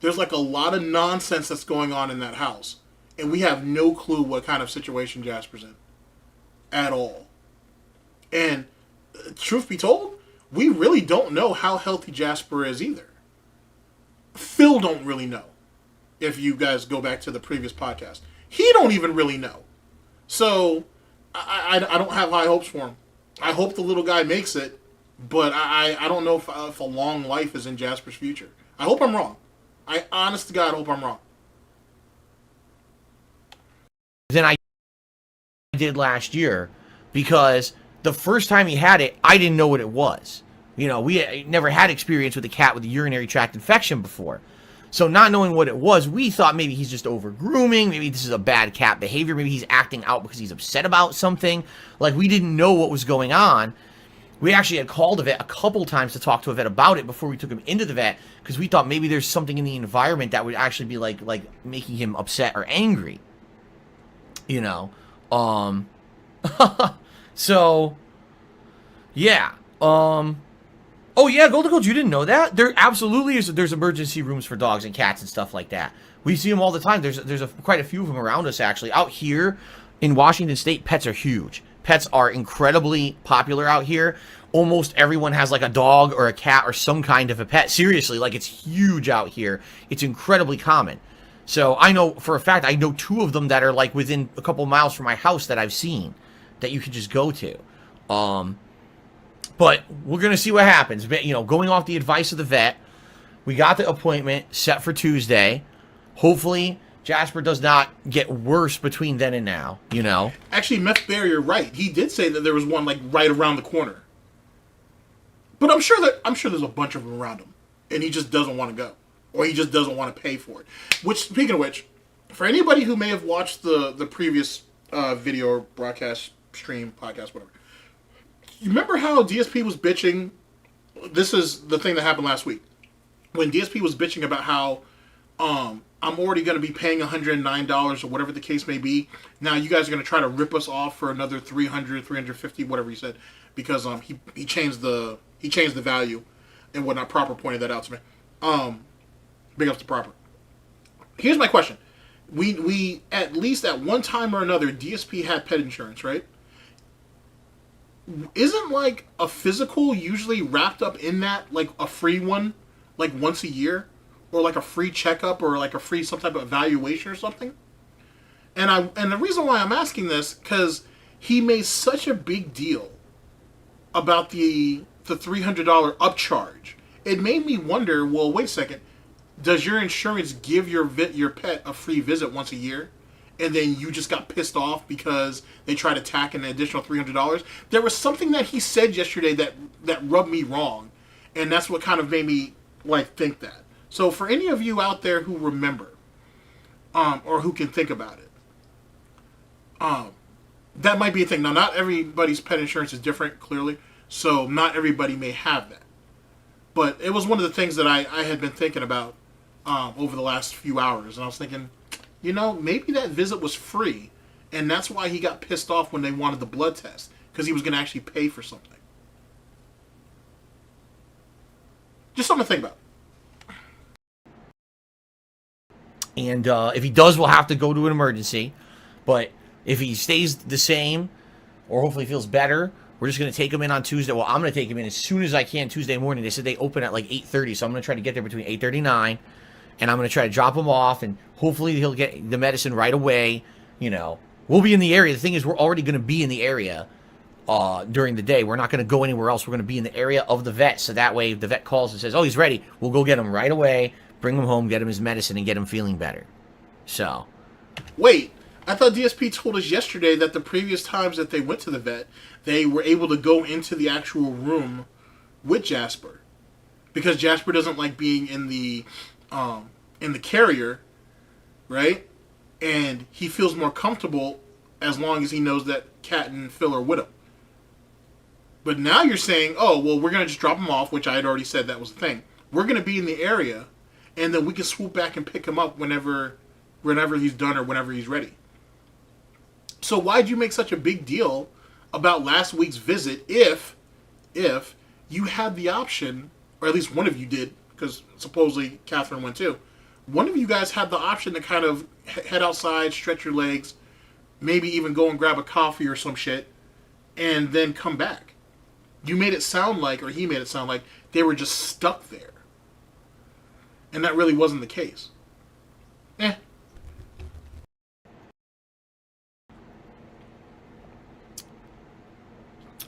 there's like a lot of nonsense that's going on in that house, and we have no clue what kind of situation Jasper's in at all. And truth be told, we really don't know how healthy Jasper is either. Phil don't really know. If you guys go back to the previous podcast, he don't even really know. So I don't have high hopes for him. I hope the little guy makes it, but I don't know if a long life is in Jasper's future. I hope I'm wrong. I honest to God hope I'm wrong. Than I did last year, because the first time he had it, I didn't know what it was. You know, we never had experience with a cat with a urinary tract infection before. So not knowing what it was, we thought maybe he's just over grooming, maybe this is a bad cat behavior, maybe he's acting out because he's upset about something. Like, we didn't know what was going on. We actually had called a vet a couple times to talk to a vet about it before we took him into the vet, because we thought maybe there's something in the environment that would actually be like making him upset or angry. You know, so yeah, oh yeah, Golden Coach, you didn't know that? There absolutely is. There's emergency rooms for dogs and cats and stuff like that. We see them all the time. There's quite a few of them around us actually. Out here in Washington State, pets are huge. Pets are incredibly popular out here. Almost everyone has like a dog or a cat or some kind of a pet. Seriously, like, it's huge out here. It's incredibly common. So I know for a fact, I know 2 of them that are like within a couple miles from my house that I've seen that you could just go to. But we're going to see what happens. You know, going off the advice of the vet, we got the appointment set for Tuesday. Hopefully, Jasper does not get worse between then and now, you know. Actually, Meth Bear, you're right. He did say that there was one like right around the corner. But I'm sure there's a bunch of them around him, and he just doesn't want to go, or he just doesn't want to pay for it. Which, speaking of which, for anybody who may have watched the previous video or broadcast, stream, podcast, whatever, you remember how DSP was bitching? This is the thing that happened last week. When DSP was bitching about how I'm already going to be paying $109 or whatever the case may be. Now you guys are going to try to rip us off for another $300, $350, whatever he said, because he changed the value and whatnot. Proper pointed that out to me. Big ups to Proper. Here's my question. We at least at one time or another, DSP had pet insurance, right? Isn't like a physical usually wrapped up in that, like a free one, like once a year, or like a free checkup, or like a free some type of evaluation or something? And the reason why I'm asking this, because he made such a big deal about the $300 upcharge. It made me wonder, well, wait a second, does your insurance give your pet a free visit once a year? And then you just got pissed off because they tried to tack an additional $300. There was something that he said yesterday that rubbed me wrong, and that's what kind of made me like think that. So for any of you out there who remember, or who can think about it, that might be a thing. Now, not everybody's pet insurance is different, clearly, so not everybody may have that. But it was one of the things that I had been thinking about over the last few hours, and I was thinking, you know, maybe that visit was free, and that's why he got pissed off when they wanted the blood test, because he was going to actually pay for something. Just something to think about. And if he does, we'll have to go to an emergency. But if he stays the same, or hopefully feels better, we're just going to take him in on Tuesday. Well, I'm going to take him in as soon as I can Tuesday morning. They said they open at like 8:30, so I'm going to try to get there between 8:30 and 9. And I'm going to try to drop him off, and hopefully he'll get the medicine right away. You know, we'll be in the area. The thing is, we're already going to be in the area during the day. We're not going to go anywhere else. We're going to be in the area of the vet, so that way if the vet calls and says, oh, he's ready, we'll go get him right away, bring him home, get him his medicine, and get him feeling better. So. Wait, I thought DSP told us yesterday that the previous times that they went to the vet, they were able to go into the actual room with Jasper. Because Jasper doesn't like being in the carrier, right? And he feels more comfortable as long as he knows that Kat and Phil are with him. But now you're saying, oh, well, we're going to just drop him off, which I had already said that was the thing. We're going to be in the area, and then we can swoop back and pick him up whenever he's done or whenever he's ready. So why'd you make such a big deal about last week's visit if you had the option, or at least one of you did, because supposedly Catherine went too. One of you guys had the option to kind of head outside, stretch your legs, maybe even go and grab a coffee or some shit, and then come back. You made it sound like, or he made it sound like, they were just stuck there. And that really wasn't the case.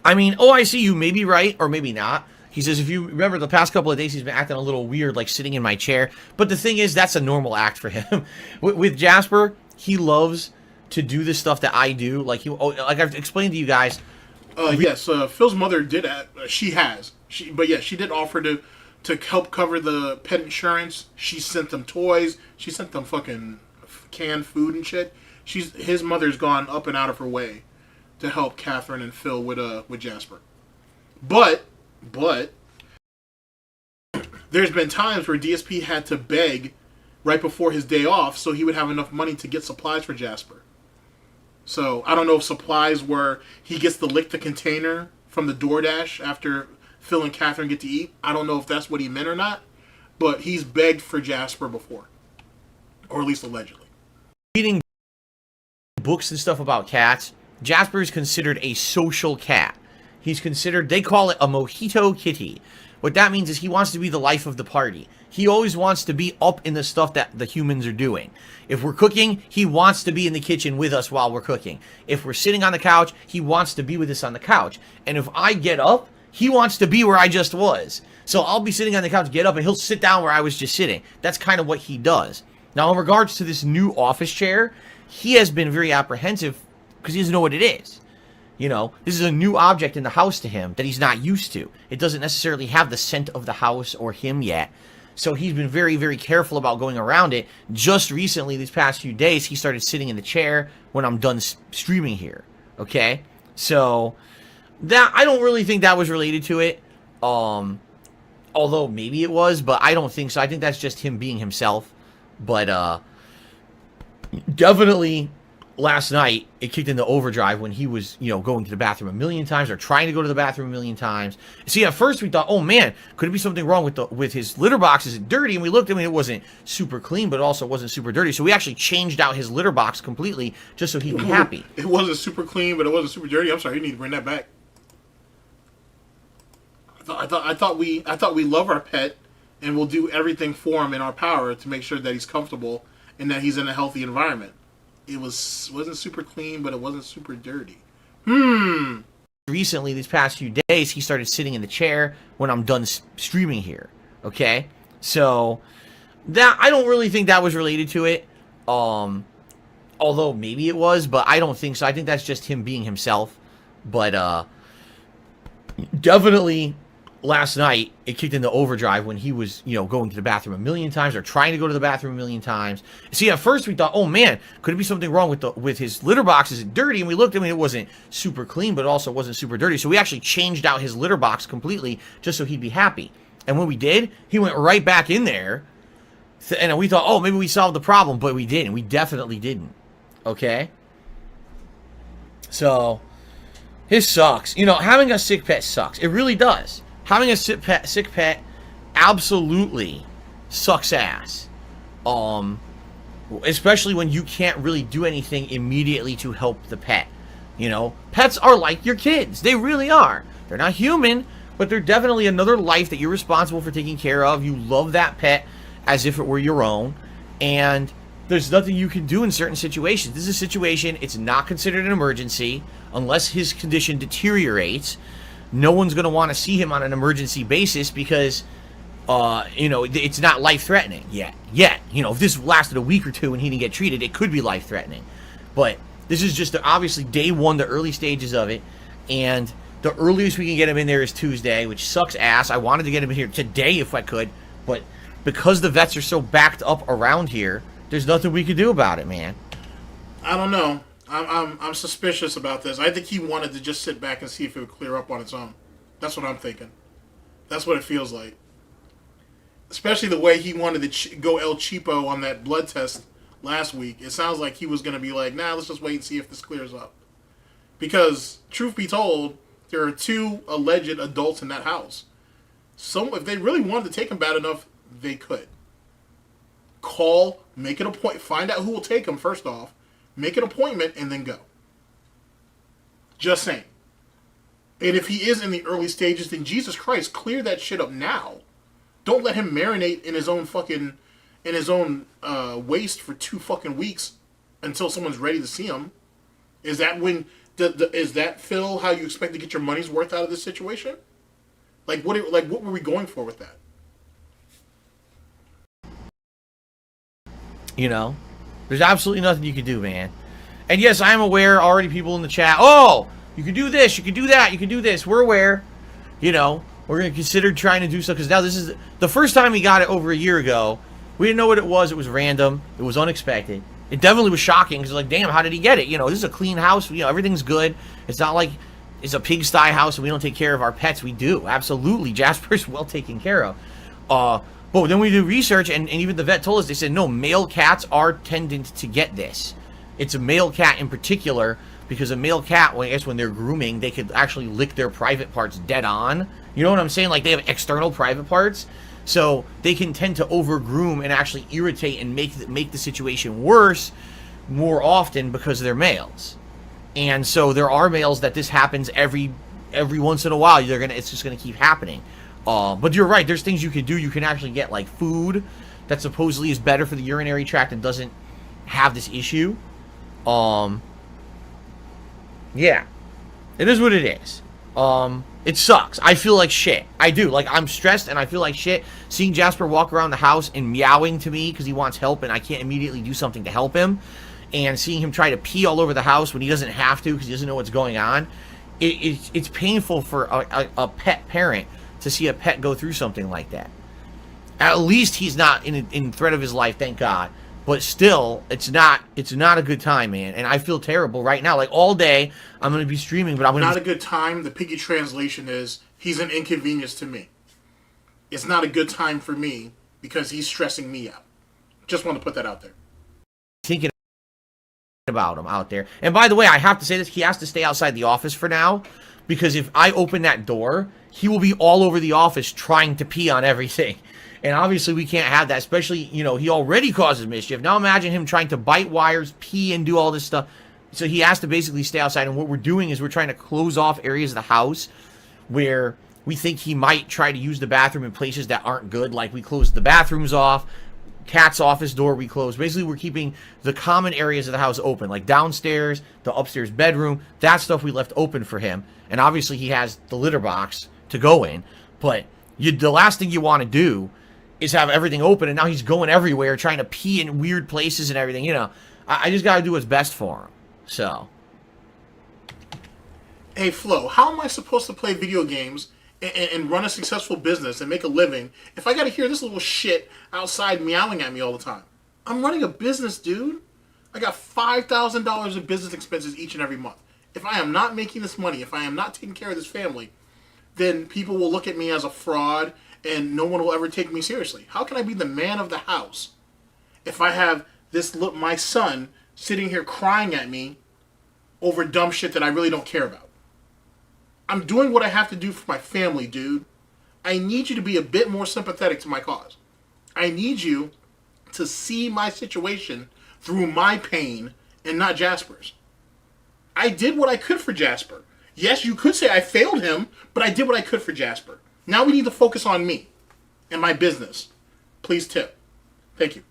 I mean, oh, I see, you may be right, or maybe not. He says, if you remember the past couple of days, he's been acting a little weird, like sitting in my chair. But the thing is, that's a normal act for him. With Jasper, he loves to do the stuff that I do. Like like I've explained to you guys. Yes, Phil's mother did. She did offer to help cover the pet insurance. She sent them toys. She sent them fucking canned food and shit. His mother's gone up and out of her way to help Catherine and Phil with Jasper. But there's been times where DSP had to beg right before his day off so he would have enough money to get supplies for Jasper. So I don't know if supplies were he gets to lick the container from the DoorDash after Phil and Catherine get to eat. I don't know if that's what he meant or not, but he's begged for Jasper before, or at least allegedly. Reading books and stuff about cats, Jasper is considered a social cat. He's considered, they call it a mojito kitty. What that means is he wants to be the life of the party. He always wants to be up in the stuff that the humans are doing. If we're cooking, he wants to be in the kitchen with us while we're cooking. If we're sitting on the couch, he wants to be with us on the couch. And if I get up, he wants to be where I just was. So I'll be sitting on the couch, get up, and he'll sit down where I was just sitting. That's kind of what he does. Now, in regards to this new office chair, he has been very apprehensive because he doesn't know what it is. You know, this is a new object in the house to him that he's not used to. It doesn't necessarily have the scent of the house or him yet. So he's been very, very careful about going around it. Just recently, these past few days, he started sitting in the chair when I'm done streaming here. Okay? So, that I don't really think that was related to it. Although maybe it was, but I don't think so. I think that's just him being himself. But, definitely last night, it kicked into overdrive when he was, going to the bathroom a million times or trying to go to the bathroom a million times. See, at first we thought, oh man, could it be something wrong with his litter box? Is it dirty? And we looked, it wasn't super clean, but it also wasn't super dirty. So we actually changed out his litter box completely just so he'd be happy. It wasn't super clean, but it wasn't super dirty. I'm sorry, you need to bring that back. I thought we love our pet and we'll do everything for him in our power to make sure that he's comfortable and that he's in a healthy environment. It wasn't super clean, but it wasn't super dirty. Recently, these past few days, he started sitting in the chair when I'm done streaming here. Okay? So, that I don't really think that was related to it. Although maybe it was, but I don't think so. I think that's just him being himself. But, definitely last night, it kicked into overdrive when he was, going to the bathroom a million times or trying to go to the bathroom a million times. See, at first we thought, oh man, could it be something wrong with his litter box? Is it dirty? And we looked, it wasn't super clean, but it also wasn't super dirty. So we actually changed out his litter box completely just so he'd be happy. And when we did, he went right back in there. And we thought, oh, maybe we solved the problem, but we didn't. We definitely didn't. Okay? So, his sucks. Having a sick pet sucks. It really does. Having a sick pet absolutely sucks ass. Especially when you can't really do anything immediately to help the pet. Pets are like your kids. They really are. They're not human, but they're definitely another life that you're responsible for taking care of. You love that pet as if it were your own. And there's nothing you can do in certain situations. This is a situation, it's not considered an emergency unless his condition deteriorates. No one's going to want to see him on an emergency basis because, it's not life-threatening yet. If this lasted a week or two and he didn't get treated, it could be life-threatening. But this is just obviously day one, the early stages of it. And the earliest we can get him in there is Tuesday, which sucks ass. I wanted to get him in here today if I could. But because the vets are so backed up around here, there's nothing we can do about it, man. I don't know. I'm suspicious about this. I think he wanted to just sit back and see if it would clear up on its own. That's what I'm thinking. That's what it feels like. Especially the way he wanted to go El Cheapo on that blood test last week. It sounds like he was going to be like, nah, let's just wait and see if this clears up. Because, truth be told, there are 2 alleged adults in that house. So if they really wanted to take him bad enough, they could. Call, make an appointment, find out who will take him first off. Make an appointment and then go. Just saying. And if he is in the early stages, then Jesus Christ, clear that shit up now. Don't let him marinate in his own waste for 2 fucking weeks until someone's ready to see him. Is that when is that, Phil, how you expect to get your money's worth out of this situation? What were we going for with that? You know, there's absolutely nothing you can do, man. And yes, I am aware, already people in the chat, oh, you can do this, you can do that, you can do this. We're aware. You know, we're going to consider trying to do stuff, because now this is the first time we got it over a year ago. We didn't know what it was. It was random. It was unexpected. It definitely was shocking, because like, damn, how did he get it? You know, this is a clean house. You know, everything's good. It's not like it's a pigsty house and we don't take care of our pets. We do. Absolutely. Jasper's well taken care of. But then we do research, and even the vet told us, they said, no, male cats are tendent to get this. It's a male cat in particular, because a male cat, well, I guess when they're grooming, they could actually lick their private parts dead on. You know what I'm saying? Like, they have external private parts. So they can tend to over-groom and actually irritate and make the situation worse more often because they're males. And so there are males that this happens every once in a while. It's just gonna keep happening. But you're right. There's things you can do. You can actually get like food that supposedly is better for the urinary tract and doesn't have this issue. Yeah, it is what it is. It sucks. I feel like shit. I do. Like, I'm stressed and I feel like shit. Seeing Jasper walk around the house and meowing to me because he wants help and I can't immediately do something to help him. And seeing him try to pee all over the house when he doesn't have to because he doesn't know what's going on. It's painful for a pet parent to see a pet go through something like that. At least he's not in threat of his life, thank God. But still, it's not a good time, man. And I feel terrible right now. Like, all day, I'm going to be streaming, but I'm going to... Not a good time. The piggy translation is, he's an inconvenience to me. It's not a good time for me because he's stressing me out. Just want to put that out there. Thinking about him out there. And by the way, I have to say this. He has to stay outside the office for now. Because if I open that door, he will be all over the office trying to pee on everything. And obviously we can't have that, especially, you know, he already causes mischief. Now imagine him trying to bite wires, pee, and do all this stuff. So he has to basically stay outside. And what we're doing is we're trying to close off areas of the house where we think he might try to use the bathroom in places that aren't good. Like, we closed the bathrooms off, cat's office door we closed. Basically, we're keeping the common areas of the house open, like downstairs, the upstairs bedroom. That stuff we left open for him. And obviously he has the litter box to go in. But the last thing you want to do is have everything open, and now he's going everywhere trying to pee in weird places and everything. You know, I just got to do what's best for him. So. Hey, Flo, how am I supposed to play video games and run a successful business and make a living if I got to hear this little shit outside meowing at me all the time? I'm running a business, dude. I got $5,000 of business expenses each and every month. If I am not making this money, if I am not taking care of this family, then people will look at me as a fraud and no one will ever take me seriously. How can I be the man of the house if I have my son sitting here crying at me over dumb shit that I really don't care about? I'm doing what I have to do for my family, dude. I need you to be a bit more sympathetic to my cause. I need you to see my situation through my pain and not Jasper's. I did what I could for Jasper. Yes, you could say I failed him, but I did what I could for Jasper. Now we need to focus on me and my business. Please tip. Thank you.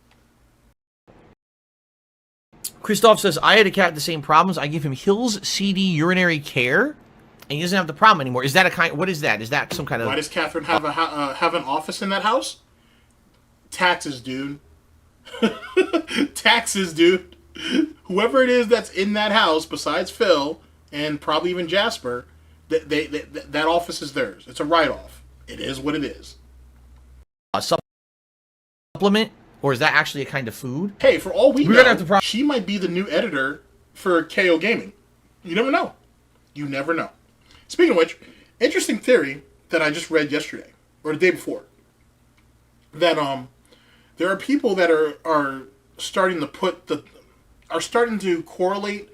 Christoph says, I had a cat with the same problems. I give him Hill's CD urinary care, and he doesn't have the problem anymore. Is that what is that? Is that some kind of... Why does Catherine have an office in that house? Taxes, dude. Taxes, dude. Whoever it is that's in that house, besides Phil, and probably even Jasper, that office is theirs. It's a write-off. It is what it is. A supplement? Or is that actually a kind of food? Hey, for all we We're know, gonna have to she might be the new editor for KO Gaming. You never know. You never know. Speaking of which, interesting theory that I just read yesterday, or the day before, that there are people that are starting to correlate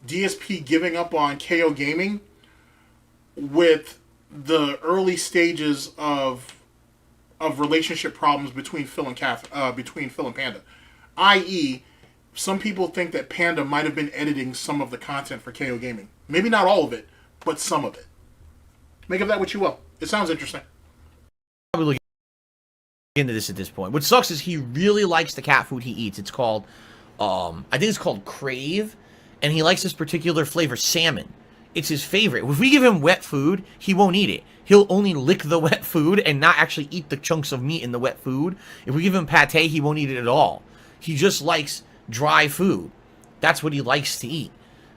DSP giving up on KO Gaming with the early stages of relationship problems between Phil and Panda. I.e., some people think that Panda might have been editing some of the content for KO Gaming. Maybe not all of it, but some of it. Make of that what you will. It sounds interesting. Probably looking into this at this point. What sucks is he really likes the cat food he eats. It's called, I think it's called Crave, and he likes this particular flavor, salmon. It's his favorite. If we give him wet food, he won't eat it. He'll only lick the wet food and not actually eat the chunks of meat in the wet food. If we give him pate, he won't eat it at all. He just likes dry food. That's what he likes to eat.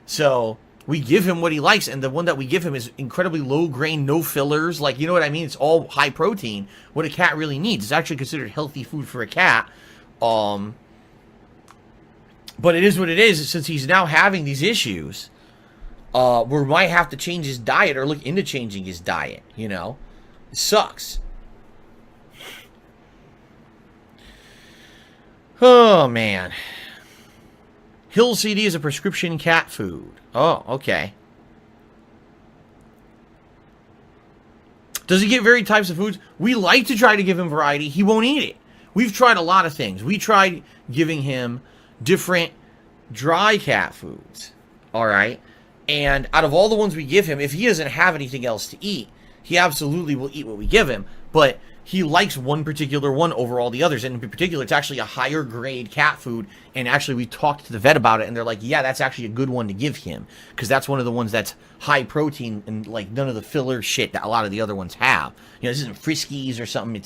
So we give him what he likes, and the one that we give him is incredibly low grain, no fillers. Like, you know what I mean? It's all high protein. What a cat really needs. It's actually considered healthy food for a cat. But it is what it is. Since he's now having these issues, we might have to change his diet or look into changing his diet. You know, it sucks. Oh man. Hill CD is a prescription cat food. Oh, okay. Does he get varied types of foods? We like to try to give him variety. He won't eat it. We've tried a lot of things. We tried giving him different dry cat foods. All right. And out of all the ones we give him, if he doesn't have anything else to eat, he absolutely will eat what we give him. But he likes one particular one over all the others. And in particular, it's actually a higher grade cat food. And actually, we talked to the vet about it, and they're like, yeah, that's actually a good one to give him. Because that's one of the ones that's high protein and like none of the filler shit that a lot of the other ones have. You know, this isn't Friskies or something.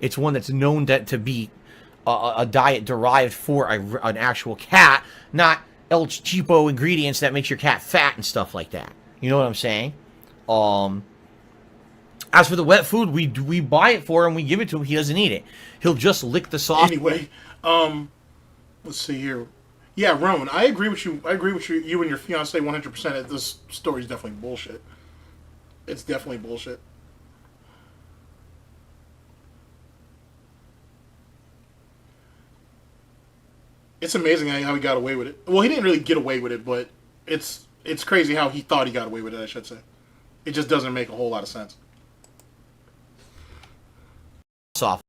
It's one that's known to be a diet derived for an actual cat, not El Cheapo ingredients that makes your cat fat and stuff like that. You know what I'm saying? As for the wet food, we buy it for him, we give it to him, he doesn't eat it. He'll just lick the sauce. Anyway, let's see here. Yeah, Roan, I agree with you. I agree with you and your fiance 100%. This story's definitely bullshit. It's definitely bullshit. It's amazing how he got away with it. Well, he didn't really get away with it, but it's crazy how he thought he got away with it, I should say. It just doesn't make a whole lot of sense. Off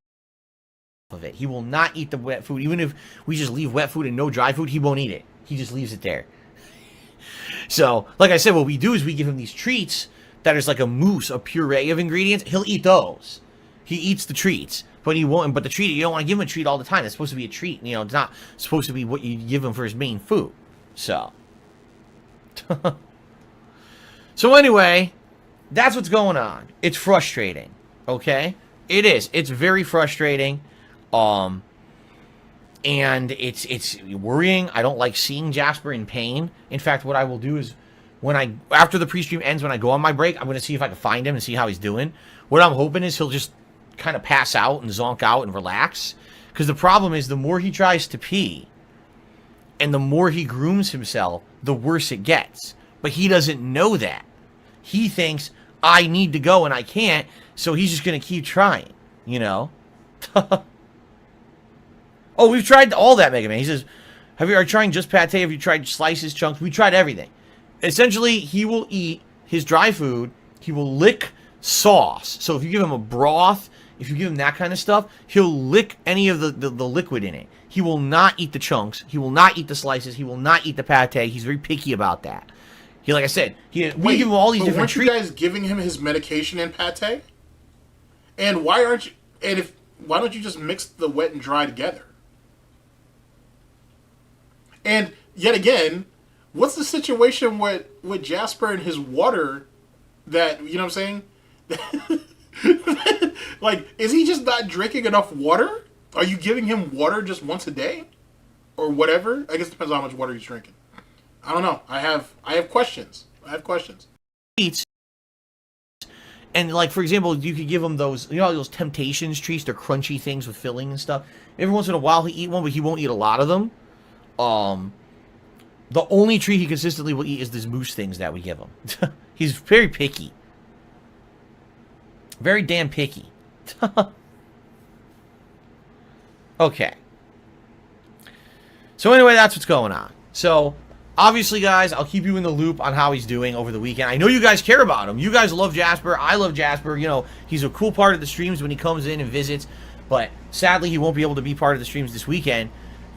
of it. He will not eat the wet food. Even if we just leave wet food and no dry food, he won't eat it. He just leaves it there. So, like I said, what we do is we give him these treats that is like a mousse, a puree of ingredients. He'll eat those. He eats the treats. But he won't. But the treat, you don't want to give him a treat all the time. It's supposed to be a treat. You know, it's not supposed to be what you give him for his main food. So. So anyway, that's what's going on. It's frustrating. Okay? It is. It's very frustrating. And it's worrying. I don't like seeing Jasper in pain. In fact, what I will do is after the pre-stream ends, when I go on my break, I'm going to see if I can find him and see how he's doing. What I'm hoping is he'll just kind of pass out and zonk out and relax. Because the problem is the more he tries to pee and the more he grooms himself, the worse it gets. But he doesn't know that. He thinks, I need to go and I can't, so he's just going to keep trying, you know? Oh, we've tried all that, Mega Man. He says, are you trying just pate? Have you tried slices, chunks? We tried everything. Essentially, he will eat his dry food. He will lick sauce. So if you give him a broth, if you give him that kind of stuff, he'll lick any of the liquid in it. He will not eat the chunks. He will not eat the slices. He will not eat the pate. He's very picky about that. He, like I said, we give him all these different treats. Weren't you guys giving him his medication and pate? And why don't you just mix the wet and dry together? And yet again, what's the situation with Jasper and his water that, you know what I'm saying? Like, is he just not drinking enough water? Are you giving him water just once a day? Or whatever? I guess it depends on how much water he's drinking. I don't know. I have questions. And like, for example, you could give him those, you know, those Temptations treats, they're crunchy things with filling and stuff. Every once in a while he'll eat one, but he won't eat a lot of them. The only treat he consistently will eat is these mousse things that we give him. He's very picky. Very damn picky. Okay. So anyway, that's what's going on. So, obviously, guys, I'll keep you in the loop on how he's doing over the weekend. I know you guys care about him. You guys love Jasper. I love Jasper. You know, he's a cool part of the streams when he comes in and visits. But, sadly, he won't be able to be part of the streams this weekend.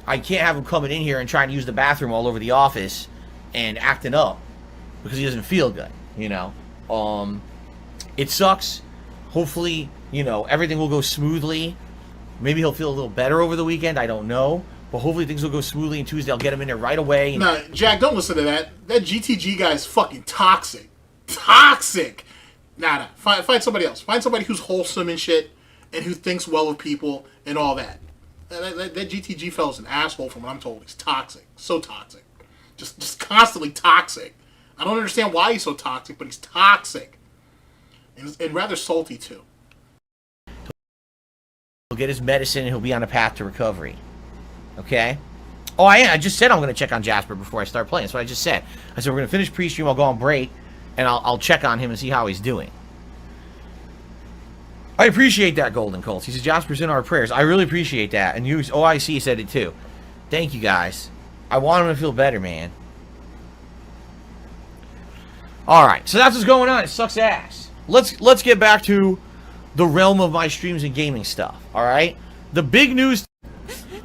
I can't have him coming in here and trying to use the bathroom all over the office and acting up because he doesn't feel good, you know. It sucks. Hopefully, you know, everything will go smoothly. Maybe he'll feel a little better over the weekend. I don't know. But hopefully things will go smoothly, and Tuesday I'll get him in there right away. Nah, Jack, don't listen to that. That GTG guy is fucking toxic. Toxic! Nah. Find somebody else. Find somebody who's wholesome and shit, and who thinks well of people and all that. That GTG fella's an asshole from what I'm told. He's toxic. So toxic. Just constantly toxic. I don't understand why he's so toxic, but he's toxic. And rather salty, too. He'll get his medicine, and he'll be on a path to recovery. Okay? Oh, I just said I'm going to check on Jasper before I start playing. That's what I just said. I said we're going to finish pre-stream, I'll go on break, and I'll check on him and see how he's doing. I appreciate that, Golden Colts. He says Jasper's in our prayers. I really appreciate that. And OIC said it too. Thank you, guys. I want him to feel better, man. Alright, so that's what's going on. It sucks ass. Let's get back to the realm of my streams and gaming stuff. Alright? The big news...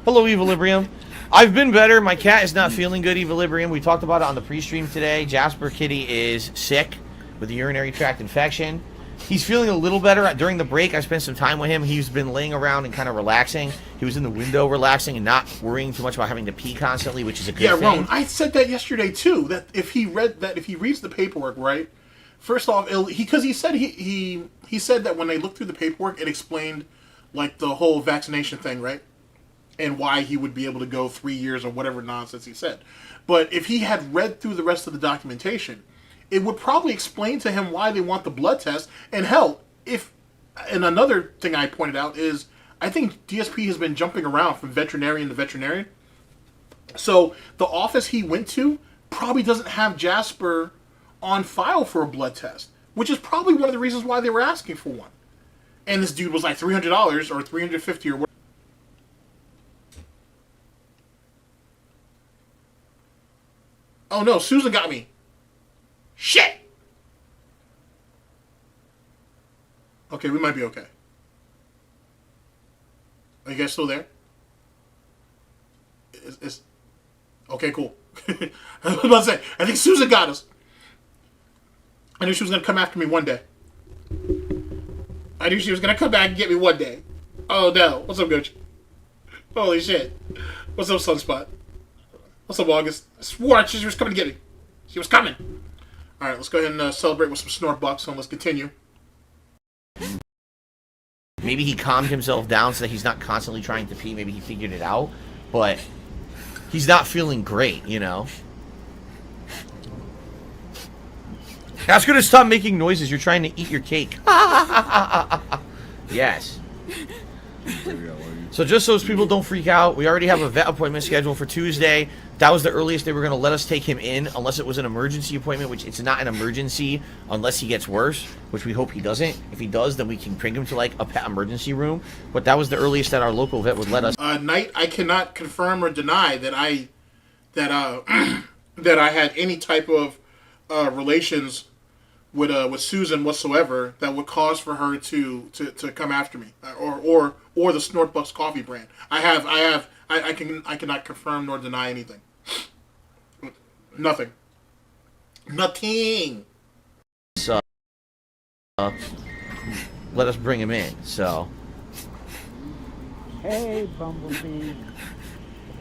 Hello, Equilibrium. I've been better. My cat is not feeling good, Equilibrium. We talked about it on the pre-stream today. Jasper Kitty is sick with a urinary tract infection. He's feeling a little better. During the break, I spent some time with him. He's been laying around and kind of relaxing. He was in the window relaxing and not worrying too much about having to pee constantly, which is a good thing. Yeah, Ron, I said that yesterday, too, that if he reads the paperwork, right, first off, because he said he said that when they looked through the paperwork, it explained, like, the whole vaccination thing, right? And why he would be able to go 3 years or whatever nonsense he said. But if he had read through the rest of the documentation, it would probably explain to him why they want the blood test. And hell, and another thing I pointed out is, I think DSP has been jumping around from veterinarian to veterinarian. So the office he went to probably doesn't have Jasper on file for a blood test, which is probably one of the reasons why they were asking for one. And this dude was like $300 or $350 or whatever. Oh no, Susan got me. Shit! Okay, we might be okay. Are you guys still there? Okay, cool. I was about to say, I think Susan got us. I knew she was going to come after me one day. I knew she was going to come back and get me one day. Oh no, what's up, Coach? Holy shit. What's up, Sunspot? What's up, August? I swore she was coming to get me. She was coming. Alright, let's go ahead and celebrate with some Snort Bucks, and let's continue. Maybe he calmed himself down so that he's not constantly trying to pee. Maybe he figured it out. But he's not feeling great, you know? Ask her to stop making noises. You're trying to eat your cake. Yes. So just so people don't freak out, we already have a vet appointment scheduled for Tuesday. That was the earliest they were going to let us take him in, unless it was an emergency appointment, which it's not an emergency unless he gets worse, which we hope he doesn't. If he does, then we can bring him to like a pet emergency room. But that was the earliest that our local vet would let us. Knight, I cannot confirm or deny that I had any type of relations with Susan whatsoever that would cause for her to come after me, or the Snort Bucks coffee brand. I cannot confirm nor deny anything. Nothing. So, let us bring him in. So. Hey, Bumblebee.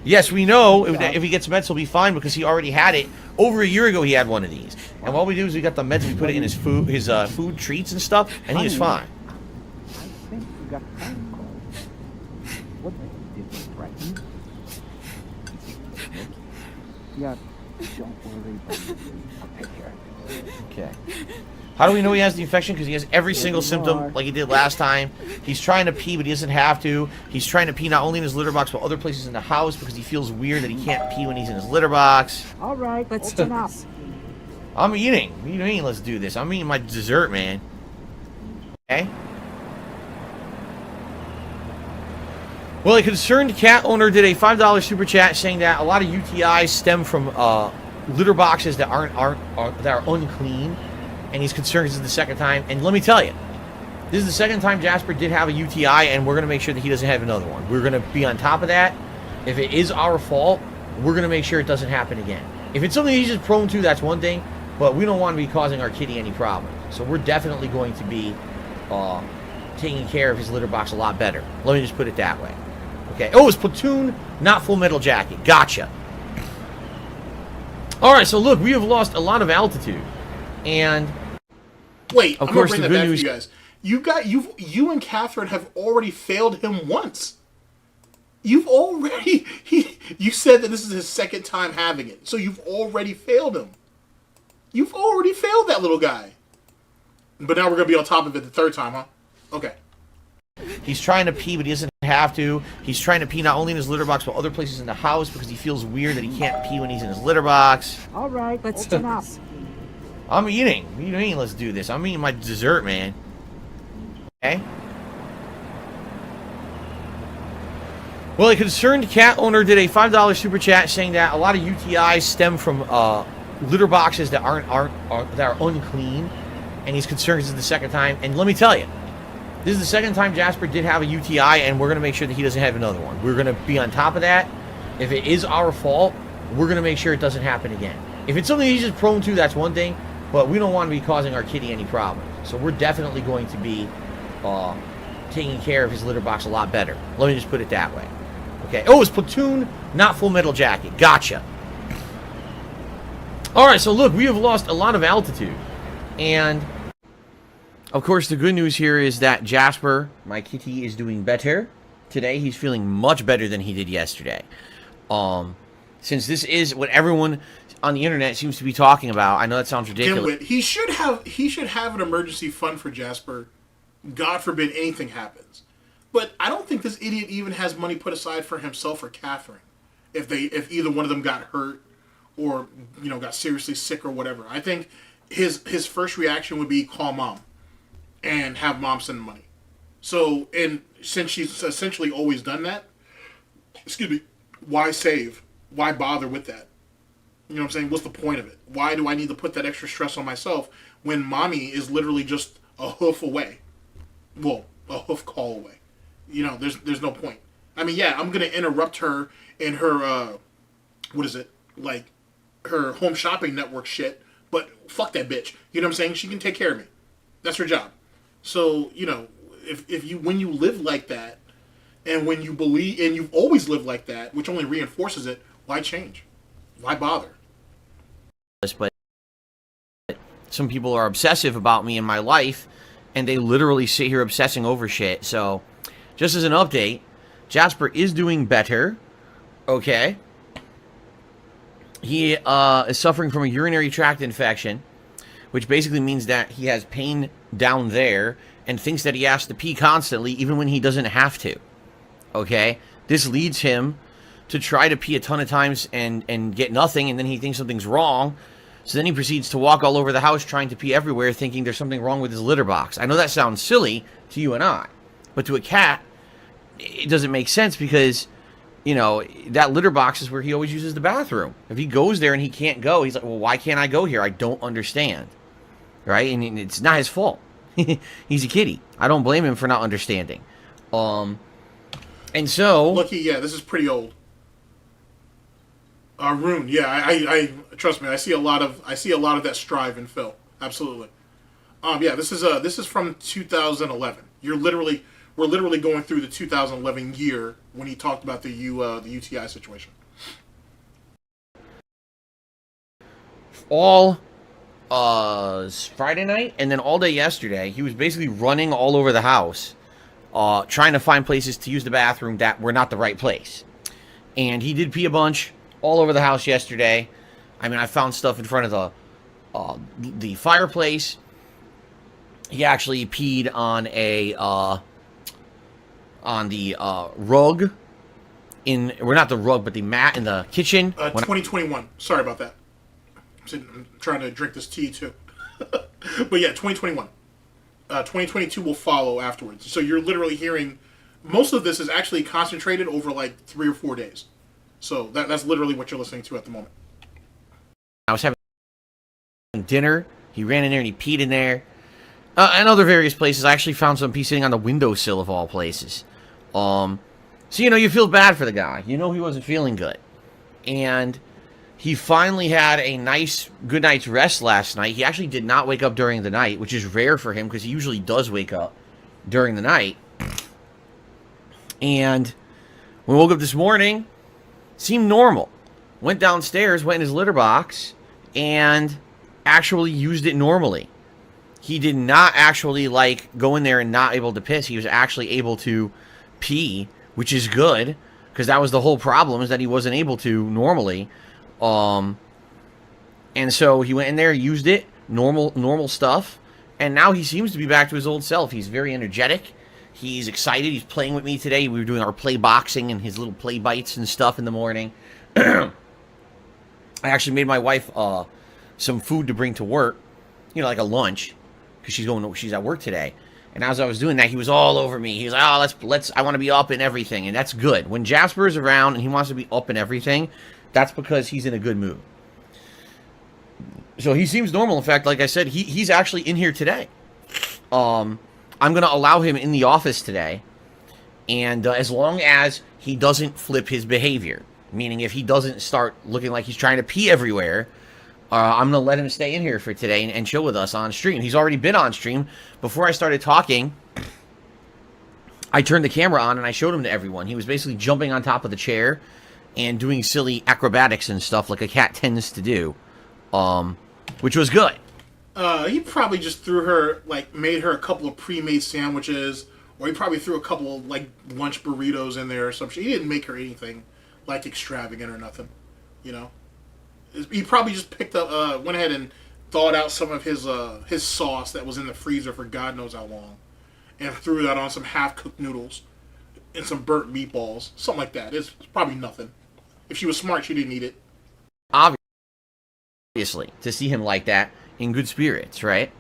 Yes, we know if he gets meds, he'll be fine because he already had it. Over a year ago, he had one of these. And what we do is we got the meds, we put it in his food treats and stuff, and he was fine. I think you got a phone call. What did you threaten? Yeah, don't worry, Bumblebee. I'll take care of it. Okay. How do we know he has the infection? Because he has every single symptom like he did last time. He's trying to pee, but he doesn't have to. He's trying to pee not only in his litter box, but other places in the house because he feels weird that he can't pee when he's in his litter box. All right, let's open up. I'm eating. What do you mean, let's do this? I'm eating my dessert, man. Okay. Well, a concerned cat owner did a $5 super chat saying that a lot of UTIs stem from litter boxes that are unclean. And he's concerned because it's the second time. And let me tell you, this is the second time Jasper did have a UTI, and we're going to make sure that he doesn't have another one. We're going to be on top of that. If it is our fault, we're going to make sure it doesn't happen again. If it's something he's just prone to, that's one thing. But we don't want to be causing our kitty any problems. So we're definitely going to be taking care of his litter box a lot better. Let me just put it that way. Okay. Oh, it's platoon, not Full Metal Jacket. Gotcha. All right. So look, we have lost a lot of altitude, and wait, of I'm course, gonna the bring that good back news. to you guys. You and Catherine have already failed him once. You've already you said that this is his second time having it, so you've already failed him. You've already failed that little guy. But now we're gonna be on top of it the third time, huh? Okay. He's trying to pee, but he doesn't have to. He's trying to pee not only in his litter box, but other places in the house because he feels weird that he can't pee when he's in his litter box. All right, let's open up. I'm eating. What do you mean, let's do this? I'm eating my dessert, man. Okay. Well, a concerned cat owner did a $5 super chat saying that a lot of UTIs stem from litter boxes that are unclean, and he's concerned this is the second time. And let me tell you, this is the second time Jasper did have a UTI, and we're going to make sure that he doesn't have another one. We're going to be on top of that. If it is our fault, we're going to make sure it doesn't happen again. If it's something he's just prone to, that's one thing, but we don't want to be causing our kitty any problems. So we're definitely going to be taking care of his litter box a lot better. Let me just put it that way. Okay. Oh, it's platoon, not Full Metal Jacket. Gotcha. All right, so look, we have lost a lot of altitude, and of course, the good news here is that Jasper, my kitty, is doing better today. He's feeling much better than he did yesterday. Since this is what everyone on the internet seems to be talking about, I know that sounds ridiculous. He should have an emergency fund for Jasper. God forbid anything happens. But I don't think this idiot even has money put aside for himself or Catherine. If either one of them got hurt or got seriously sick or whatever, I think his first reaction would be call mom and have mom send money. So, and since she's essentially always done that, excuse me, why save? Why bother with that? You know what I'm saying? What's the point of it? Why do I need to put that extra stress on myself when mommy is literally just a hoof away? Well, a hoof call away. There's no point. I mean, yeah, I'm going to interrupt her in her, like her home shopping network shit, but fuck that bitch. You know what I'm saying? She can take care of me. That's her job. So, when you live like that, and when you believe, and you've always lived like that, which only reinforces it, why change? Why bother? But some people are obsessive about me in my life, and they literally sit here obsessing over shit. So, just as an update, Jasper is doing better. Okay. He is suffering from a urinary tract infection, which basically means that he has pain down there and thinks that he has to pee constantly even when he doesn't have to. Okay? This leads him to try to pee a ton of times and get nothing, and then he thinks something's wrong. So then he proceeds to walk all over the house trying to pee everywhere, thinking there's something wrong with his litter box. I know that sounds silly to you and I, but to a cat, it doesn't make sense because, that litter box is where he always uses the bathroom. If he goes there and he can't go, he's like, well, why can't I go here? I don't understand. Right? And it's not his fault. He's a kitty. I don't blame him for not understanding. And so... Lucky, yeah, this is pretty old. Rune, yeah, I trust me, I see a lot of that strive in Phil. Absolutely. Yeah, this is from 2011. We're literally going through the 2011 year when he talked about the UTI situation. All Friday night and then all day yesterday, he was basically running all over the house, trying to find places to use the bathroom that were not the right place. And he did pee a bunch all over the house yesterday. I mean, I found stuff in front of the fireplace. He actually peed on the rug we're not the rug, but the mat in the kitchen. 2021. Sorry about that. I'm trying to drink this tea too. But yeah, 2021. 2022 will follow afterwards. So you're literally hearing most of this is actually concentrated over like 3 or 4 days. So that's literally what you're listening to at the moment. I was having dinner. He ran in there and he peed in there. And other various places. I actually found some pee sitting on the windowsill of all places. So, you feel bad for the guy. He wasn't feeling good. And he finally had a good night's rest last night. He actually did not wake up during the night, which is rare for him because he usually does wake up during the night. And when we woke up this morning, seemed normal. Went downstairs, went in his litter box, and actually used it normally. He did not actually go in there and not able to piss. He was actually able to pee, which is good, because that was the whole problem, is that he wasn't able to normally. And so he went in there, used it, normal stuff, and now he seems to be back to his old self. He's very energetic. He's excited. He's playing with me today. We were doing our play boxing and his little play bites and stuff in the morning. I actually made my wife some food to bring to work, like a lunch, because she's at work today. And as I was doing that, he was all over me. He was like, "Oh, I want to be up and everything," and that's good. When Jasper is around and he wants to be up and everything, that's because he's in a good mood. So he seems normal. In fact, like I said, he's actually in here today. I'm going to allow him in the office today, and as long as he doesn't flip his behavior, meaning if he doesn't start looking like he's trying to pee everywhere, I'm going to let him stay in here for today and chill with us on stream. He's already been on stream. Before I started talking, I turned the camera on and I showed him to everyone. He was basically jumping on top of the chair and doing silly acrobatics and stuff like a cat tends to do, which was good. He probably just threw her, made her a couple of pre-made sandwiches, or he probably threw a couple of, lunch burritos in there or some shit. He didn't make her anything, extravagant or nothing, He probably just picked up, went ahead and thawed out some of his sauce that was in the freezer for God knows how long, and threw that on some half-cooked noodles and some burnt meatballs, something like that. It's probably nothing. If she was smart, she didn't eat it. Obviously, to see him like that, in good spirits, right?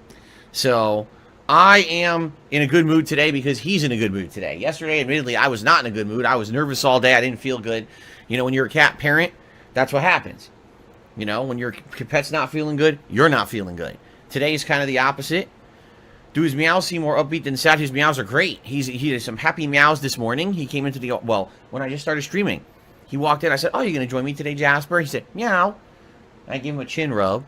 So I am in a good mood today because he's in a good mood today. Yesterday, admittedly, I was not in a good mood. I was nervous all day. I didn't feel good. When you're a cat parent, that's what happens. When your pet's not feeling good, you're not feeling good. Today is kind of the opposite. Do his meows seem more upbeat than sad? His meows are great. He had some happy meows this morning. He came into when I just started streaming, he walked in. I said, "Oh, you're going to join me today, Jasper?" He said, "Meow." I gave him a chin rub.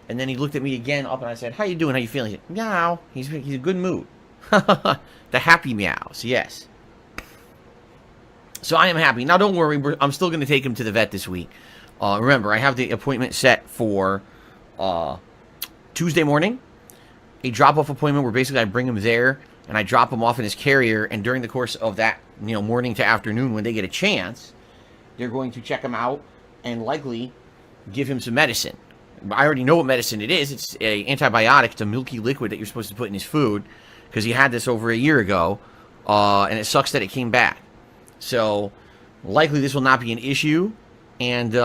And then he looked at me again up and I said, "How you doing? How you feeling?" He said, "Meow." He's in a good mood. The happy meows, yes. So I am happy. Now don't worry, I'm still going to take him to the vet this week. Remember, I have the appointment set for Tuesday morning. A drop-off appointment where basically I bring him there and I drop him off in his carrier. And during the course of that, morning to afternoon, when they get a chance, they're going to check him out and likely give him some medicine. I already know what medicine it is. It's an antibiotic. It's a milky liquid that you're supposed to put in his food because he had this over a year ago, and it sucks that it came back. So likely this will not be an issue, and this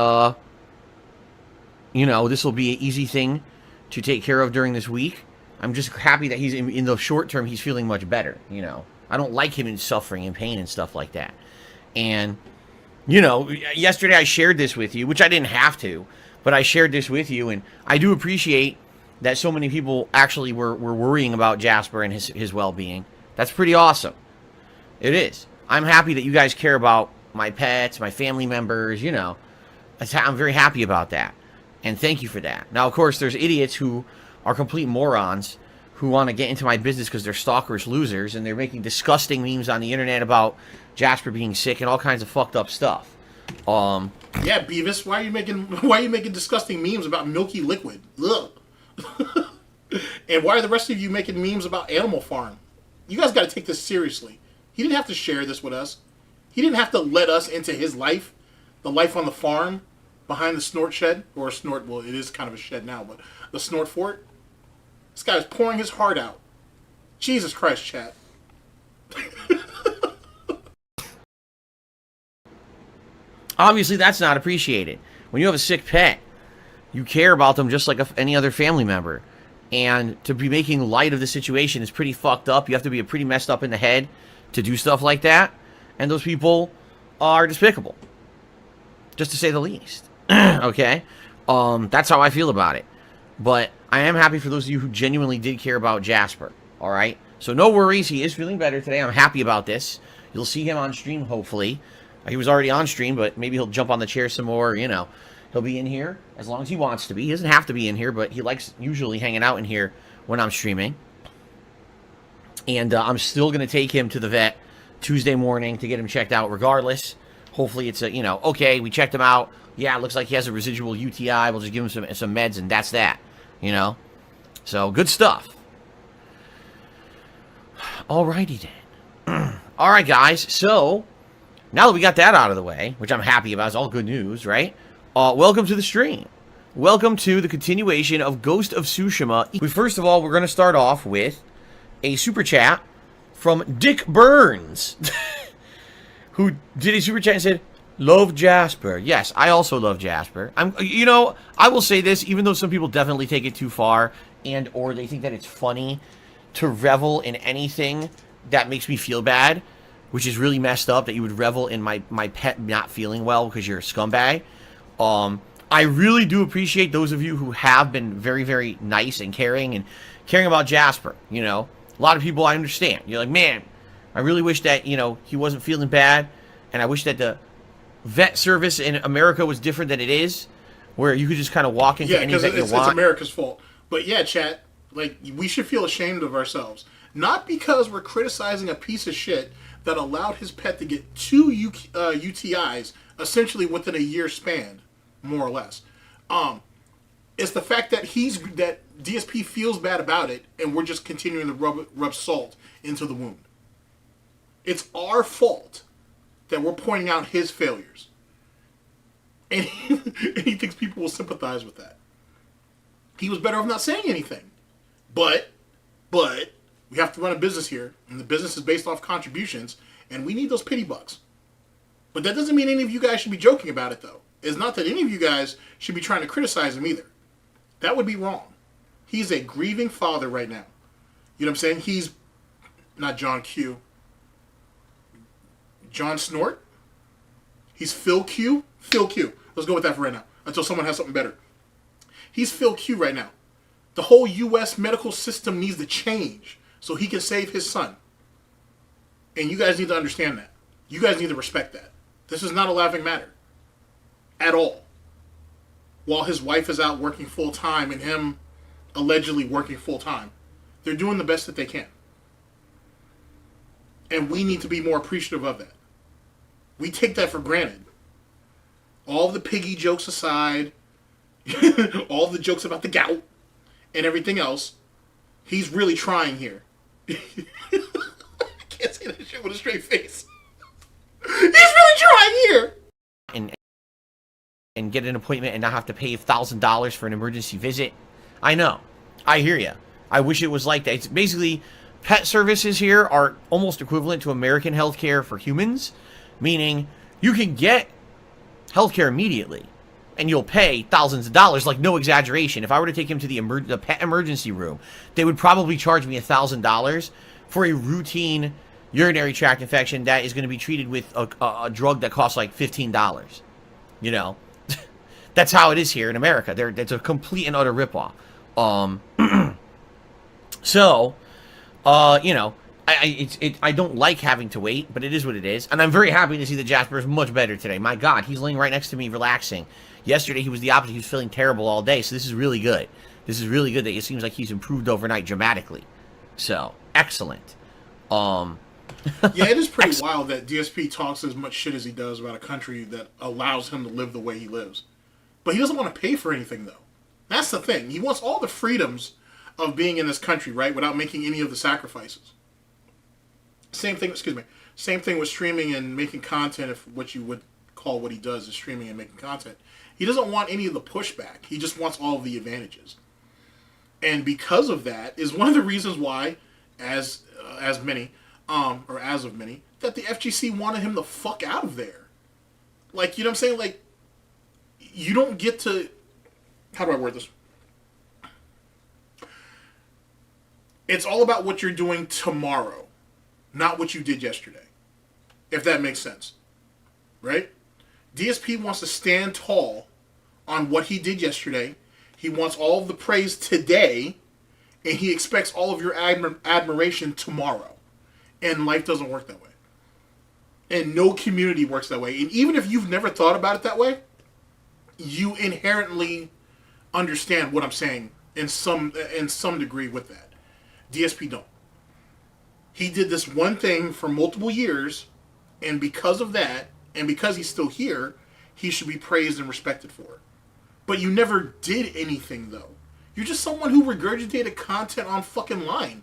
will be an easy thing to take care of during this week. I'm just happy that he's in the short term. He's feeling much better. I don't like him in suffering and pain and stuff like that. And yesterday I shared this with you, which I didn't have to. But I shared this with you, and I do appreciate that so many people actually were worrying about Jasper and his well-being. That's pretty awesome. It is. I'm happy that you guys care about my pets, my family members, I'm very happy about that. And thank you for that. Now, of course, there's idiots who are complete morons who want to get into my business because they're stalkers, losers, and they're making disgusting memes on the internet about Jasper being sick and all kinds of fucked up stuff. Yeah, Beavis, why are you making disgusting memes about milky liquid? Ugh. And why are the rest of you making memes about Animal Farm? You guys got to take this seriously. He didn't have to share this with us. He didn't have to let us into his life, the life on the farm behind the Snort shed, or Snort, well, it is kind of a shed now, but the Snort fort. This guy is pouring his heart out. Jesus Christ, chat. Obviously, that's not appreciated. When you have a sick pet, you care about them just like any other family member. And to be making light of the situation is pretty fucked up. You have to be pretty messed up in the head to do stuff like that. And those people are despicable, just to say the least. Okay? That's how I feel about it. But I am happy for those of you who genuinely did care about Jasper. All right? So no worries. He is feeling better today. I'm happy about this. You'll see him on stream, hopefully. He was already on stream, but maybe he'll jump on the chair some more, He'll He'll be in here as long as he wants to be. He doesn't have to be in here, but he likes usually hanging out in here when I'm streaming. And I'm still going to take him to the vet Tuesday morning to get him checked out regardless. Hopefully it's okay, we checked him out. Yeah, it looks like he has a residual UTI. We'll just give him some meds and that's that, So, good stuff. Alrighty then. Alright, guys. So, now that we got that out of the way, which I'm happy about, it's all good news, right? Welcome to the stream. Welcome to the continuation of Ghost of Tsushima. First of all, we're going to start off with a super chat from Dick Burns, who did a super chat and said, "Love Jasper." Yes, I also love Jasper. I will say this, even though some people definitely take it too far or they think that it's funny to revel in anything that makes me feel bad, which is really messed up that you would revel in my pet not feeling well because you're a scumbag. I really do appreciate those of you who have been very, very nice and caring about Jasper. A lot of people I understand. You're like, man, I really wish that, he wasn't feeling bad. And I wish that the vet service in America was different than it is, where you could just kind of walk into any vet you want. It's America's fault. But yeah, chat, we should feel ashamed of ourselves. Not because we're criticizing a piece of shit that allowed his pet to get 2 UTIs essentially within a year span, more or less. It's the fact that that DSP feels bad about it, and we're just continuing to rub salt into the wound. It's our fault that we're pointing out his failures, and he thinks people will sympathize with that. He was better off not saying anything, but we have to run a business here, and the business is based off contributions, and we need those pity bucks. But that doesn't mean any of you guys should be joking about it, though. It's not that any of you guys should be trying to criticize him either. That would be wrong. He's a grieving father right now. You know what I'm saying? He's not John Q. John Snort? He's Phil Q? Phil Q. Let's go with that for right now, until someone has something better. He's Phil Q right now. The whole U.S. medical system needs to change so he can save his son. And you guys need to understand that. You guys need to respect that. This is not a laughing matter. At all. While his wife is out working full-time and him allegedly working full-time, they're doing the best that they can. And we need to be more appreciative of that. We take that for granted. All the piggy jokes aside, all the jokes about the gout and everything else, he's really trying here. I can't say that shit with a straight face. He's really trying here. And get an appointment and not have to pay $1,000 for an emergency visit. I know. I hear you. I wish it was like that. It's basically, pet services here are almost equivalent to American healthcare for humans, meaning you can get healthcare immediately and you'll pay thousands of dollars, like no exaggeration. If I were to take him to the pet emergency room, they would probably charge me $1,000 for a routine urinary tract infection that is going to be treated with a drug that costs like $15. That's how it is here in America. It's a complete and utter ripoff. I don't like having to wait, but it is what it is. And I'm very happy to see that Jasper is much better today. My God, he's laying right next to me, relaxing. Yesterday, he was the opposite. He was feeling terrible all day, so this is really good. This is really good that it seems like he's improved overnight dramatically. So, excellent. Yeah, it is pretty wild that DSP talks as much shit as he does about a country that allows him to live the way he lives. But he doesn't want to pay for anything, though. That's the thing. He wants all the freedoms of being in this country, right, without making any of the sacrifices. Same thing with streaming and making content, if what you would call what he does is streaming and making content. He doesn't want any of the pushback. He just wants all of the advantages. And because of that is one of the reasons why, as of many, that the FGC wanted him the fuck out of there. Like, you know what I'm saying? Like, you don't get to... How do I word this? It's all about what you're doing tomorrow, not what you did yesterday. If that makes sense. Right? DSP wants to stand tall on what he did yesterday. He wants all of the praise today, and he expects all of your admiration tomorrow. And life doesn't work that way. And no community works that way. And even if you've never thought about it that way, you inherently understand what I'm saying in some degree with that. DSP don't. He did this one thing for multiple years, and because of that, and because he's still here, he should be praised and respected for it. But you never did anything, though. You're just someone who regurgitated content on fucking line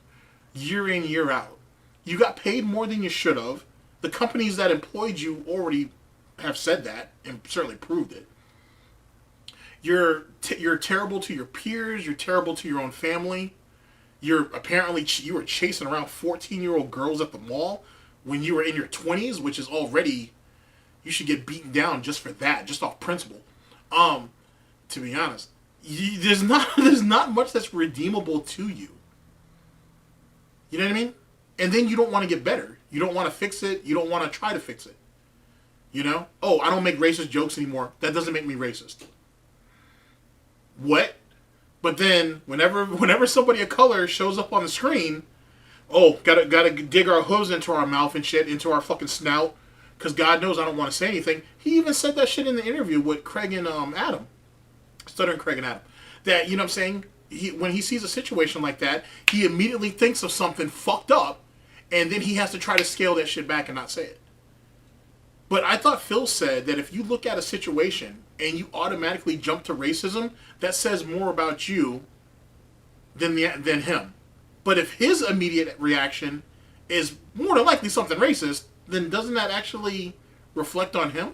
year in, year out. You got paid more than you should have. The companies that employed you already have said that and certainly proved it. You're terrible to your peers. You're terrible to your own family. You were chasing around 14-year-old girls at the mall when you were in your 20s, which is already, you should get beaten down just for that, just off principle. To be honest, there's not much that's redeemable to you. You know what I mean? And then you don't want to get better. You don't want to fix it. You don't want to try to fix it. You know? Oh, I don't make racist jokes anymore. That doesn't make me racist. What? But then, whenever somebody of color shows up on the screen, oh, gotta dig our hooves into our mouth and shit, into our fucking snout, because God knows I don't want to say anything. He even said that shit in the interview with Craig and Adam. Stuttering Craig and Adam. That, you know what I'm saying? When he sees a situation like that, he immediately thinks of something fucked up, and then he has to try to scale that shit back and not say it. But I thought Phil said that if you look at a situation and you automatically jump to racism, that says more about you than him. But if his immediate reaction is more than likely something racist, then doesn't that actually reflect on him?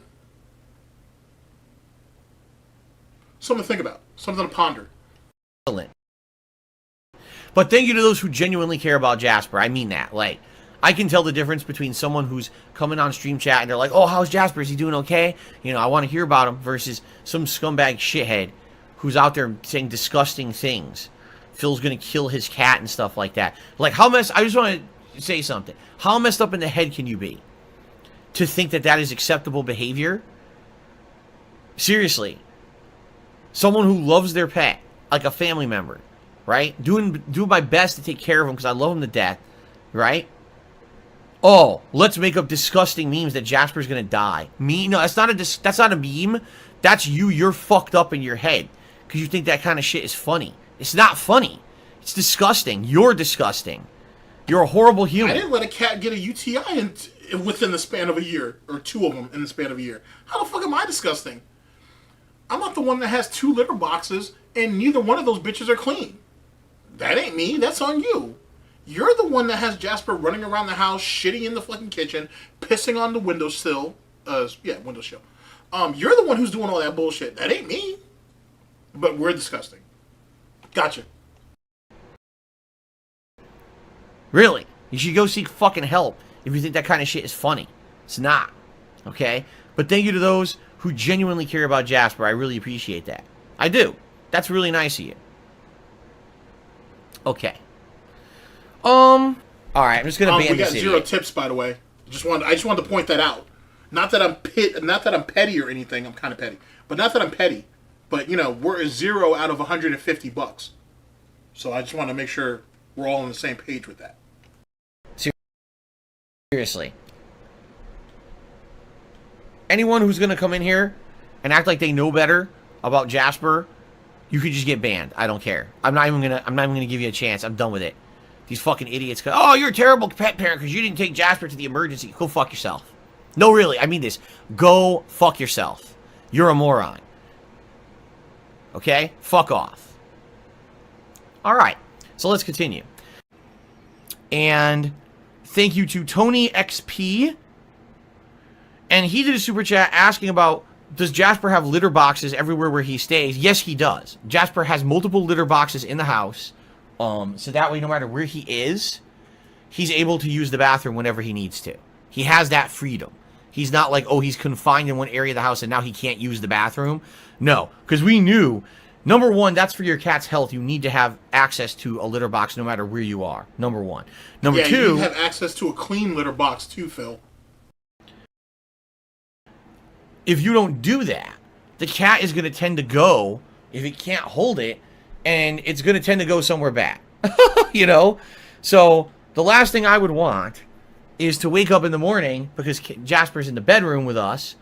Something to think about. Something to ponder. But thank you to those who genuinely care about Jasper. I mean that. Like, I can tell the difference between someone who's coming on stream chat and they're like, oh, how's Jasper? Is he doing okay? You know, I want to hear about him, versus some scumbag shithead who's out there saying disgusting things. Phil's going to kill his cat and stuff like that. Like, I just want to say something. How messed up in the head can you be to think that that is acceptable behavior? Seriously. Someone who loves their pet, like a family member, right? Doing my best to take care of him because I love him to death, right? Oh, let's make up disgusting memes that Jasper's gonna die. No, that's not a meme. That's you. You're fucked up in your head because you think that kind of shit is funny. It's not funny. It's disgusting. You're disgusting. You're a horrible human. I didn't let a cat get a UTI within the span of a year, or two of them in the span of a year. How the fuck am I disgusting? I'm not the one that has 2 litter boxes, and neither one of those bitches are clean. That ain't me. That's on you. You're the one that has Jasper running around the house, shitting in the fucking kitchen, pissing on the windowsill. Windowsill. You're the one who's doing all that bullshit. That ain't me. But we're disgusting. Gotcha. Really? You should go seek fucking help if you think that kind of shit is funny. It's not. Okay? But thank you to those who genuinely care about Jasper. I really appreciate that. I do. That's really nice of you. Okay. Alright, I'm just gonna ban this. We got 0 tips, by the way. I just wanted to point that out. Not that I'm petty or anything. I'm kind of petty, but not that I'm petty. But you know, we're 0 out of $150. So I just want to make sure we're all on the same page with that. Seriously. Anyone who's gonna come in here and act like they know better about Jasper, you could just get banned. I don't care. I'm not even gonna give you a chance. I'm done with it. These fucking idiots go, oh, you're a terrible pet parent because you didn't take Jasper to the emergency. Go fuck yourself. No, really, I mean this. Go fuck yourself. You're a moron. Okay? Fuck off. Alright, so let's continue. And thank you to Tony XP. And he did a super chat asking about, does Jasper have litter boxes everywhere where he stays? Yes, he does. Jasper has multiple litter boxes in the house. So that way, no matter where he is, he's able to use the bathroom whenever he needs to. He has that freedom. He's not like, oh, he's confined in one area of the house and now he can't use the bathroom. No, because we knew, number one, that's for your cat's health. You need to have access to a litter box no matter where you are. Number one. Number two, you need to have access to a clean litter box too, Phil. If you don't do that, the cat is going to tend to go, if it can't hold it, and it's going to tend to go somewhere bad. You know? So, the last thing I would want is to wake up in the morning, because Jasper's in the bedroom with us,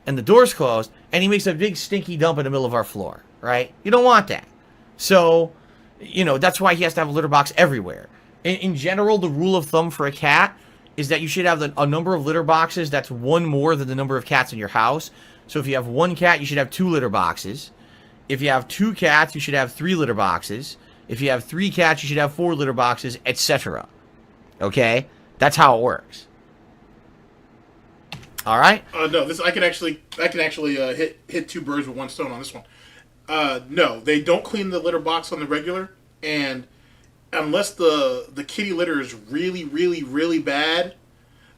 and the door's closed, and he makes a big stinky dump in the middle of our floor, right? You don't want that. So, you know, that's why he has to have a litter box everywhere. In general, the rule of thumb for a cat is that you should have a number of litter boxes that's one more than the number of cats in your house. So if you have one cat, you should have 2 litter boxes. If you have 2 cats, you should have 3 litter boxes. If you have 3 cats, you should have 4 litter boxes, etc. Okay? That's how it works. All right? No, I can actually hit 2 birds with 1 stone on this one. No, they don't clean the litter box on the regular, and unless the kitty litter is really, really, really bad,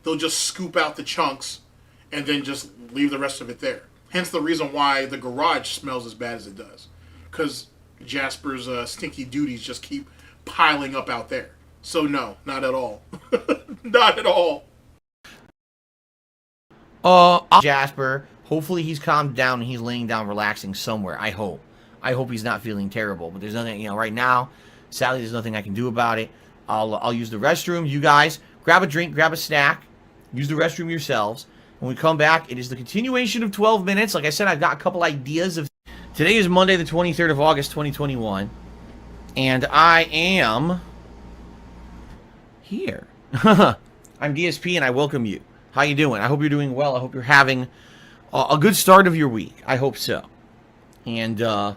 they'll just scoop out the chunks and then just leave the rest of it there. Hence the reason why the garage smells as bad as it does, because Jasper's stinky duties just keep piling up out there. So no, not at all. Not at all. Jasper, hopefully he's calmed down and he's laying down relaxing somewhere. I hope he's not feeling terrible, but there's nothing, you know, right now, sadly, there's nothing I can do about it. I'll use the restroom. You guys grab a drink, grab a snack, use the restroom yourselves. When we come back, it is the continuation of 12 minutes. Like I said, I've got a couple ideas of... Today is Monday, the 23rd of August, 2021. And I am... here. I'm DSP, and I welcome you. How you doing? I hope you're doing well. I hope you're having a good start of your week. I hope so. And, oh,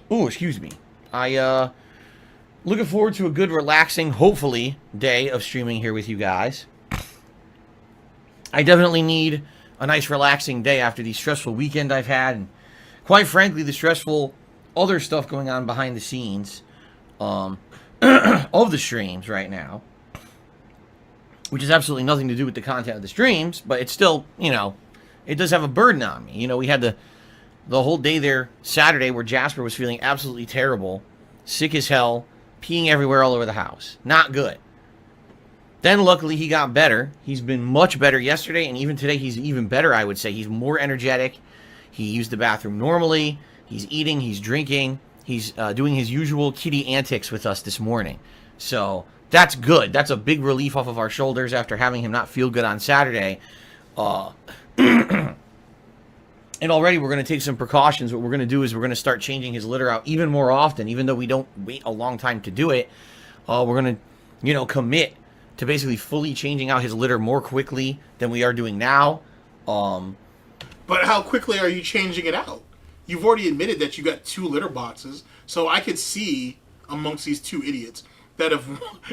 excuse me. Looking forward to a good, relaxing, hopefully, day of streaming here with you guys. I definitely need a nice, relaxing day after the stressful weekend I've had, and quite frankly, the stressful other stuff going on behind the scenes of the streams right now, which has absolutely nothing to do with the content of the streams, but it's still, you know, it does have a burden on me. You know, we had the whole day there Saturday where Jasper was feeling absolutely terrible, sick as hell, peeing everywhere all over the house. Not good. Then luckily he got better. He's been much better yesterday, and even today he's even better, I would say. He's more energetic. He used the bathroom normally. He's eating. He's drinking. He's doing his usual kitty antics with us this morning. So that's good. That's a big relief off of our shoulders after having him not feel good on Saturday. And already we're going to take some precautions. What we're going to do is we're going to start changing his litter out even more often, even though we don't wait a long time to do it. We're going to, you know, commit to basically fully changing out his litter more quickly than we are doing now. But how quickly are you changing it out? You've already admitted that you got 2 litter boxes, so I could see amongst these 2 idiots that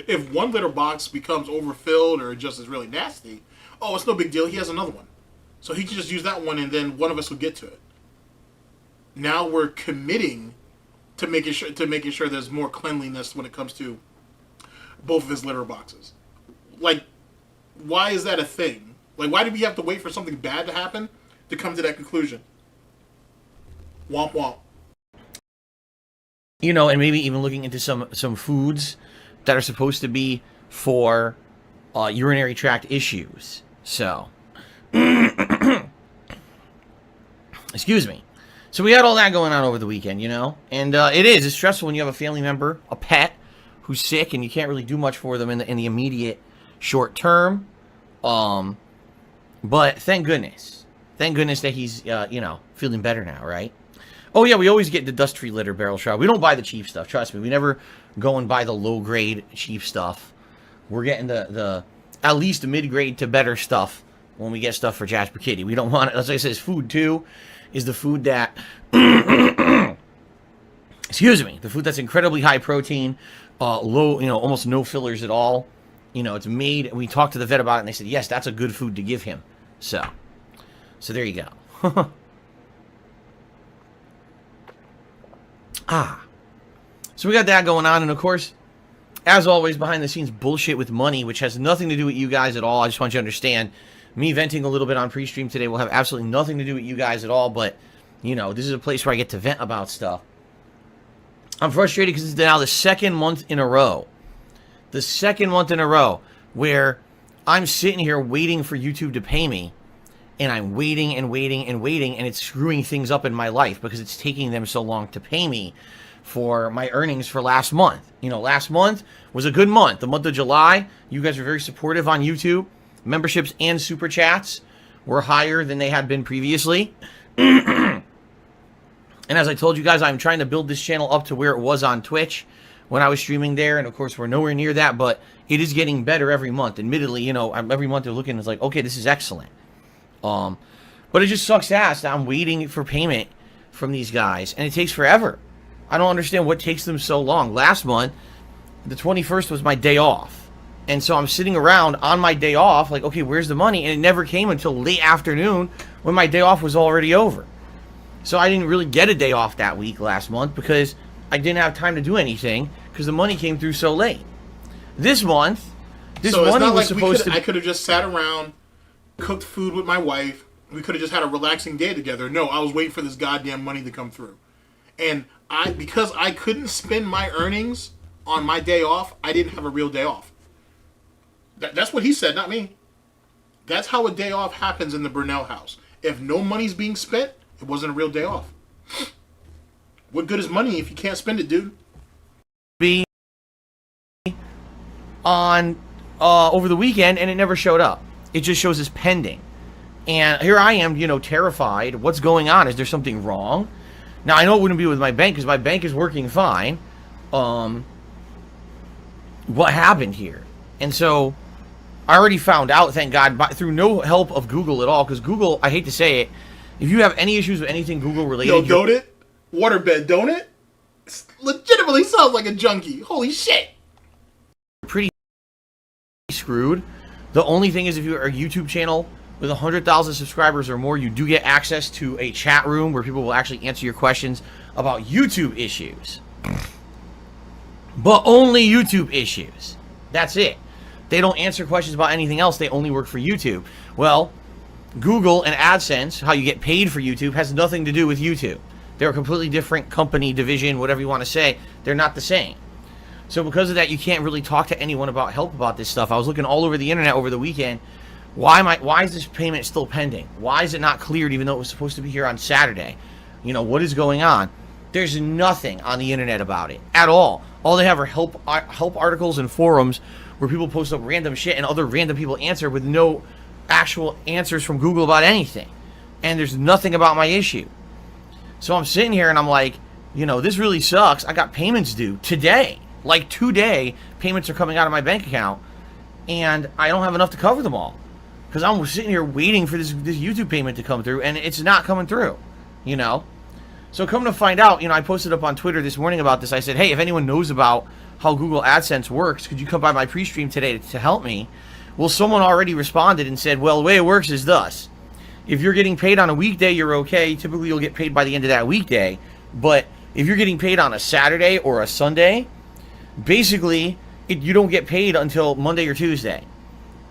if one litter box becomes overfilled or just is really nasty, oh, it's no big deal. He has another one. So he can just use that one, and then one of us will get to it. Now we're committing to making sure there's more cleanliness when it comes to both of his litter boxes. Like, why is that a thing? Like, why do we have to wait for something bad to happen to come to that conclusion? Womp womp. You know, and maybe even looking into some foods that are supposed to be for urinary tract issues. So, excuse me. So we had all that going on over the weekend, you know? And it's stressful when you have a family member, a pet, who's sick, and you can't really do much for them in the immediate short term. But thank goodness that he's you know, feeling better now, right? Oh yeah, we always get the dust-free litter barrel shroud. We don't buy the cheap stuff, trust me. We never go and buy the low-grade cheap stuff. We're getting the at least mid-grade to better stuff when we get stuff for Jasper Kitty. We don't want it. As I said, food too is the food that excuse me, the food that's incredibly high protein, low, you know, almost no fillers at all. You know, it's made, and we talked to the vet about it, and they said, yes, that's a good food to give him. So there you go. So we got that going on, and of course, as always, behind the scenes bullshit with money, which has nothing to do with you guys at all. I just want you to understand, me venting a little bit on pre-stream today will have absolutely nothing to do with you guys at all, but, you know, this is a place where I get to vent about stuff. I'm frustrated because it's now the second month in a row. The second month in a row where I'm sitting here waiting for YouTube to pay me, and I'm waiting and waiting and waiting, and it's screwing things up in my life because it's taking them so long to pay me for my earnings for last month. You know, last month was a good month. The month of July, you guys were very supportive on YouTube. Memberships and super chats were higher than they had been previously. And as I told you guys, I'm trying to build this channel up to where it was on Twitch when I was streaming there. And of course, we're nowhere near that, but it is getting better every month. Admittedly, you know, every month they're looking, it's like, okay, this is excellent. But it just sucks ass that I'm waiting for payment from these guys, and it takes forever. I don't understand what takes them so long. Last month, the 21st was my day off. And so I'm sitting around on my day off, like, okay, where's the money? And it never came until late afternoon when my day off was already over. So I didn't really get a day off that week last month because I didn't have time to do anything because the money came through so late. This month, money was supposed to... I could have just sat around, cooked food with my wife. We could have just had a relaxing day together. No, I was waiting for this goddamn money to come through. And because I couldn't spend my earnings on my day off, I didn't have a real day off. That's what he said, not me. That's how a day off happens in the Burnell house. If no money's being spent, it wasn't a real day off. What good is money if you can't spend it, dude? Be on over the weekend, and it never showed up. It just shows as pending. And here I am, you know, terrified. What's going on? Is there something wrong? Now, I know it wouldn't be with my bank because my bank is working fine. What happened here? And so I already found out, thank God, through no help of Google at all. Because Google, I hate to say it, if you have any issues with anything Google related... Yo, don't it? Waterbed, don't it? It legitimately sounds like a junkie. Holy shit. Pretty screwed. The only thing is if you're a YouTube channel with 100,000 subscribers or more, you do get access to a chat room where people will actually answer your questions about YouTube issues. But only YouTube issues. That's it. They don't answer questions about anything else. They only work for YouTube. Well, Google and AdSense, how you get paid for YouTube, has nothing to do with YouTube. They're a completely different company, division, whatever you want to say. They're not the same. So because of that, you can't really talk to anyone about help about this stuff. I was looking all over the internet over the weekend. Why is this payment still pending? Why is it not cleared even though it was supposed to be here on Saturday? You know, what is going on? There's nothing on the internet about it at all. All they have are help articles and forums where people post up random shit and other random people answer with no actual answers from Google about anything. And there's nothing about my issue. So I'm sitting here and I'm like, you know, this really sucks. I got payments due today. Like today, payments are coming out of my bank account and I don't have enough to cover them all. Because I'm sitting here waiting for this YouTube payment to come through, and it's not coming through, you know? So come to find out, you know, I posted up on Twitter this morning about this. I said, hey, if anyone knows about how Google AdSense works, could you come by my pre-stream today to help me? Well, someone already responded and said, well, the way it works is thus. If you're getting paid on a weekday, you're okay. Typically, you'll get paid by the end of that weekday. But if you're getting paid on a Saturday or a Sunday, basically, you don't get paid until Monday or Tuesday.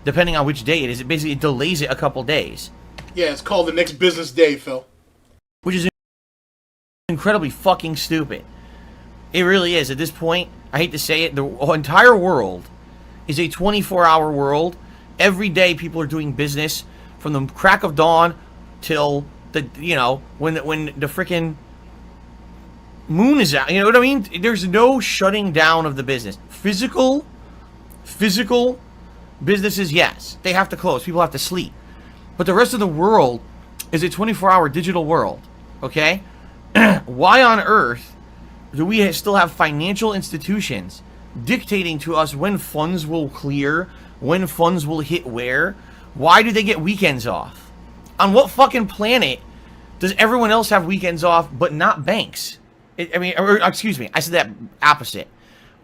Depending on which day it is. It delays it a couple days. Yeah, it's called the next business day, Phil. Which is incredibly fucking stupid. It really is. At this point, I hate to say it, the entire world is a 24-hour world. Every day people are doing business from the crack of dawn till the, you know, when the freaking moon is out. You know what I mean? There's no shutting down of the business. Physical businesses, yes, they have to close. People have to sleep. But the rest of the world is a 24-hour digital world, okay? Why on earth do we still have financial institutions dictating to us when funds will clear, when funds will hit where? Why do they get weekends off? On what fucking planet does everyone else have weekends off but not banks? Excuse me, I said that opposite.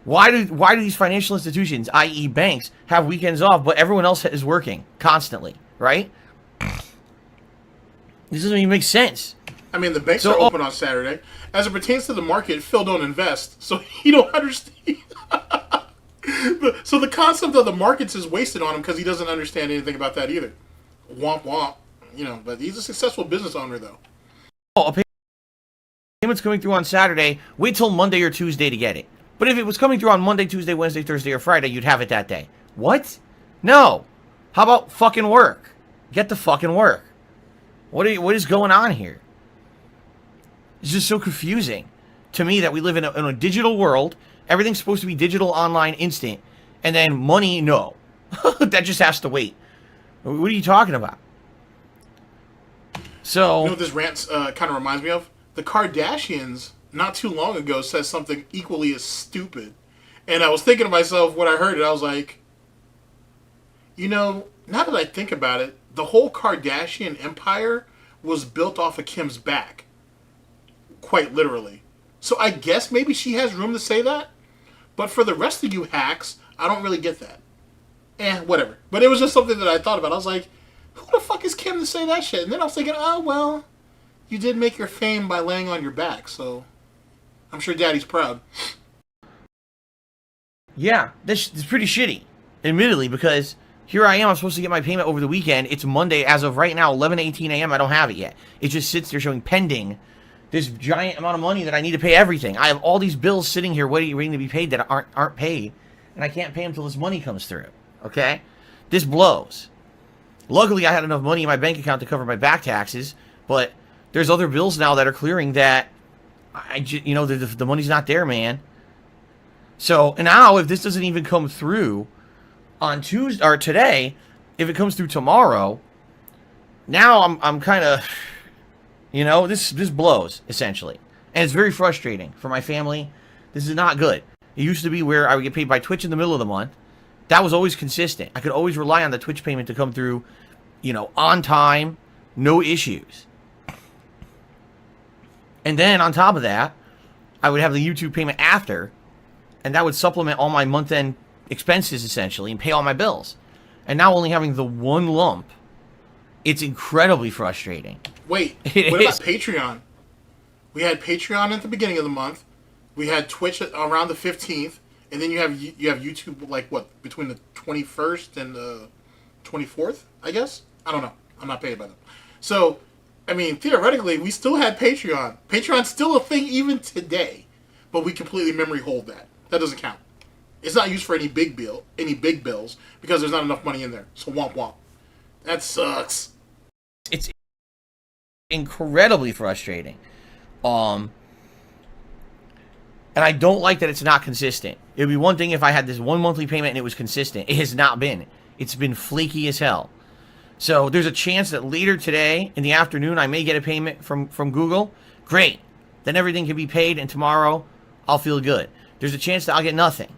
Why do these financial institutions, i.e. banks, have weekends off, but everyone else is working constantly, right? This doesn't even make sense. I mean, the banks are open on Saturday. As it pertains to the market, Phil don't invest, so he don't understand. So the concept of the markets is wasted on him because he doesn't understand anything about that either. Womp womp. You know, but he's a successful business owner, though. A payment's coming through on Saturday. Wait till Monday or Tuesday to get it. But if it was coming through on Monday, Tuesday, Wednesday, Thursday, or Friday, you'd have it that day. What? No. How about fucking work? Get the fucking work. What is going on here? It's just so confusing to me that we live in a digital world. Everything's supposed to be digital, online, instant. And then money, no. That just has to wait. What are you talking about? So you know what this rant kind of reminds me of? The Kardashians, not too long ago, said something equally as stupid. And I was thinking to myself when I heard it, I was like, you know, now that I think about it, the whole Kardashian empire was built off of Kim's back. Quite literally. So I guess maybe she has room to say that. But for the rest of you hacks, I don't really get that. Whatever. But it was just something that I thought about. I was like, who the fuck is Kim to say that shit? And then I was thinking, oh, well, you did make your fame by laying on your back. So I'm sure Daddy's proud. yeah, this is pretty shitty, admittedly, because here I am. I'm supposed to get my payment over the weekend. It's Monday. As of right now, 11:18 a.m. I don't have it yet. It just sits there showing pending. This giant amount of money that I need to pay everything. I have all these bills sitting here waiting to be paid that aren't paid, and I can't pay them until this money comes through. Okay, this blows. Luckily, I had enough money in my bank account to cover my back taxes, but there's other bills now that are clearing that the money's not there, man. So and now, if this doesn't even come through on Tuesday or today, if it comes through tomorrow, now I'm kind of. This blows, essentially. And it's very frustrating for my family. This is not good. It used to be where I would get paid by Twitch in the middle of the month. That was always consistent. I could always rely on the Twitch payment to come through, on time, no issues. And then on top of that, I would have the YouTube payment after, and that would supplement all my month-end expenses, essentially, and pay all my bills. And now only having the one lump, it's incredibly frustrating. Wait, what about Patreon? We had Patreon at the beginning of the month. We had Twitch around the 15th. And then you have YouTube, like, what, between the 21st and the 24th, I guess? I don't know. I'm not paid by them. So, I mean, theoretically, we still had Patreon. Patreon's still a thing even today. But we completely memory hold that. That doesn't count. It's not used for any big bills, because there's not enough money in there. So, womp womp. That sucks. It's incredibly frustrating. And I don't like that it's not consistent. It would be one thing if I had this one monthly payment and it was consistent. It has not been. It's been flaky as hell. So there's a chance that later today in the afternoon I may get a payment from Google. Great. Then everything can be paid and tomorrow I'll feel good. There's a chance that I'll get nothing.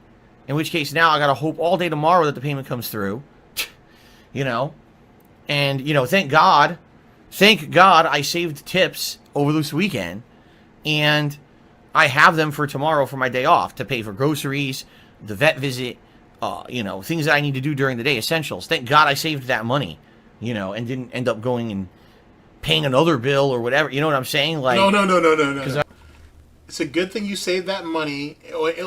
In which case now I got to hope all day tomorrow that the payment comes through. And, thank God I saved tips over this weekend. And I have them for tomorrow for my day off to pay for groceries, the vet visit, things that I need to do during the day, essentials. Thank God I saved that money, and didn't end up going and paying another bill or whatever. You know what I'm saying? Like, No. It's a good thing you saved that money. What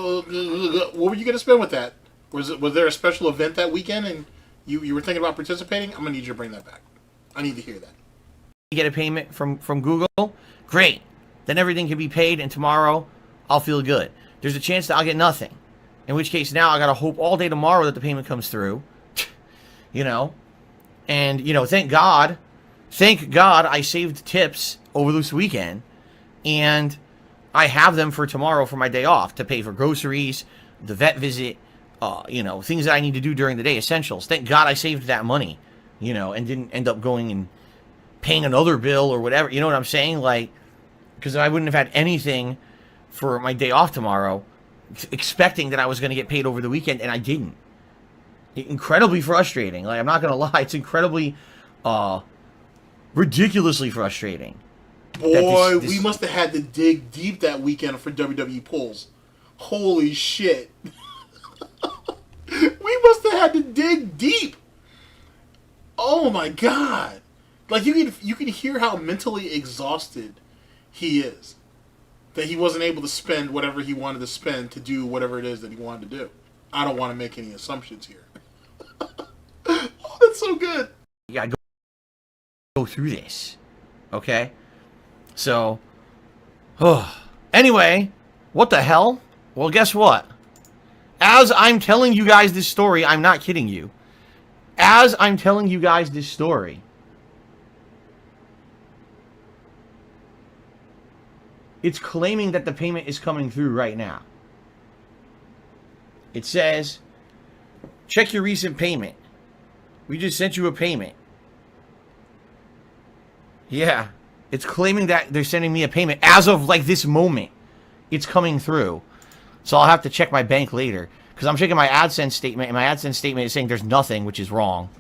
were you going to spend with that? Was there a special event that weekend and you were thinking about participating? I'm going to need you to bring that back. I need to hear that. You get a payment from Google? Great. Then everything can be paid and tomorrow I'll feel good. There's a chance that I'll get nothing. In which case now I got to hope all day tomorrow that the payment comes through. And, thank God I saved tips over this weekend. And I have them for tomorrow for my day off to pay for groceries, the vet visit, things that I need to do during the day, essentials. Thank God I saved that money, and didn't end up going and paying another bill or whatever. You know what I'm saying? Like, because I wouldn't have had anything for my day off tomorrow, expecting that I was going to get paid over the weekend, and I didn't. Incredibly frustrating. Like, I'm not going to lie. It's incredibly, ridiculously frustrating. Boy, we must have had to dig deep that weekend for WWE pulls. Holy shit. We must have had to dig deep. Oh my God. Like, you can hear how mentally exhausted he is. That he wasn't able to spend whatever he wanted to spend to do whatever it is that he wanted to do. I don't want to make any assumptions here. Oh, that's so good. You gotta go through this. Okay? So, anyway, what the hell? Well, guess what? As I'm telling you guys this story, I'm not kidding you. As I'm telling you guys this story, it's claiming that the payment is coming through right now. It says, check your recent payment. We just sent you a payment. Yeah. It's claiming that they're sending me a payment as of like this moment. It's coming through. So I'll have to check my bank later. Because I'm checking my AdSense statement, and my AdSense statement is saying there's nothing, which is wrong.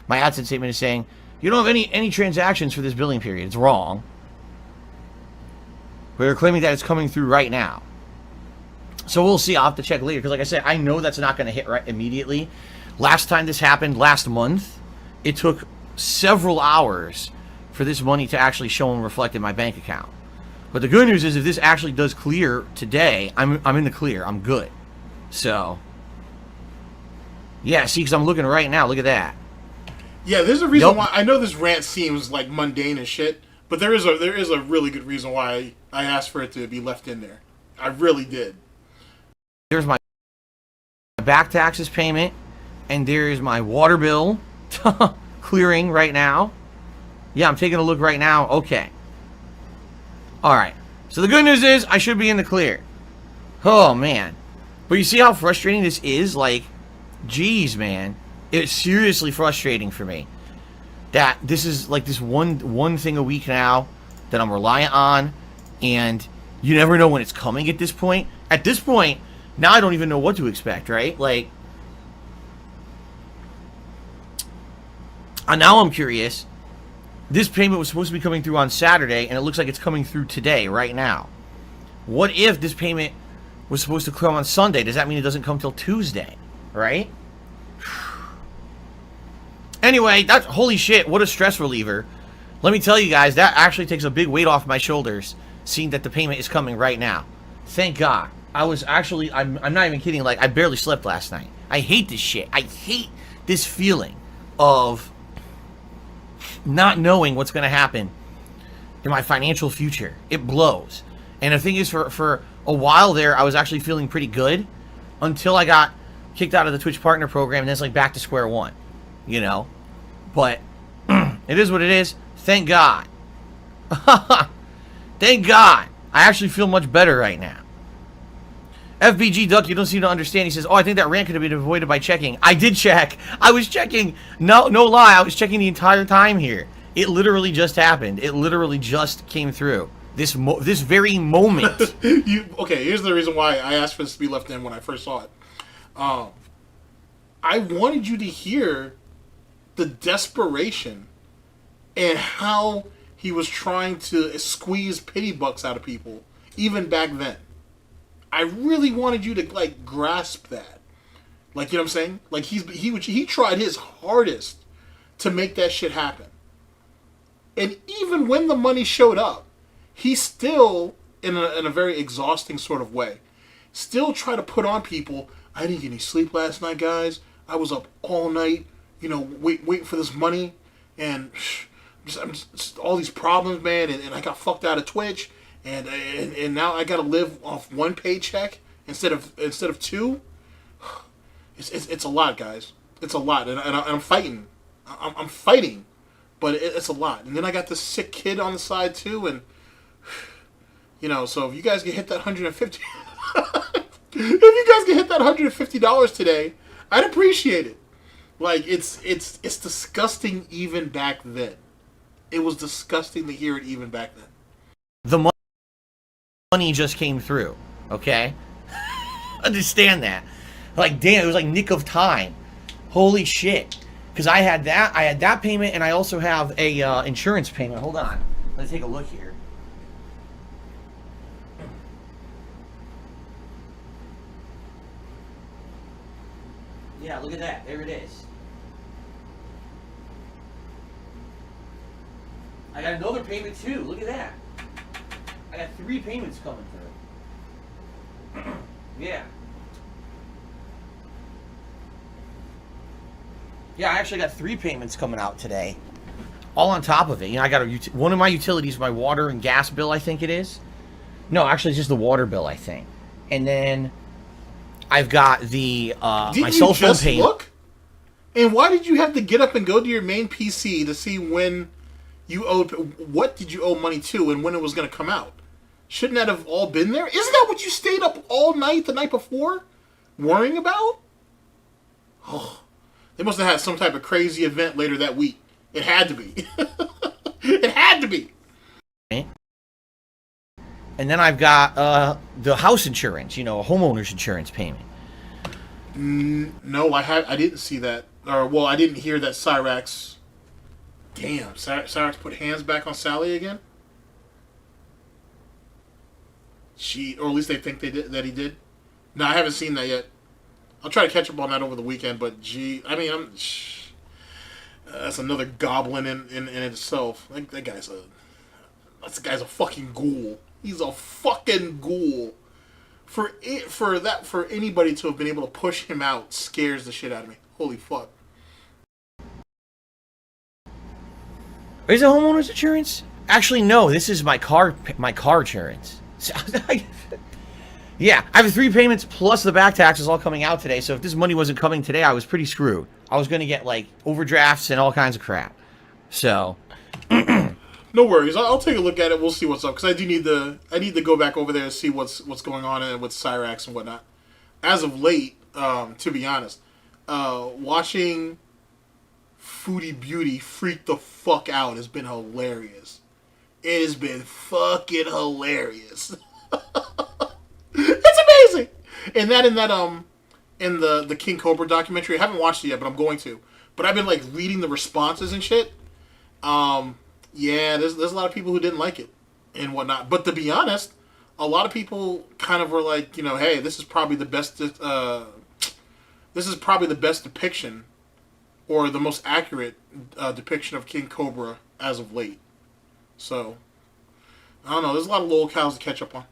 My AdSense statement is saying, you don't have any transactions for this billing period. It's wrong. They're claiming that it's coming through right now. So we'll see. I'll have to check later. Because like I said, I know that's not going to hit right immediately. Last time this happened, last month, it took several hours for this money to actually show and reflect in my bank account. But the good news is if this actually does clear today, I'm in the clear. I'm good. So, yeah, see, because I'm looking right now. Look at that. Yeah, there's a reason why. I know this rant seems like mundane and shit, but there is a really good reason why I asked for it to be left in there. I really did. There's my back taxes payment, and there's my water bill clearing right now. Yeah, I'm taking a look right now. Okay. All right. So the good news is I should be in the clear. Oh, man. But you see how frustrating this is? Like, geez, man. It's seriously frustrating for me that this is like this one thing a week now that I'm reliant on, and you never know when it's coming at this point. At this point, now I don't even know what to expect, right? Like, now I'm curious. This payment was supposed to be coming through on Saturday, and it looks like it's coming through today, right now. What if this payment was supposed to come on Sunday? Does that mean it doesn't come till Tuesday, right? Anyway, that's holy shit, what a stress reliever. Let me tell you guys, that actually takes a big weight off my shoulders, seeing that the payment is coming right now. Thank God. I was actually, I'm not even kidding, like, I barely slept last night. I hate this shit. I hate this feeling of not knowing what's going to happen in my financial future. It blows. And the thing is, for a while there, I was actually feeling pretty good until I got kicked out of the Twitch partner program, and then it's like back to square one, you know? But it is what it is. Thank God. Thank God. I actually feel much better right now. FBG Duck, you don't seem to understand. He says, oh, I think that rant could have been avoided by checking. I did check. I was checking. No lie. I was checking the entire time here. It literally just happened. It literally just came through. This very moment. Okay, here's the reason why I asked for this to be left in when I first saw it. I wanted you to hear the desperation and how he was trying to squeeze pity bucks out of people, even back then. I really wanted you to like grasp that, like, you know what I'm saying? Like he tried his hardest to make that shit happen, and even when the money showed up, he still, in a very exhausting sort of way, still tried to put on people. I didn't get any sleep last night, guys. I was up all night, you know, waiting for this money, and just all these problems, man, and I got fucked out of Twitch. And now I gotta live off one paycheck instead of two. It's a lot, guys. It's a lot, and I'm fighting. I'm fighting, but it's a lot. And then I got this sick kid on the side too, and you know. So if you guys can hit that $150, if you guys can hit that $150 today, I'd appreciate it. Like it's disgusting even back then. It was disgusting to hear it even back then. The money just came through, okay? Understand that. Like, damn, it was like nick of time. Holy shit. Because I had that payment, and I also have a insurance payment. Hold on. Let's take a look here. Yeah, look at that. There it is. I got another payment too. Look at that. I got 3 payments coming through. Yeah. Yeah, I actually got 3 payments coming out today. All on top of it. You know, I got one of my utilities, my water and gas bill, I think it is. No, actually, it's just the water bill, I think. And then I've got the my cell phone payment. Did you just look? And why did you have to get up and go to your main PC to see when you owed? What did you owe money to, and when it was going to come out? Shouldn't that have all been there? Isn't that what you stayed up all night the night before worrying about? Oh, they must have had some type of crazy event later that week. It had to be. It had to be. And then I've got the house insurance, a homeowner's insurance payment. No, I didn't see that. Or, I didn't hear that Cyrax... Damn, Cyrax put hands back on Sally again? Or at least they think that he did. No, I haven't seen that yet. I'll try to catch up on that over the weekend, but that's another goblin in itself. That guy's a fucking ghoul. He's a fucking ghoul. For anybody to have been able to push him out scares the shit out of me. Holy fuck. Is it homeowner's insurance? Actually, no. This is my car insurance. Yeah, I have 3 payments plus the back taxes all coming out today. So if this money wasn't coming today, I was pretty screwed. I was going to get like overdrafts and all kinds of crap. So, no worries. I'll take a look at it. We'll see what's up because I need to go back over there and see what's going on with Cyrax and whatnot. As of late, to be honest, watching Foodie Beauty freak the fuck out has been hilarious. It has been fucking hilarious. It's amazing. And in the King Cobra documentary, I haven't watched it yet, but I'm going to. But I've been like reading the responses and shit. Yeah, there's a lot of people who didn't like it and whatnot. But to be honest, a lot of people kind of were like, hey, this is probably the best. This is probably the best depiction, or the most accurate depiction of King Cobra as of late. So I don't know. There's a lot of lol cows to catch up on.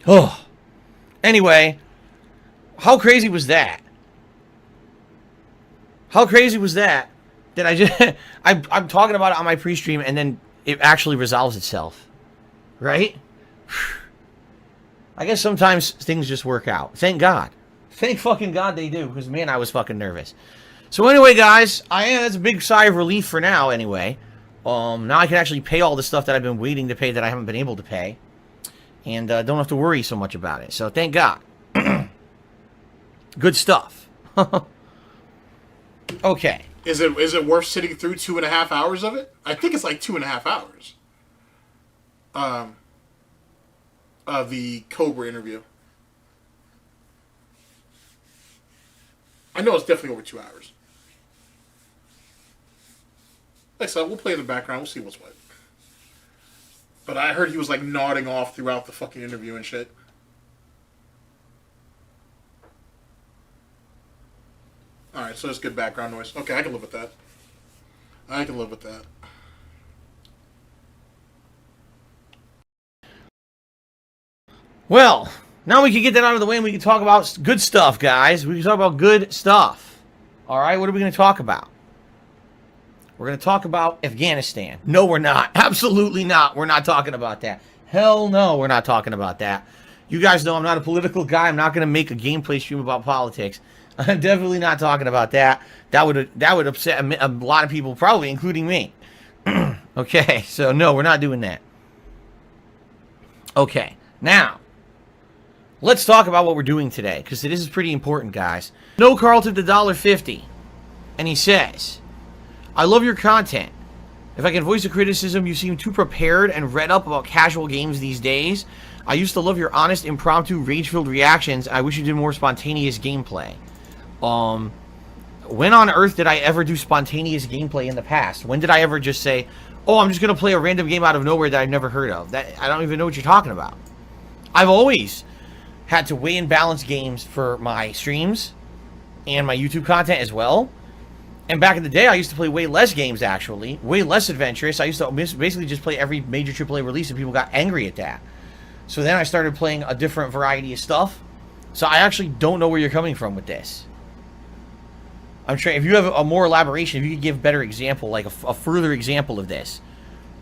Oh, anyway, how crazy was that? How crazy was that? That I just I'm talking about it on my pre-stream and then it actually resolves itself, right? I guess sometimes things just work out. Thank God. Thank fucking God they do, because man, I was fucking nervous. So anyway, guys, that's a big sigh of relief for now. Anyway, now I can actually pay all the stuff that I've been waiting to pay that I haven't been able to pay. And don't have to worry so much about it. So thank God. Good stuff. Okay. Is it worth sitting through 2.5 hours of it? I think it's like 2.5 hours. The Cobra interview. I know it's definitely over 2 hours. Like I said, we'll play in the background. We'll see what's what. But I heard he was like nodding off throughout the fucking interview and shit. Alright, so that's good background noise. Okay, I can live with that. I can live with that. Well, now we can get that out of the way and we can talk about good stuff, guys. We can talk about good stuff. Alright, what are we going to talk about? We're going to talk about Afghanistan. No, we're not. Absolutely not. We're not talking about that. Hell no, we're not talking about that. You guys know I'm not a political guy. I'm not going to make a gameplay stream about politics. I'm definitely not talking about that. That would upset a lot of people, probably including me. Okay, so no, we're not doing that. Okay, now, let's talk about what we're doing today, because this is pretty important, guys. No Carl to the $1.50, and he says, I love your content. If I can voice a criticism, you seem too prepared and read up about casual games these days. I used to love your honest, impromptu, rage-filled reactions. I wish you did more spontaneous gameplay. When on earth did I ever do spontaneous gameplay in the past? When did I ever just say, oh, I'm just going to play a random game out of nowhere that I've never heard of? I don't even know what you're talking about. I've always had to weigh and balance games for my streams and my YouTube content as well. And back in the day, I used to play way less games, actually. Way less adventurous. I used to basically just play every major AAA release, and people got angry at that. So then I started playing a different variety of stuff. So I actually don't know where you're coming from with this. I'm sure if you have a more elaboration, if you could give a better example, like a further example of this,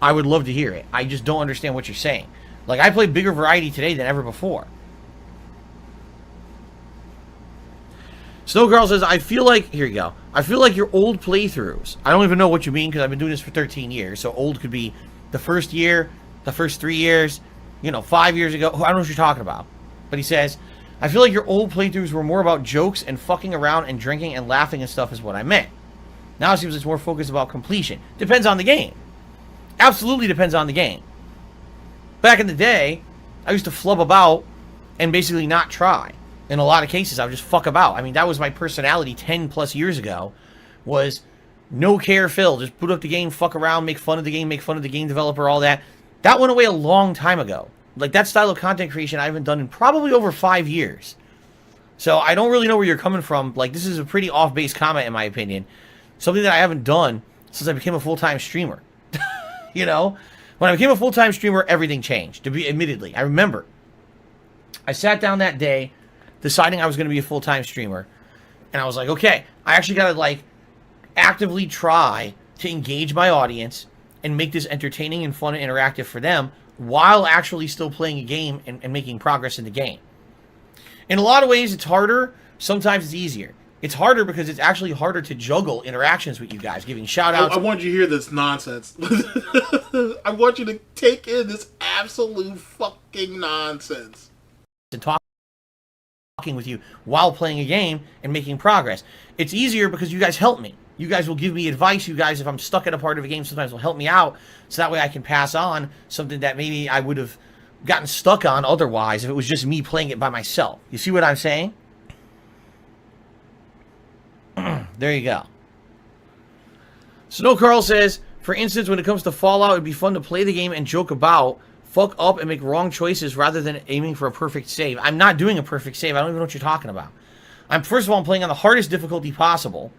I would love to hear it. I just don't understand what you're saying. Like, I played bigger variety today than ever before. Snowgirl says, I feel like, here you go. I feel like your old playthroughs. I don't even know what you mean, because I've been doing this for 13 years. So old could be the first year, the first 3 years, 5 years ago. I don't know what you're talking about. But he says, I feel like your old playthroughs were more about jokes and fucking around and drinking and laughing and stuff is what I meant. Now it seems it's more focused about completion. Depends on the game. Absolutely depends on the game. Back in the day, I used to flub about and basically not try. In a lot of cases, I would just fuck about. I mean, that was my personality 10 plus years ago, was no care Phil. Just boot up the game, fuck around, make fun of the game, make fun of the game developer, all that. That went away a long time ago. Like, that style of content creation I haven't done in probably over 5 years. So I don't really know where you're coming from. Like, this is a pretty off-base comment, in my opinion. Something that I haven't done since I became a full-time streamer. You know? When I became a full-time streamer, everything changed, admittedly. I remember. I sat down that day, deciding I was going to be a full-time streamer. And I was like, okay, I actually got to, like, actively try to engage my audience and make this entertaining and fun and interactive for them while actually still playing a game and making progress in the game. In a lot of ways, it's harder. Sometimes it's easier. It's harder because it's actually harder to juggle interactions with you guys, giving shout-outs. I want you to hear this nonsense. I want you to take in this absolute fucking nonsense. And talking with you while playing a game and making progress. It's easier because you guys help me. You guys will give me advice. You guys, if I'm stuck at a part of a game, sometimes will help me out. So that way I can pass on something that maybe I would have gotten stuck on otherwise if it was just me playing it by myself. You see what I'm saying? There you go. Snow Carl says, for instance, when it comes to Fallout, it'd be fun to play the game and joke about, fuck up and make wrong choices rather than aiming for a perfect save. I'm not doing a perfect save. I don't even know what you're talking about. First of all, I'm playing on the hardest difficulty possible.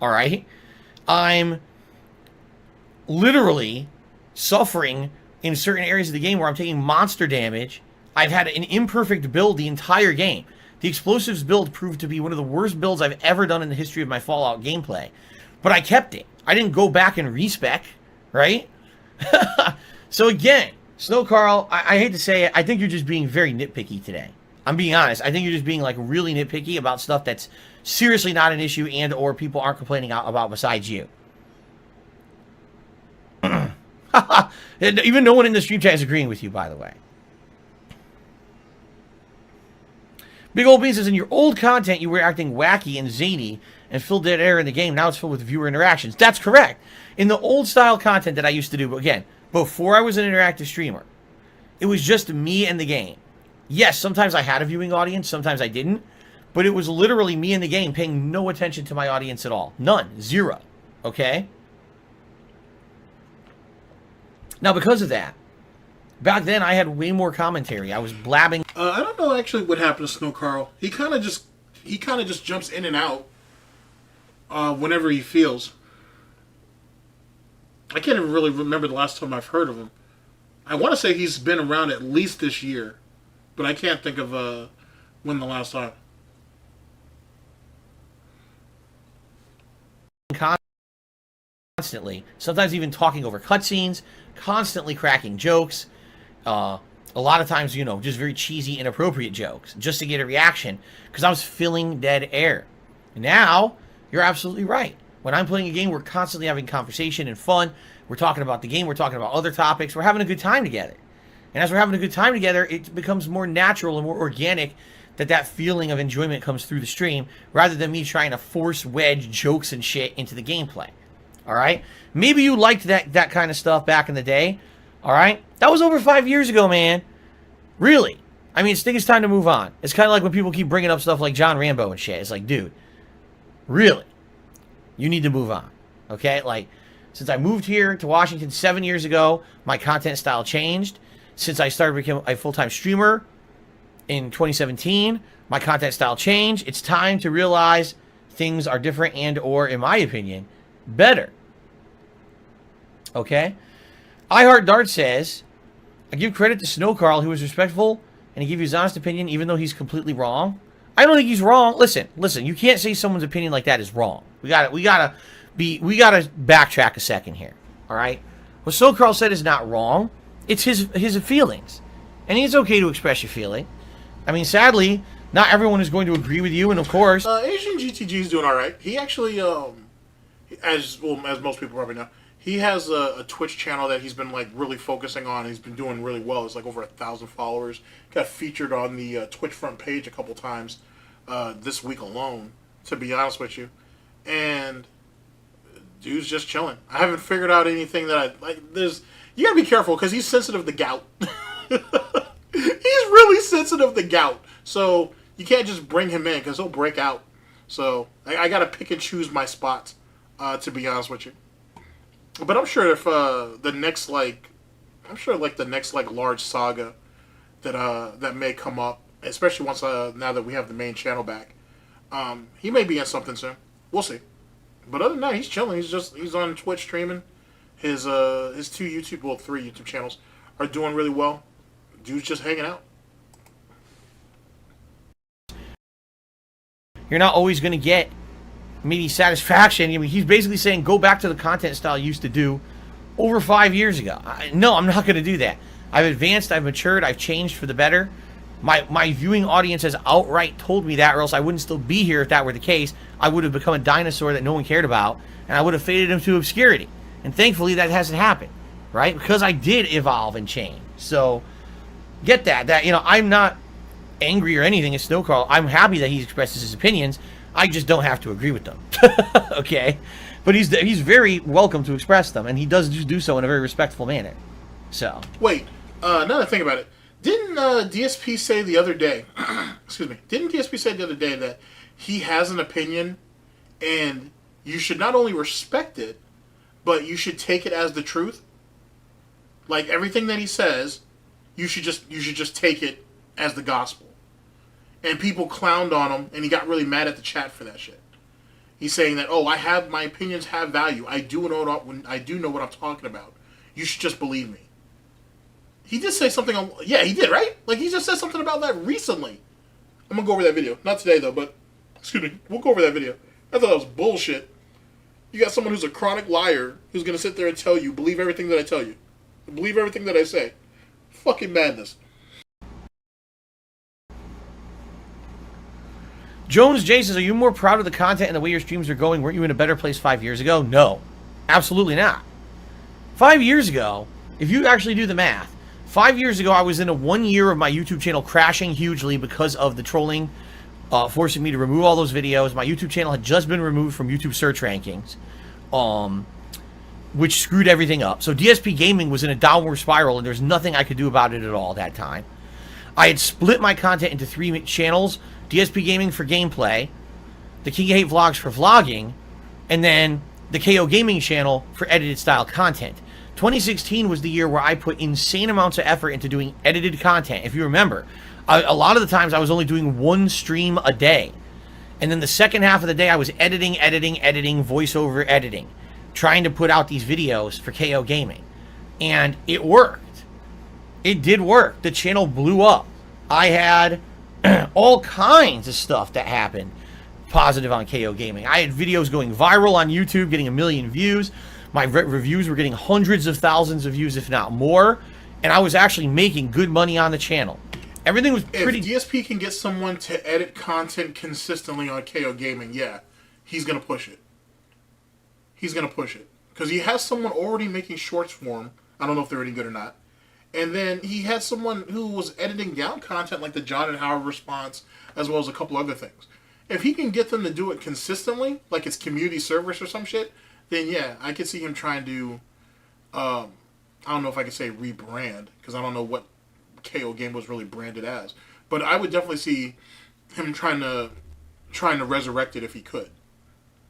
All right? I'm literally suffering in certain areas of the game where I'm taking monster damage. I've had an imperfect build the entire game. The explosives build proved to be one of the worst builds I've ever done in the history of my Fallout gameplay. But I kept it. I didn't go back and respec, right? So again, Snow Carl, I hate to say it, I think you're just being very nitpicky today. I'm being honest. I think you're just being like really nitpicky about stuff that's seriously not an issue and or people aren't complaining about besides you. Even no one in the stream chat is agreeing with you, by the way. Big Old Bean says, in your old content, you were acting wacky and zany and filled dead air in the game. Now it's filled with viewer interactions. That's correct. In the old style content that I used to do, again, before I was an interactive streamer, it was just me and the game. Yes, sometimes I had a viewing audience, sometimes I didn't, but it was literally me and the game paying no attention to my audience at all. None. Zero. Okay? Now, because of that, back then I had way more commentary. I was blabbing. I don't know actually what happened to Snow Carl. He kind of just jumps in and out whenever he feels. I can't even really remember the last time I've heard of him. I want to say he's been around at least this year, but I can't think of when the last time. Constantly, sometimes even talking over cutscenes, constantly cracking jokes. A lot of times, you know, just very cheesy, inappropriate jokes, just to get a reaction, because I was filling dead air. Now, you're absolutely right. When I'm playing a game, we're constantly having conversation and fun. We're talking about the game. We're talking about other topics. We're having a good time together. And as we're having a good time together, it becomes more natural and more organic that feeling of enjoyment comes through the stream, rather than me trying to force wedge jokes and shit into the gameplay. All right? Maybe you liked that kind of stuff back in the day. All right? That was over 5 years ago, man. Really. I mean, I think it's time to move on. It's kind of like when people keep bringing up stuff like John Rambo and shit. It's like, dude, really? You need to move on. Okay? Like, since I moved here to Washington 7 years ago, my content style changed. Since I started becoming a full-time streamer in 2017, my content style changed. It's time to realize things are different and or, in my opinion, better. Okay? I Heart Dart says, I give credit to Snow Carl, who was respectful, and he gave you his honest opinion, even though he's completely wrong. I don't think he's wrong. Listen, you can't say someone's opinion like that is wrong. We gotta backtrack a second here. All right? What Snow Carl said is not wrong. It's his feelings. And it's okay to express your feeling. I mean, sadly, not everyone is going to agree with you, and of course... Asian GTG is doing alright. He actually, as most people probably know, he has a Twitch channel that he's been, like, really focusing on. He's been doing really well. It's, like, over 1,000 followers. Got featured on the Twitch front page a couple times this week alone, to be honest with you. And Dude's just chilling. I haven't figured out anything that I like. You gotta be careful because he's sensitive to gout. He's really sensitive to gout, so you can't just bring him in because he'll break out. So I gotta pick and choose my spots, to be honest with you. But I'm sure if the next like large saga that may come up, especially once now that we have the main channel back, he may be in something soon. We'll see. But other than that, he's chilling. He's on Twitch streaming. His 3 YouTube channels are doing really well. Dude's just hanging out. You're not always going to get maybe satisfaction. I mean, he's basically saying go back to the content style you used to do over 5 years ago. No, I'm not going to do that. I've advanced, I've matured, I've changed for the better. My viewing audience has outright told me that, or else I wouldn't still be here if that were the case. I would have become a dinosaur that no one cared about, and I would have faded into obscurity. And thankfully, that hasn't happened, right? Because I did evolve and change. So, get that. I'm not angry or anything at Snowcarl. I'm happy that he expresses his opinions. I just don't have to agree with them. Okay? But he's very welcome to express them, and he does do so in a very respectful manner. So. Wait, another thing about it. Didn't DSP say the other day, excuse me, didn't DSP say the other day that he has an opinion and you should not only respect it, but you should take it as the truth? Like everything that he says, you should just take it as the gospel. And people clowned on him and he got really mad at the chat for that shit. He's saying that, my opinions have value. I do know what I'm talking about. You should just believe me. He did say something on... Yeah, he did, right? Like, he just said something about that recently. I'm going to go over that video. Not today, though, but... Excuse me. We'll go over that video. I thought that was bullshit. You got someone who's a chronic liar who's going to sit there and tell you, believe everything that I tell you. Believe everything that I say. Fucking madness. Jones J says, are you more proud of the content and the way your streams are going? Weren't you in a better place 5 years ago? No. Absolutely not. 5 years ago, if you actually do the math, 5 years ago, I was in a 1 year of my YouTube channel crashing hugely because of the trolling, forcing me to remove all those videos. My YouTube channel had just been removed from YouTube search rankings, which screwed everything up. So DSPGaming was in a downward spiral, and there's nothing I could do about it at all that time. I had split my content into 3 channels, DSPGaming for gameplay, the King of Hate Vlogs for vlogging, and then the KO Gaming channel for edited style content. 2016 was the year where I put insane amounts of effort into doing edited content. If you remember, a lot of the times I was only doing 1 stream a day. And then the second half of the day I was editing, voiceover editing, trying to put out these videos for KO Gaming. And it worked. It did work. The channel blew up. I had all kinds of stuff that happened positive on KO Gaming. I had videos going viral on YouTube, getting 1 million views. My reviews were getting hundreds of thousands of views, if not more. And I was actually making good money on the channel. Everything was pretty... If DSP can get someone to edit content consistently on KO Gaming, yeah, he's going to push it. He's going to push it. Because he has someone already making shorts for him. I don't know if they're any good or not. And then he had someone who was editing down content like the John and Howard response, as well as a couple other things. If he can get them to do it consistently, like it's community service or some shit, then yeah, I could see him trying to, I don't know if I could say rebrand, because I don't know what KO game was really branded as. But I would definitely see him trying to resurrect it if he could.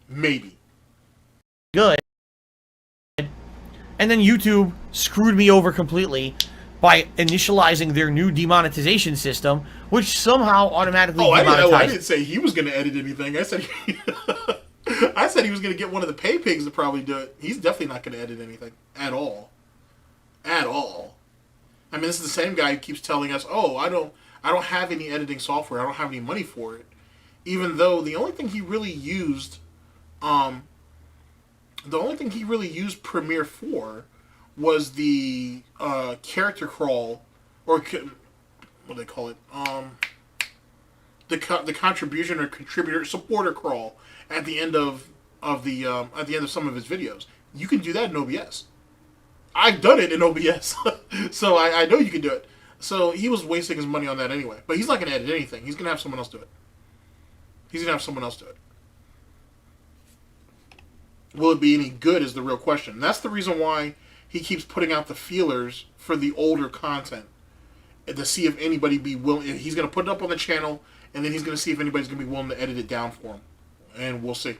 Maybe. Good. And then YouTube screwed me over completely by initializing their new demonetization system, which somehow automatically demonetized. I didn't say he was going to edit anything. I said he was going to get one of the pay pigs to probably do it. He's definitely not going to edit anything at all. At all. I mean, this is the same guy who keeps telling us, I don't have any editing software. I don't have any money for it. Even though the only thing he really used Premiere for was the character crawl, or what do they call it? The contribution or contributor supporter crawl at the end of some of his videos. You can do that in OBS. I've done it in OBS, so I know you can do it. So he was wasting his money on that anyway. But he's not going to edit anything. He's going to have someone else do it. Will it be any good is the real question. And that's the reason why he keeps putting out the feelers for the older content to see if anybody be willing. He's going to put it up on the channel, and then he's going to see if anybody's going to be willing to edit it down for him. And we'll see.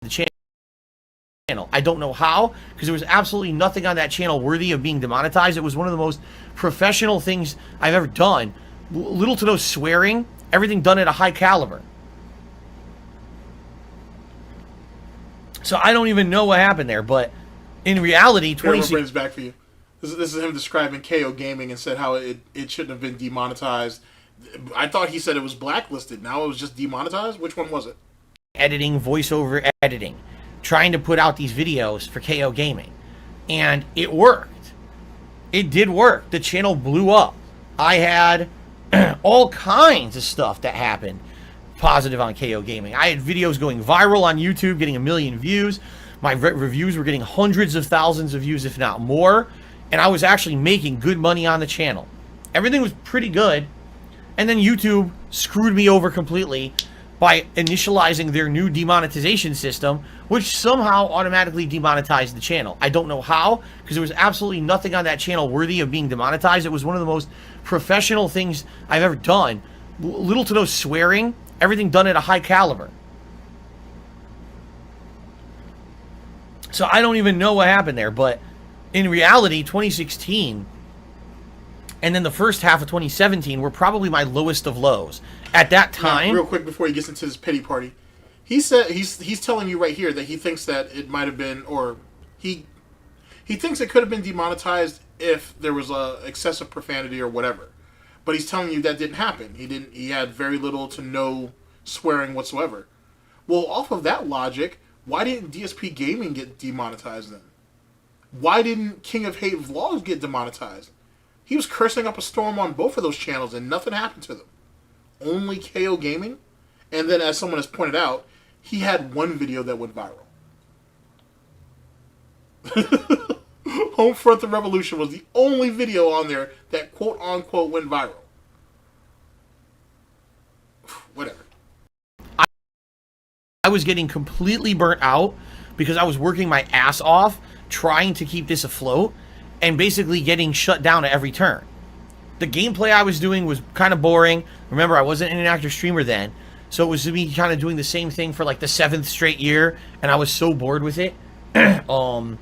The channel. I don't know how, because there was absolutely nothing on that channel worthy of being demonetized. It was one of the most professional things I've ever done. Little to no swearing. Everything done at a high caliber. So I don't even know what happened there, but in reality, 26 back for you. This is him describing KO Gaming and said how it shouldn't have been demonetized. I thought he said it was blacklisted. Now it was just demonetized? Which one was it? Editing, voiceover editing, trying to put out these videos for KO Gaming. And it worked. It did work. The channel blew up. I had all kinds of stuff that happened positive on KO Gaming. I had videos going viral on YouTube, getting 1 million views. My reviews were getting hundreds of thousands of views, if not more. And I was actually making good money on the channel. Everything was pretty good. And then YouTube screwed me over completely by initializing their new demonetization system, which somehow automatically demonetized the channel. I don't know how, because there was absolutely nothing on that channel worthy of being demonetized. It was one of the most professional things I've ever done. Little to no swearing. Everything done at a high caliber. So I don't even know what happened there, but in reality, 2016 and then the first half of 2017 were probably my lowest of lows. At that time... Now, real quick before he gets into his pity party, he said he's telling you right here that he thinks that it might have been, or he thinks it could have been demonetized if there was excessive profanity or whatever. But he's telling you that didn't happen. He had very little to no swearing whatsoever. Well, off of that logic, why didn't DSPGaming get demonetized then? Why didn't King of Hate Vlogs get demonetized? He was cursing up a storm on both of those channels and nothing happened to them. Only KO Gaming. And then, as someone has pointed out, he had one video that went viral. Homefront the Revolution was the only video on there that quote-unquote went viral. Whatever. I was getting completely burnt out because I was working my ass off trying to keep this afloat and basically getting shut down at every turn. The gameplay I was doing was kind of boring. Remember, I wasn't an active streamer then, so it was me kind of doing the same thing for like the 7th straight year, and I was so bored with it. Then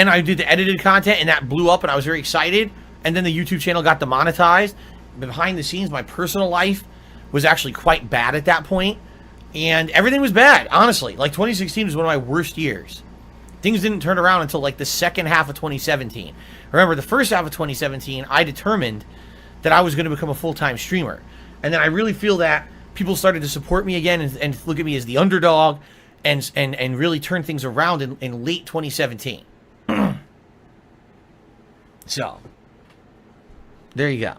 I did the edited content, and that blew up, and I was very excited. And then the YouTube channel got demonetized. Behind the scenes, my personal life was actually quite bad at that point, and everything was bad, honestly. Like, 2016 was one of my worst years. Things didn't turn around until like the second half of 2017. Remember, the first half of 2017, I determined that I was going to become a full-time streamer. And then I really feel that people started to support me again and look at me as the underdog and really turn things around in late 2017. So, there you go.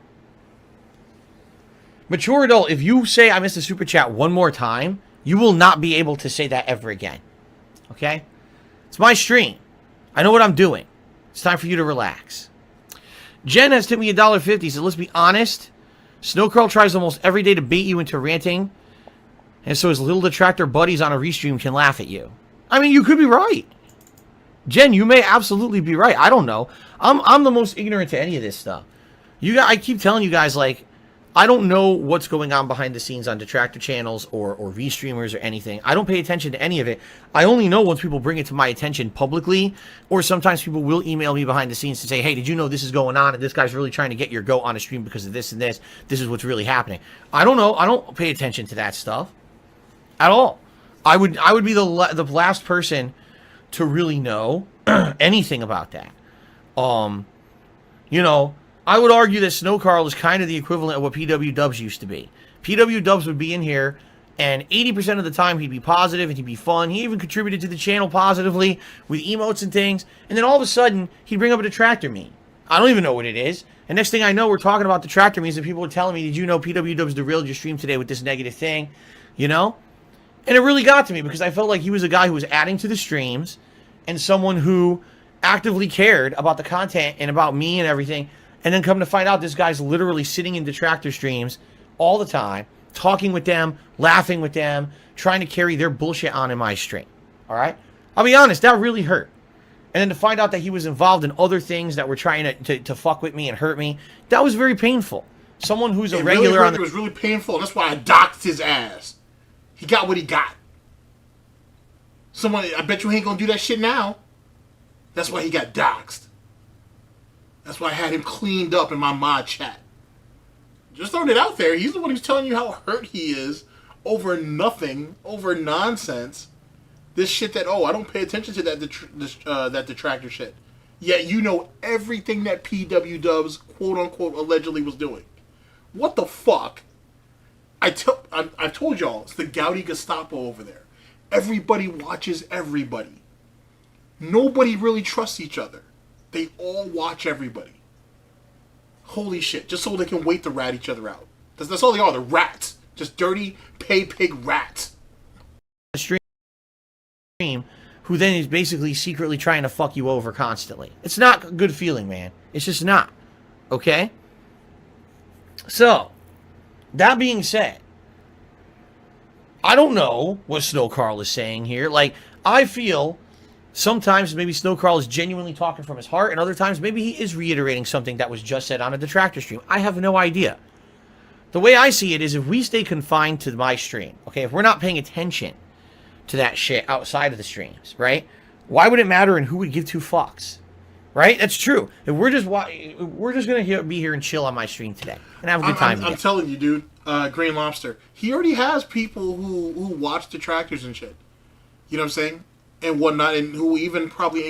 Mature adult, if you say I missed a super chat one more time, you will not be able to say that ever again. Okay? It's my stream. I know what I'm doing. It's time for you to relax. Jen has tipped me $1.50. So let's be honest. Snowcurl tries almost every day to bait you into ranting. And so his little detractor buddies on a restream can laugh at you. I mean, you could be right. Jen, you may absolutely be right. I don't know. I'm the most ignorant to any of this stuff. I keep telling you guys, like, I don't know what's going on behind the scenes on detractor channels or V-streamers or anything. I don't pay attention to any of it. I only know once people bring it to my attention publicly, or sometimes people will email me behind the scenes to say, hey, did you know this is going on, and this guy's really trying to get your goat on a stream because of this and this. This is what's really happening. I don't know. I don't pay attention to that stuff at all. I would be the last person to really know anything about that. You know, I would argue that Snow Carl is kind of the equivalent of what PW Dubs used to be. PW Dubs would be in here, and 80% of the time he'd be positive and he'd be fun. He even contributed to the channel positively with emotes and things, and then all of a sudden, he'd bring up a detractor meme. I don't even know what it is. And next thing I know, we're talking about detractor memes, and people are telling me, did you know PW Dubs derailed your stream today with this negative thing? You know? And it really got to me, because I felt like he was a guy who was adding to the streams, and someone who actively cared about the content and about me and everything. And then come to find out, this guy's literally sitting in detractor streams all the time, talking with them, laughing with them, trying to carry their bullshit on in my stream. All right? I'll be honest, that really hurt. And then to find out that he was involved in other things that were trying to fuck with me and hurt me, that was very painful. Someone who's a regular on the... It was really painful, and that's why I doxed his ass. He got what he got. Someone, I bet you he ain't gonna do that shit now. That's why he got doxed. That's why I had him cleaned up in my mod chat. Just throwing it out there. He's the one who's telling you how hurt he is over nothing, over nonsense. This shit that, oh, I don't pay attention to that detractor shit. Yet you know everything that PW Dubs, quote unquote, allegedly was doing. What the fuck? I've told y'all, it's the Gaudi Gestapo over there. Everybody watches everybody. Nobody really trusts each other. They all watch everybody. Holy shit. Just so they can wait to rat each other out. That's all they are. They're rats. Just dirty, pay pig rats. Stream who then is basically secretly trying to fuck you over constantly. It's not a good feeling, man. It's just not. Okay? So, that being said, I don't know what Snow Carl is saying here. Like, I feel sometimes maybe Snow Carl is genuinely talking from his heart, and other times maybe he is reiterating something that was just said on a detractor stream. I have no idea. The way I see it is if we stay confined to my stream, okay, if we're not paying attention to that shit outside of the streams, right? Why would it matter and who would give two fucks? Right? That's true. If we're just gonna be here and chill on my stream today and have a good time. I'm telling you, dude. Green Lobster. He already has people who watch detractors and shit. You know what I'm saying? And whatnot, and who even probably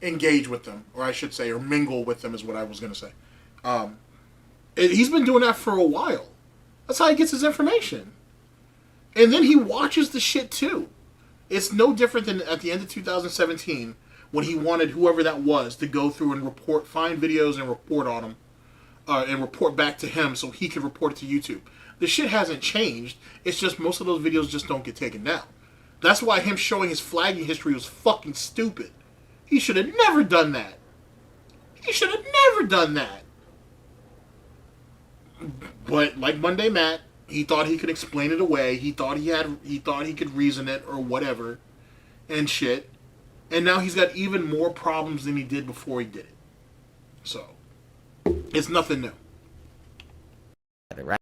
engage with them, or I should say, or mingle with them is what I was gonna say. He's been doing that for a while. That's how he gets his information. And then he watches the shit too. It's no different than at the end of 2017 when he wanted whoever that was to go through and find videos and report on them, and report back to him so he could report it to YouTube. The shit hasn't changed. It's just most of those videos just don't get taken down. That's why him showing his flagging history was fucking stupid. He should have never done that. He should have never done that. But like Monday Matt, he thought he could explain it away. He thought he could reason it or whatever and shit. And now he's got even more problems than he did before he did it. So, it's nothing new. Right?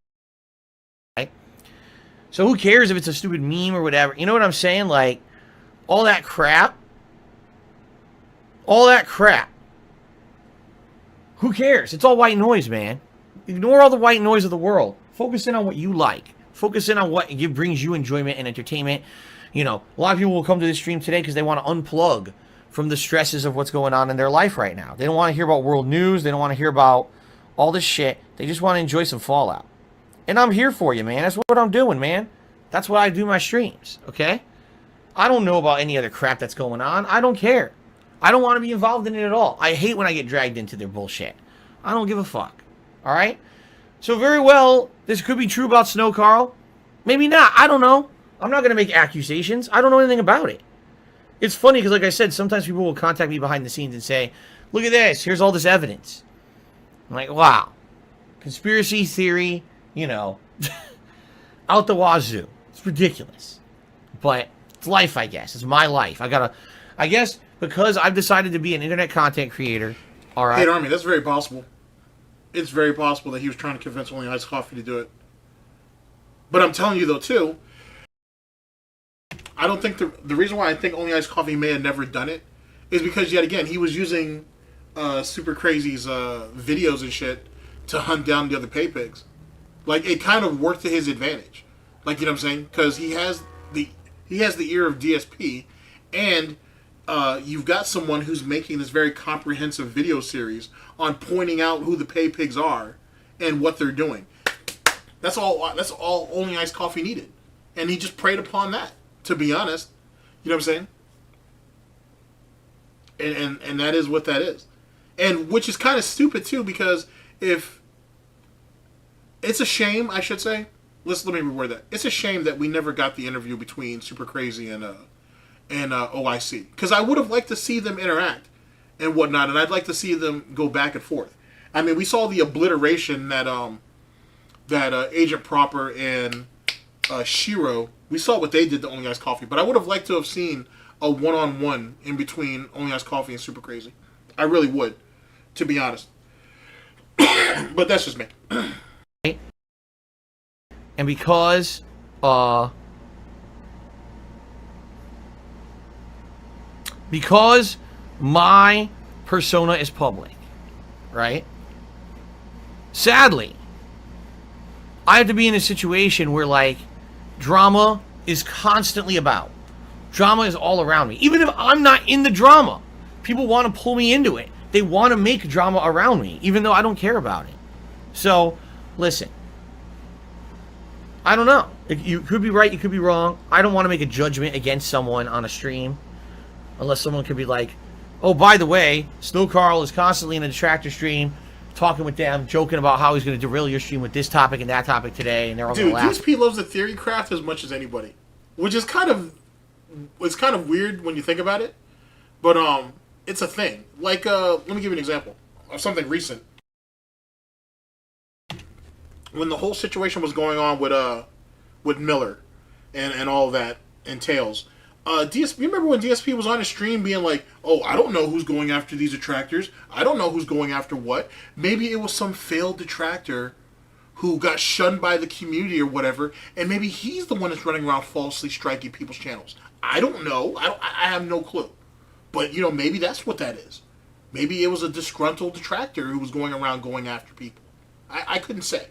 So who cares if it's a stupid meme or whatever? You know what I'm saying? Like, all that crap. Who cares? It's all white noise, man. Ignore all the white noise of the world. Focus in on what you like. Focus in on what brings you enjoyment and entertainment. You know, a lot of people will come to this stream today because they want to unplug from the stresses of what's going on in their life right now. They don't want to hear about world news. They don't want to hear about all this shit. They just want to enjoy some Fallout. And I'm here for you, man. That's what I'm doing, man. That's what I do my streams, okay? I don't know about any other crap that's going on. I don't care. I don't want to be involved in it at all. I hate when I get dragged into their bullshit. I don't give a fuck. All right? So very well, this could be true about Snow Carl. Maybe not. I don't know. I'm not going to make accusations. I don't know anything about it. It's funny because, like I said, sometimes people will contact me behind the scenes and say, look at this. Here's all this evidence. I'm like, wow. Conspiracy theory, you know, out the wazoo. It's ridiculous. But it's life, I guess. It's my life. I guess because I've decided to be an internet content creator. All right. Hey, Army, that's very possible. It's very possible that he was trying to convince Only Iced Coffee to do it. But I'm telling you, though, too, I don't think the reason why I think Only Iced Coffee may have never done it is because, yet again, he was using Super Crazy's videos and shit to hunt down the other pay pigs. Like, it kind of worked to his advantage. Like, you know what I'm saying? Because he has the ear of DSP, and you've got someone who's making this very comprehensive video series on pointing out who the pay pigs are and what they're doing. That's all Only Iced Coffee needed. And he just preyed upon that, to be honest. You know what I'm saying? And that is what that is. And which is kind of stupid too, because if it's a shame, I should say. Let me reword that. It's a shame that we never got the interview between Super Crazy and OIC, because I would have liked to see them interact and whatnot, and I'd like to see them go back and forth. I mean, we saw the obliteration that that Agent Proper and Chiyo, we saw what they did to Only Ice Coffee, but I would have liked to have seen a one-on-one in between Only Ice Coffee and Super Crazy. I really would, to be honest. But that's just me. And because my persona is public, right? Sadly, I have to be in a situation where, like, drama is constantly about. Drama is all around me. Even if I'm not in the drama, people want to pull me into it. They want to make drama around me, even though I don't care about it. So, listen. I don't know. You could be right, you could be wrong. I don't want to make a judgment against someone on a stream. Unless someone could be like, oh, by the way, Snow Carl is constantly in a detractor stream, talking with them, joking about how he's going to derail your stream with this topic and that topic today, and they're all going to laugh. DSP loves the theory craft as much as anybody, which is kind of weird when you think about it, but it's a thing. Like, let me give you an example of something recent. When the whole situation was going on with Miller and all that entails, DSP, you remember when DSP was on his stream being like, oh, I don't know who's going after these detractors. I don't know who's going after what. Maybe it was some failed detractor who got shunned by the community or whatever, and maybe he's the one that's running around falsely striking people's channels. I don't know. I have no clue. But, you know, maybe that's what that is. Maybe it was a disgruntled detractor who was going around going after people. I couldn't say.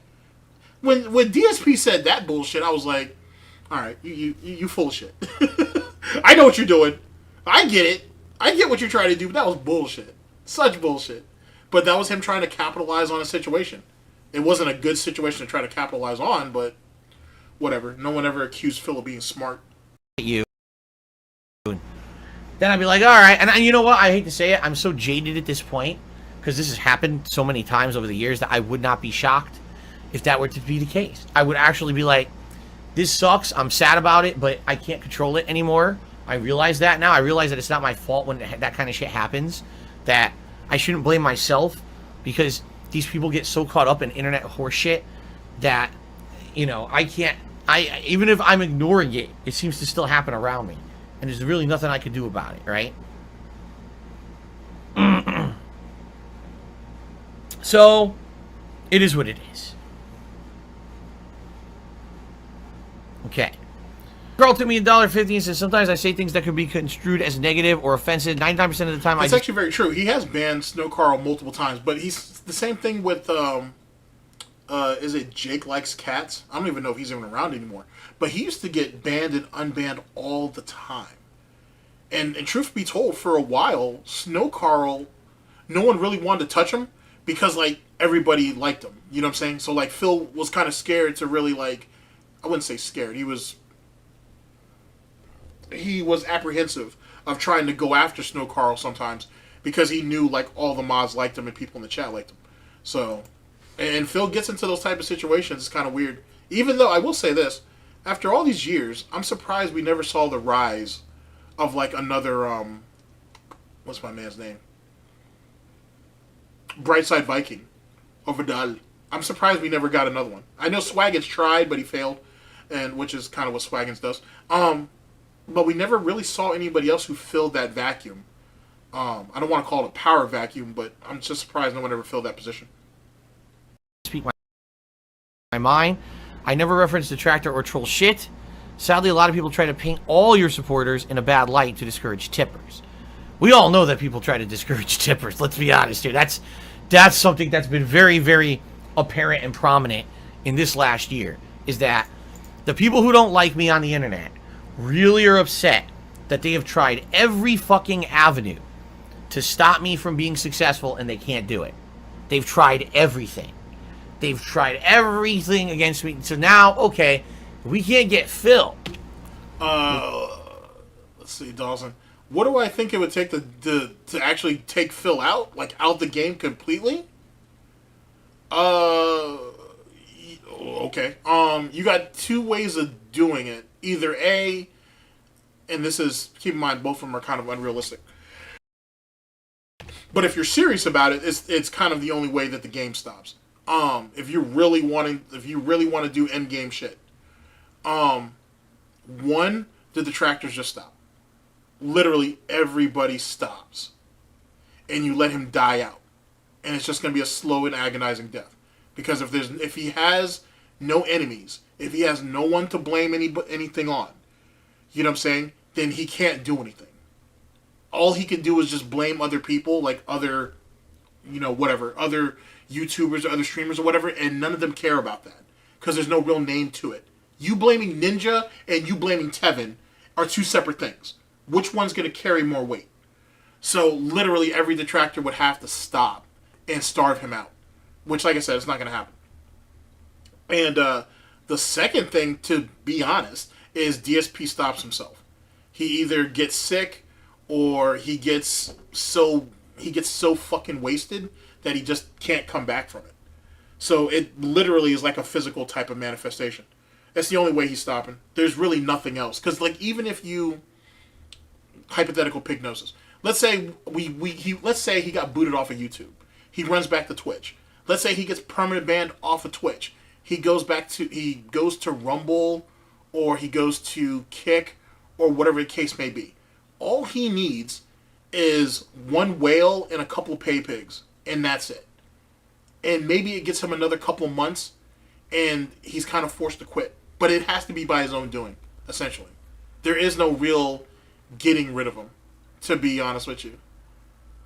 When DSP said that bullshit, I was like, all right, you full of shit. I know what you're doing. I get it. I get what you're trying to do, but that was bullshit. Such bullshit. But that was him trying to capitalize on a situation. It wasn't a good situation to try to capitalize on, but whatever. No one ever accused Phil of being smart. You. Then I'd be like, all right. And you know what? I hate to say it. I'm so jaded at this point, because this has happened so many times over the years, that I would not be shocked if that were to be the case. I would actually be like, this sucks. I'm sad about it, but I can't control it anymore. I realize that now. I realize that it's not my fault when that kind of shit happens, that I shouldn't blame myself, because these people get so caught up in internet horseshit that, you know, even if I'm ignoring it, it seems to still happen around me. And there's really nothing I can do about it, right? So, it is what it is. Okay. Carl took me $1.50 and says, sometimes I say things that could be construed as negative or offensive. 99% of the time, That's actually very true. He has banned Snow Carl multiple times, but he's the same thing with, is it Jake Likes Cats? I don't even know if he's even around anymore. But he used to get banned and unbanned all the time. And truth be told, for a while, Snow Carl, no one really wanted to touch him because, like, everybody liked him. You know what I'm saying? So, like, Phil was kind of scared to really, like, I wouldn't say scared. He was apprehensive of trying to go after Snow Carl sometimes because he knew, like, all the mods liked him and people in the chat liked him. So, and Phil gets into those type of situations. It's kind of weird. Even though, I will say this, after all these years, I'm surprised we never saw the rise of, like, another, what's my man's name? Brightside Viking. Or Vidal. I'm surprised we never got another one. I know Swaggins tried, but he failed, and which is kind of what Swaggins does. But we never really saw anybody else who filled that vacuum. I don't want to call it a power vacuum, but I'm just surprised no one ever filled that position. Speak my mind. I never reference detractor or troll shit. Sadly, a lot of people try to paint all your supporters in a bad light to discourage tippers. We all know that people try to discourage tippers. Let's be honest here. That's something that's been very, very apparent and prominent in this last year, is that the people who don't like me on the internet really are upset that they have tried every fucking avenue to stop me from being successful, and they can't do it. They've tried everything. They've tried everything against me. So now, okay, we can't get Phil. Let's see, Dawson. What do I think it would take to actually take Phil out? Like, out the game completely? Okay. You got two ways of doing it. Either A, and this is, keep in mind, both of them are kind of unrealistic. But if you're serious about it, it's kind of the only way that the game stops. If you really want to do end game shit. One, the detractors just stop. Literally everybody stops. And you let him die out. And it's just going to be a slow and agonizing death. Because if he has no enemies, if he has no one to blame anything on, you know what I'm saying? Then he can't do anything. All he can do is just blame other people, like other, other YouTubers or other streamers or whatever, and none of them care about that. Because there's no real name to it. You blaming Ninja and you blaming Tevin are two separate things. Which one's going to carry more weight? So literally every detractor would have to stop and starve him out. Which, like I said, it's not going to happen. And the second thing, to be honest, is DSP stops himself. He either gets sick or he gets so fucking wasted that he just can't come back from it. So it literally is like a physical type of manifestation. That's the only way he's stopping. There's really nothing else. Because like even if you hypothetical pignosis, let's say let's say he got booted off of YouTube. He runs back to Twitch. Let's say he gets permanent banned off of Twitch. He goes to Rumble, or he goes to Kick, or whatever the case may be. All he needs is one whale and a couple of pay pigs, and that's it. And maybe it gets him another couple months, and he's kind of forced to quit. But it has to be by his own doing, essentially. There is no real getting rid of him, to be honest with you.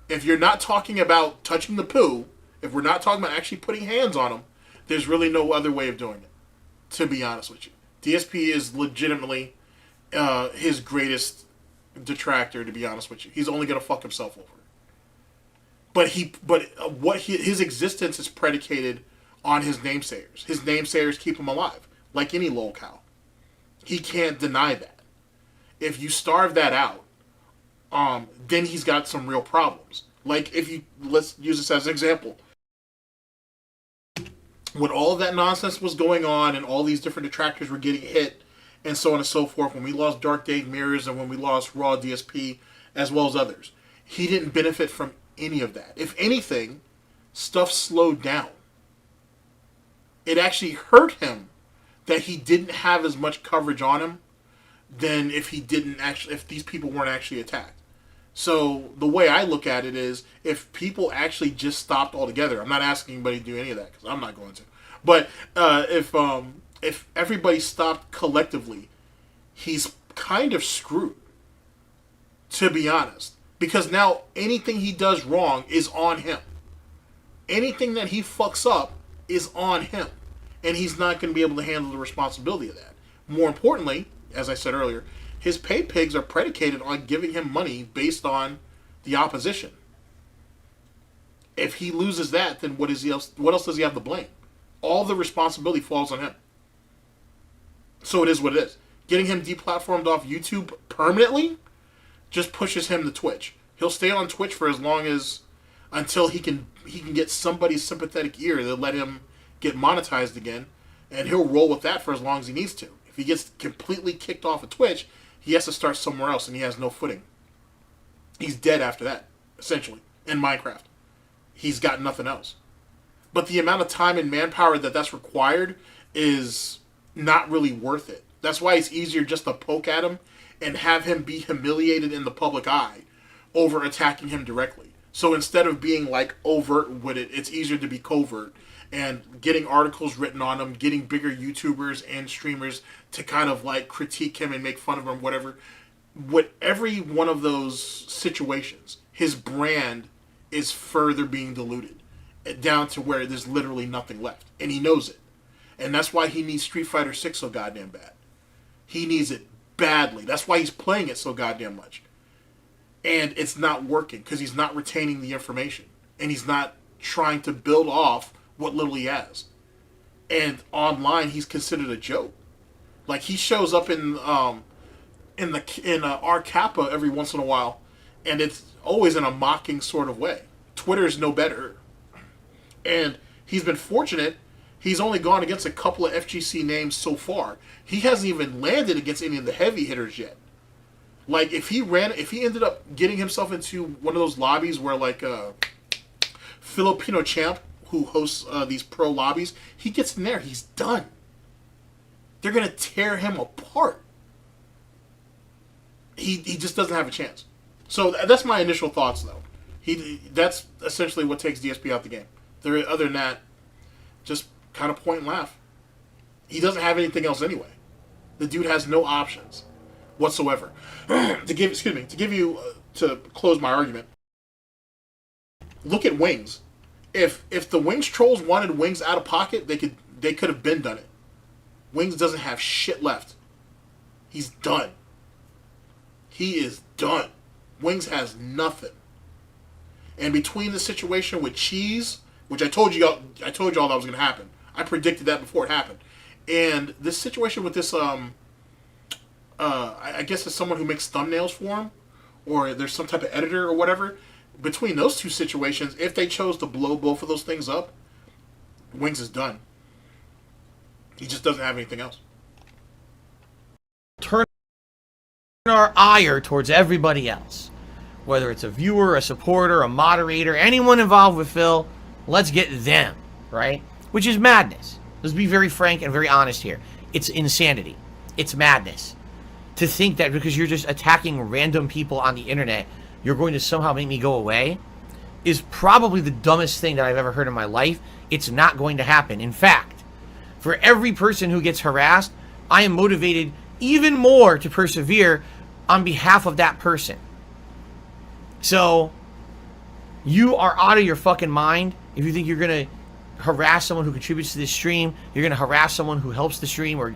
If you're not talking about touching the poo, if we're not talking about actually putting hands on him, there's really no other way of doing it, to be honest with you. DSP is legitimately his greatest detractor, to be honest with you. He's only going to fuck himself over. His existence is predicated on his namesayers. His namesayers keep him alive, like any lol cow. He can't deny that. If you starve that out, then he's got some real problems. Like let's use this as an example. When all of that nonsense was going on and all these different detractors were getting hit and so on and so forth, when we lost Dark Day Mirrors and when we lost Raw DSP as well as others, he didn't benefit from any of that. If anything, stuff slowed down. It actually hurt him that he didn't have as much coverage on him than if these people weren't actually attacked. So the way I look at it is, if people actually just stopped altogether, I'm not asking anybody to do any of that because I'm not going to. But if everybody stopped collectively, he's kind of screwed, to be honest. Because now anything he does wrong is on him. Anything that he fucks up is on him. And he's not going to be able to handle the responsibility of that. More importantly, as I said earlier, his pay pigs are predicated on giving him money based on the opposition. If he loses that, then what else does he have to blame? All the responsibility falls on him. So it is what it is. Getting him deplatformed off YouTube permanently just pushes him to Twitch. He'll stay on Twitch for as long as until he can get somebody's sympathetic ear to let him get monetized again, and he'll roll with that for as long as he needs to. If he gets completely kicked off of Twitch, he has to start somewhere else, and he has no footing. He's dead after that, essentially, in Minecraft. He's got nothing else. But the amount of time and manpower that's required is not really worth it. That's why it's easier just to poke at him and have him be humiliated in the public eye over attacking him directly. So instead of being like overt with it, it's easier to be covert and getting articles written on him, getting bigger YouTubers and streamers to kind of like critique him and make fun of him, whatever. With every one of those situations, his brand is further being diluted down to where there's literally nothing left. And he knows it. And that's why he needs Street Fighter 6 so goddamn bad. He needs it badly. That's why he's playing it so goddamn much. And it's not working because he's not retaining the information. And he's not trying to build off what little he has. And online, he's considered a joke. Like, he shows up in R Kappa every once in a while, and it's always in a mocking sort of way. Twitter is no better. And he's been fortunate. He's only gone against a couple of FGC names so far. He hasn't even landed against any of the heavy hitters yet. Like, if he ended up getting himself into one of those lobbies where, like, Filipino champ, who hosts these pro lobbies, he gets in there, he's done. They're gonna tear him apart. He just doesn't have a chance. So that's my initial thoughts, though. That's essentially what takes DSP out the game. Other than that, just kind of point and laugh. He doesn't have anything else anyway. The dude has no options whatsoever. To close my argument, look at Wings. If the Wings trolls wanted Wings out of pocket, they could have been done it. Wings doesn't have shit left. He's done. He is done. Wings has nothing. And between the situation with Cheese, which I told you all that was going to happen. I predicted that before it happened. And this situation with this, I guess it's someone who makes thumbnails for him, or there's some type of editor or whatever. Between those two situations, if they chose to blow both of those things up, Wings is done. He just doesn't have anything else. Turn our ire towards everybody else. Whether it's a viewer, a supporter, a moderator, anyone involved with Phil, let's get them, right? Which is madness. Let's be very frank and very honest here. It's insanity. It's madness. To think that because you're just attacking random people on the internet, you're going to somehow make me go away is probably the dumbest thing that I've ever heard in my life. It's not going to happen. In fact, for every person who gets harassed, I am motivated even more to persevere on behalf of that person. So, you are out of your fucking mind if you think you're going to harass someone who contributes to this stream, you're going to harass someone who helps the stream, or,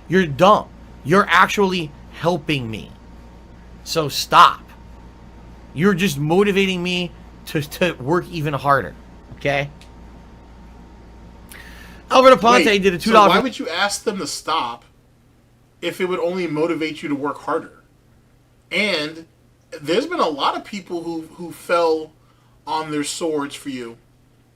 you're dumb. You're actually helping me. So stop. You're just motivating me to work even harder. Okay? Albert Aponte did a $2. So why would you ask them to stop if it would only motivate you to work harder? And there's been a lot of people who fell on their swords for you,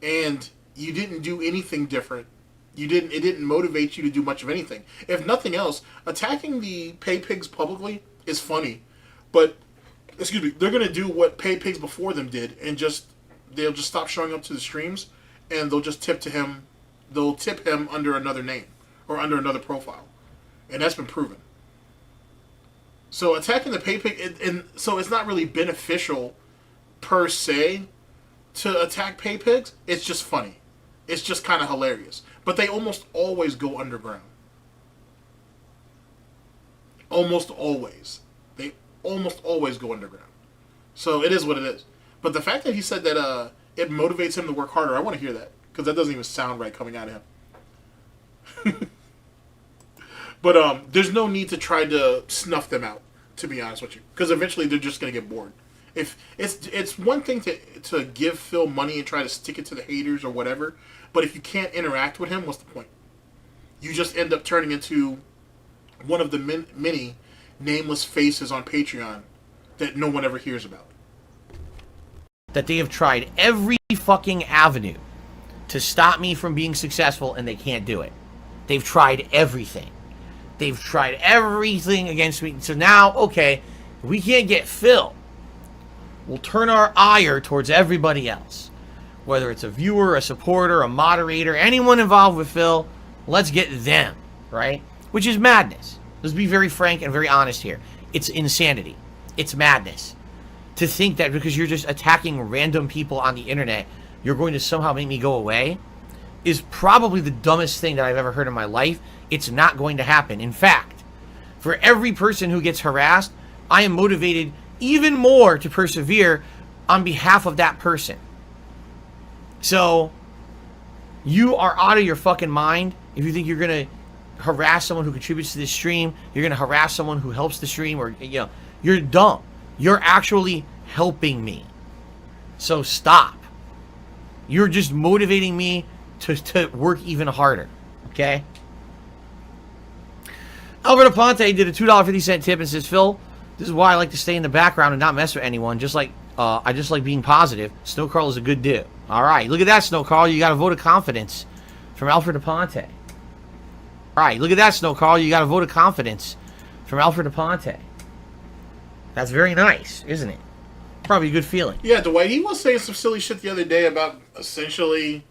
and you didn't do anything different. It didn't motivate you to do much of anything. If nothing else, attacking the pay pigs publicly is funny, but they're gonna do what pay pigs before them did, and they'll just stop showing up to the streams, and they'll just tip him under another name or under another profile, and that's been proven. So attacking the pay pig, and so it's not really beneficial per se to attack pay pigs. It's just funny. It's just kind of hilarious. But they almost always go underground. Almost always. They almost always go underground. So it is what it is. But the fact that he said that it motivates him to work harder, I want to hear that. Because that doesn't even sound right coming out of him. But there's no need to try to snuff them out, to be honest with you. Because eventually they're just going to get bored. If it's one thing to give Phil money and try to stick it to the haters or whatever, but if you can't interact with him, what's the point? You just end up turning into one of the many nameless faces on Patreon that no one ever hears about. That they have tried every fucking avenue to stop me from being successful, and they can't do it. They've tried everything. They've tried everything against me. So now, okay, we can't get Phil. We'll turn our ire towards everybody else. Whether it's a viewer, a supporter, a moderator, anyone involved with Phil, let's get them, right? Which is madness. Let's be very frank and very honest here. It's insanity. It's madness. To think that because you're just attacking random people on the internet, you're going to somehow make me go away is probably the dumbest thing that I've ever heard in my life. It's not going to happen. In fact, for every person who gets harassed, I am motivated even more to persevere on behalf of that person. So, you are out of your fucking mind if you think you're going to harass someone who contributes to this stream, you're going to harass someone who helps the stream, or, you're dumb. You're actually helping me. So stop. You're just motivating me to work even harder. Okay? Albert Aponte did a $2.50 tip and says, Phil, this is why I like to stay in the background and not mess with anyone. I just like being positive. Snow Carl is a good dude. All right, look at that, Snow Carl. You got a vote of confidence from Alfred Aponte. All right, look at that, Snow Carl. You got a vote of confidence from Alfred Aponte. That's very nice, isn't it? Probably a good feeling. Yeah, Dwight, he was saying some silly shit the other day about essentially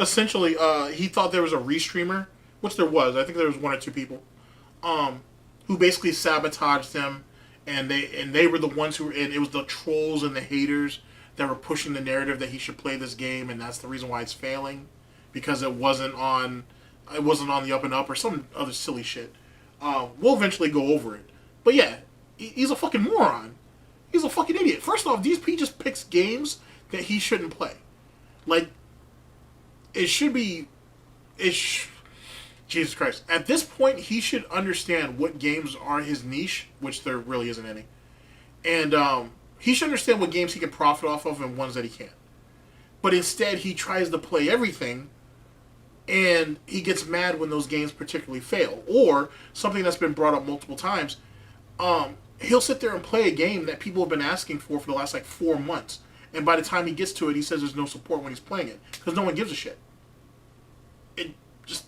Essentially, he thought there was a restreamer, which there was. I think there was 1 or 2 people, who basically sabotaged him, and they were the ones who, and it was the trolls and the haters that were pushing the narrative that he should play this game, and that's the reason why it's failing, because it wasn't on the up and up or some other silly shit. We'll eventually go over it, but yeah, he's a fucking moron. He's a fucking idiot. First off, DSP just picks games that he shouldn't play. Like, it should be, Jesus Christ. At this point, he should understand what games are his niche, which there really isn't any. And he should understand what games he can profit off of and ones that he can't. But instead, he tries to play everything, and he gets mad when those games particularly fail. Or, something that's been brought up multiple times, he'll sit there and play a game that people have been asking for the last, 4 months. And by the time he gets to it, he says there's no support when he's playing it. Because no one gives a shit.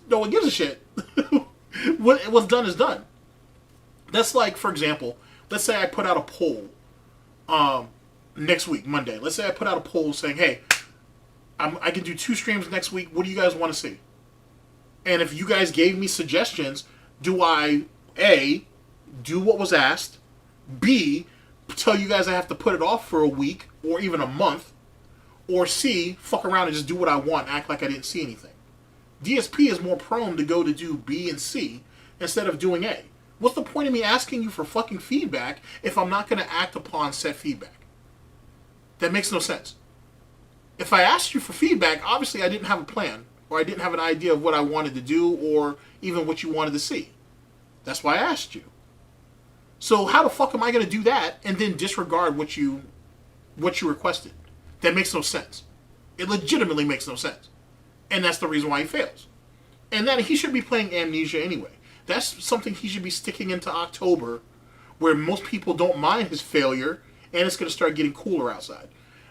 No one gives a shit. What's done is done. That's like, for example, let's say I put out a poll next week, Monday. Let's say I put out a poll saying, hey, I can do 2 streams next week. What do you guys want to see? And if you guys gave me suggestions, do I, A, do what was asked, B, tell you guys I have to put it off for a week or even a month, or C, fuck around and just do what I want, act like I didn't see anything. DSP is more prone to go to do B and C instead of doing A. What's the point of me asking you for fucking feedback if I'm not going to act upon said feedback? That makes no sense. If I asked you for feedback, obviously I didn't have a plan, or I didn't have an idea of what I wanted to do, or even what you wanted to see. That's why I asked you. So how the fuck am I going to do that and then disregard what you requested? That makes no sense. It legitimately makes no sense. And that's the reason why he fails. And then he should be playing Amnesia anyway. That's something he should be sticking into October, where most people don't mind his failure, and it's going to start getting cooler outside.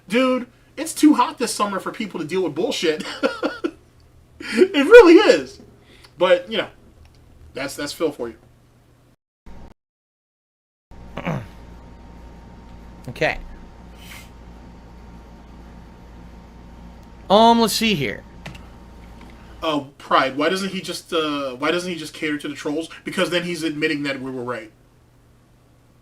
Dude, it's too hot this summer for people to deal with bullshit. It really is. But, that's Phil for you. Okay. Let's see here. Oh, Pride. Why doesn't he just cater to the trolls? Because then he's admitting that we were right.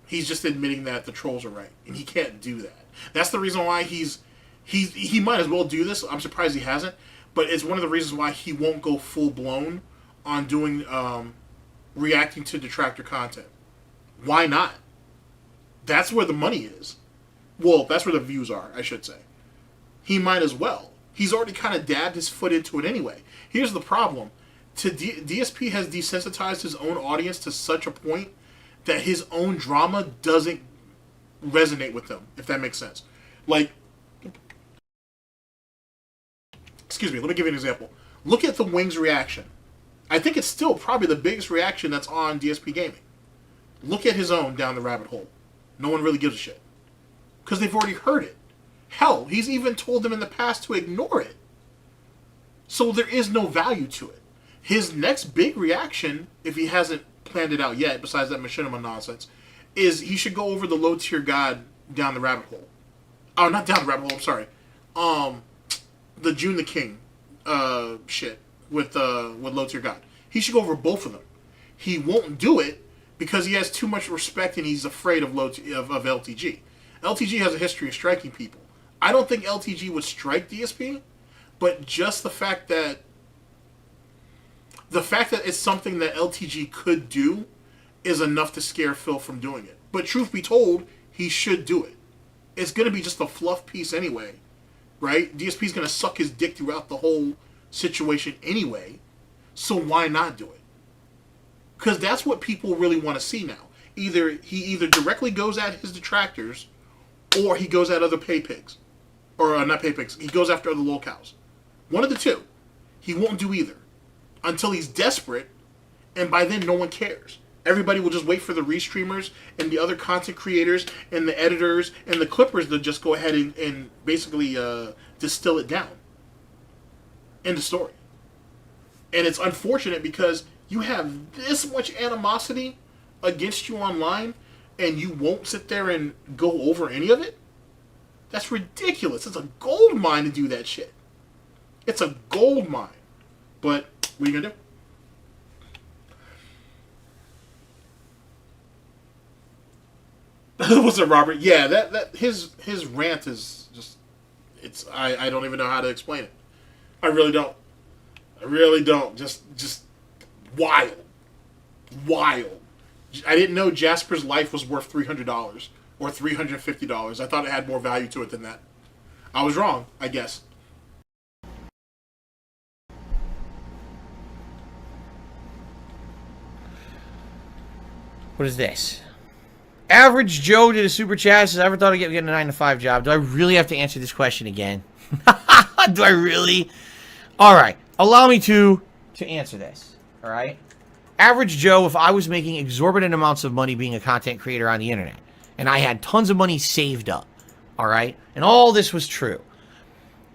He's just admitting that the trolls are right, and he can't do that. That's the reason why he might as well do this. I'm surprised he hasn't, but it's one of the reasons why he won't go full blown on doing reacting to detractor content. Why not? That's where the money is. Well, that's where the views are, I should say. He might as well. He's already kind of dabbed his foot into it anyway. Here's the problem. DSP has desensitized his own audience to such a point that his own drama doesn't resonate with them, if that makes sense. Like, excuse me, let me give you an example. Look at the Wings reaction. I think it's still probably the biggest reaction that's on DSP Gaming. Look at his own Down the Rabbit Hole. No one really gives a shit. Because they've already heard it. Hell, he's even told them in the past to ignore it. So there is no value to it. His next big reaction, if he hasn't planned it out yet, besides that machinima nonsense, is he should go over the low tier god Down the Rabbit Hole. Oh, not Down the Rabbit Hole, I'm sorry. The June the King shit with low tier god. He should go over both of them. He won't do it because he has too much respect and he's afraid of LTG. LTG has a history of striking people. I don't think LTG would strike DSP, but just the fact that it's something that LTG could do is enough to scare Phil from doing it. But truth be told, he should do it. It's going to be just a fluff piece anyway, right? DSP's going to suck his dick throughout the whole situation anyway, so why not do it? Because that's what people really want to see now. He either directly goes at his detractors, or he goes at other pay pigs. Or not pay pigs, he goes after other locals. One of the two. He won't do either. Until he's desperate, and by then no one cares. Everybody will just wait for the restreamers and the other content creators and the editors and the clippers to just go ahead and basically distill it down. End of story. And it's unfortunate because you have this much animosity against you online and you won't sit there and go over any of it? That's ridiculous. It's a gold mine to do that shit. It's a gold mine. But what are you gonna do? What's it, Robert? Yeah, that his rant is just I don't even know how to explain it. I really don't. Just wild. I didn't know Jasper's life was worth $300 or $350. I thought it had more value to it than that. I was wrong, I guess. What is this? Average Joe did a super chat. Says, I ever thought of getting a 9-to-5 job? Do I really have to answer this question again? Do I really? All right. Allow me to answer this. All right. Average Joe, if I was making exorbitant amounts of money being a content creator on the internet, and I had tons of money saved up, all right, and all this was true,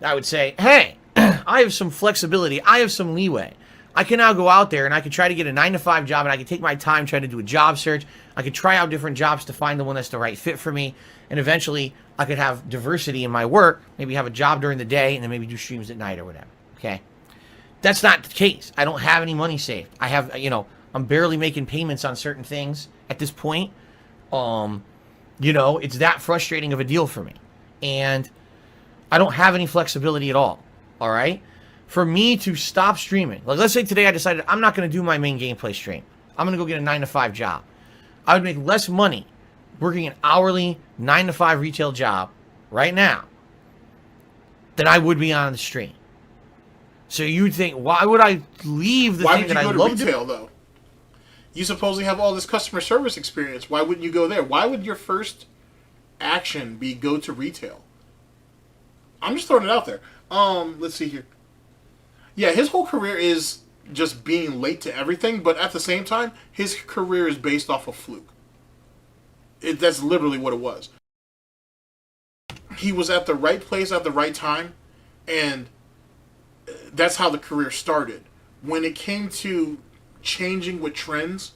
I would say, hey, I have some flexibility. I have some leeway. I can now go out there and I can try to get a 9-to-5 job, and I can take my time trying to do a job search. I could try out different jobs to find the one that's the right fit for me. And eventually I could have diversity in my work, maybe have a job during the day and then maybe do streams at night or whatever. Okay. That's not the case. I don't have any money saved. I have, I'm barely making payments on certain things at this point. It's that frustrating of a deal for me. And I don't have any flexibility at all. All right. For me to stop streaming, like let's say today I decided I'm not going to do my main gameplay stream. I'm going to go get a 9-to-5 job. I would make less money working an hourly 9-to-5 retail job right now than I would be on the stream. So you'd think, why would I leave the thing that I love? Why would you go to retail, though? You supposedly have all this customer service experience. Why wouldn't you go there? Why would your first action be go to retail? I'm just throwing it out there. Let's see here. Yeah, his whole career is just being late to everything, but at the same time, his career is based off of fluke. That's literally what it was. He was at the right place at the right time, and that's how the career started. When it came to changing with trends,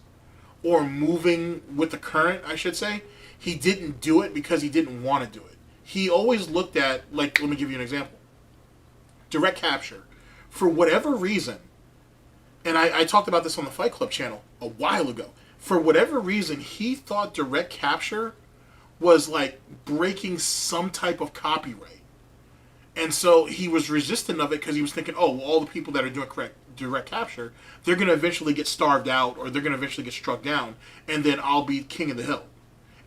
or moving with the current, I should say, he didn't do it because he didn't want to do it. He always looked at, let me give you an example. Direct capture. For whatever reason, and I talked about this on the Fight Club channel a while ago, for whatever reason, he thought direct capture was like breaking some type of copyright. And so he was resistant of it because he was thinking, oh, well, all the people that are doing direct capture, they're going to eventually get starved out or they're going to eventually get struck down, and then I'll be king of the hill.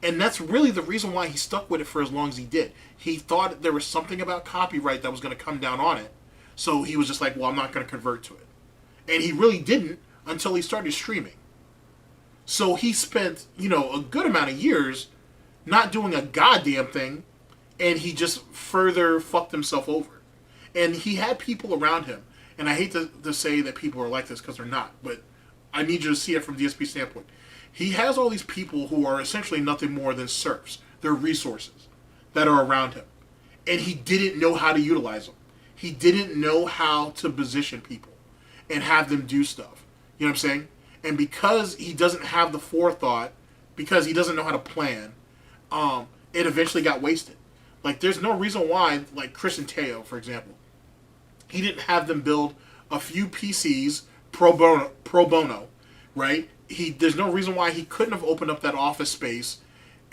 And that's really the reason why he stuck with it for as long as he did. He thought there was something about copyright that was going to come down on it. So he was just like, well, I'm not going to convert to it. And he really didn't until he started streaming. So he spent, a good amount of years not doing a goddamn thing, and he just further fucked himself over. And he had people around him, and I hate to say that people are like this because they're not, but I need you to see it from DSP's standpoint. He has all these people who are essentially nothing more than serfs. They're resources that are around him. And he didn't know how to utilize them. He didn't know how to position people and have them do stuff. You know what I'm saying? And because he doesn't have the forethought, because he doesn't know how to plan, it eventually got wasted. Like, there's no reason why, like Chris and Teo, for example, he didn't have them build a few PCs pro bono, right? There's no reason why he couldn't have opened up that office space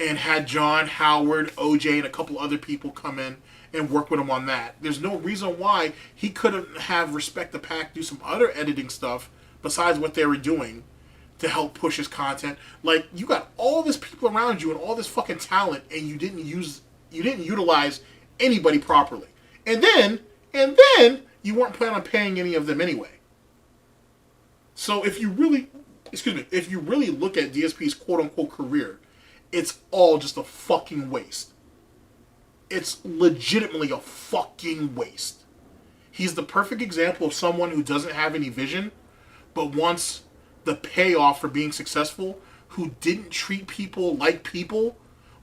and had John, Howard, OJ, and a couple other people come in and work with him on that. There's no reason why he couldn't have Respect the Pack do some other editing stuff besides what they were doing to help push his content. Like, you got all this people around you and all this fucking talent, and you didn't utilize anybody properly. And then you weren't planning on paying any of them anyway. So if you really look at DSP's quote-unquote career, it's all just a fucking waste. It's legitimately a fucking waste. He's the perfect example of someone who doesn't have any vision, but wants the payoff for being successful, who didn't treat people like people,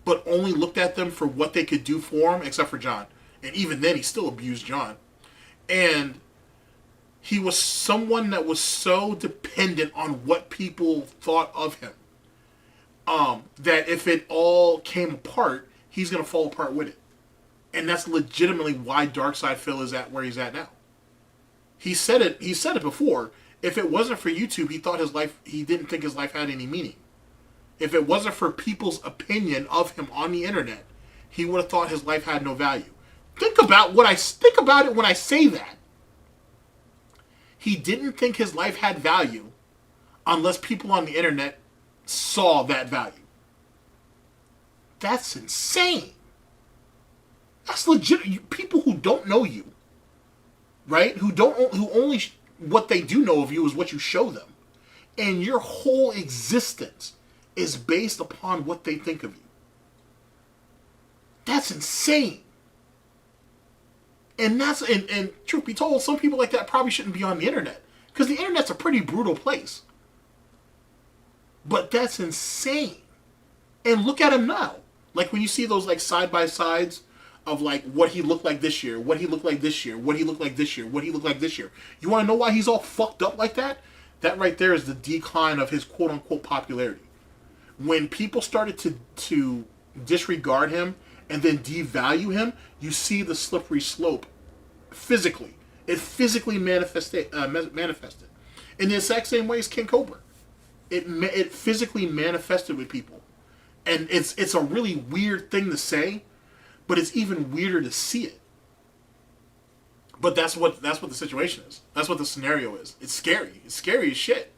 but only looked at them for what they could do for him, except for John. And even then, he still abused John. And he was someone that was so dependent on what people thought of him, that if it all came apart, he's going to fall apart with it. And that's legitimately why Darkside Phil is at where he's at now. He said it before. If it wasn't for YouTube, he didn't think his life had any meaning. If it wasn't for people's opinion of him on the internet, he would have thought his life had no value. Think about it when I say that. He didn't think his life had value unless people on the internet saw that value. That's insane. That's legit. People who don't know you, right? Who only what they do know of you is what you show them, and your whole existence is based upon what they think of you. That's insane. And truth be told, some people like that probably shouldn't be on the internet, because the internet's a pretty brutal place. But that's insane. And look at him now. Like when you see those like side by sides of like what he looked like this year, what he looked like this year, what he looked like this year, what he looked like this year. You want to know why he's all fucked up like that? That right there is the decline of his quote unquote popularity. When people started to disregard him and then devalue him, you see the slippery slope physically. It physically manifested. In the exact same way as King Cobra. It physically manifested with people. And it's a really weird thing to say, but it's even weirder to see it. But that's what the situation is. That's what the scenario is. It's scary. It's scary as shit.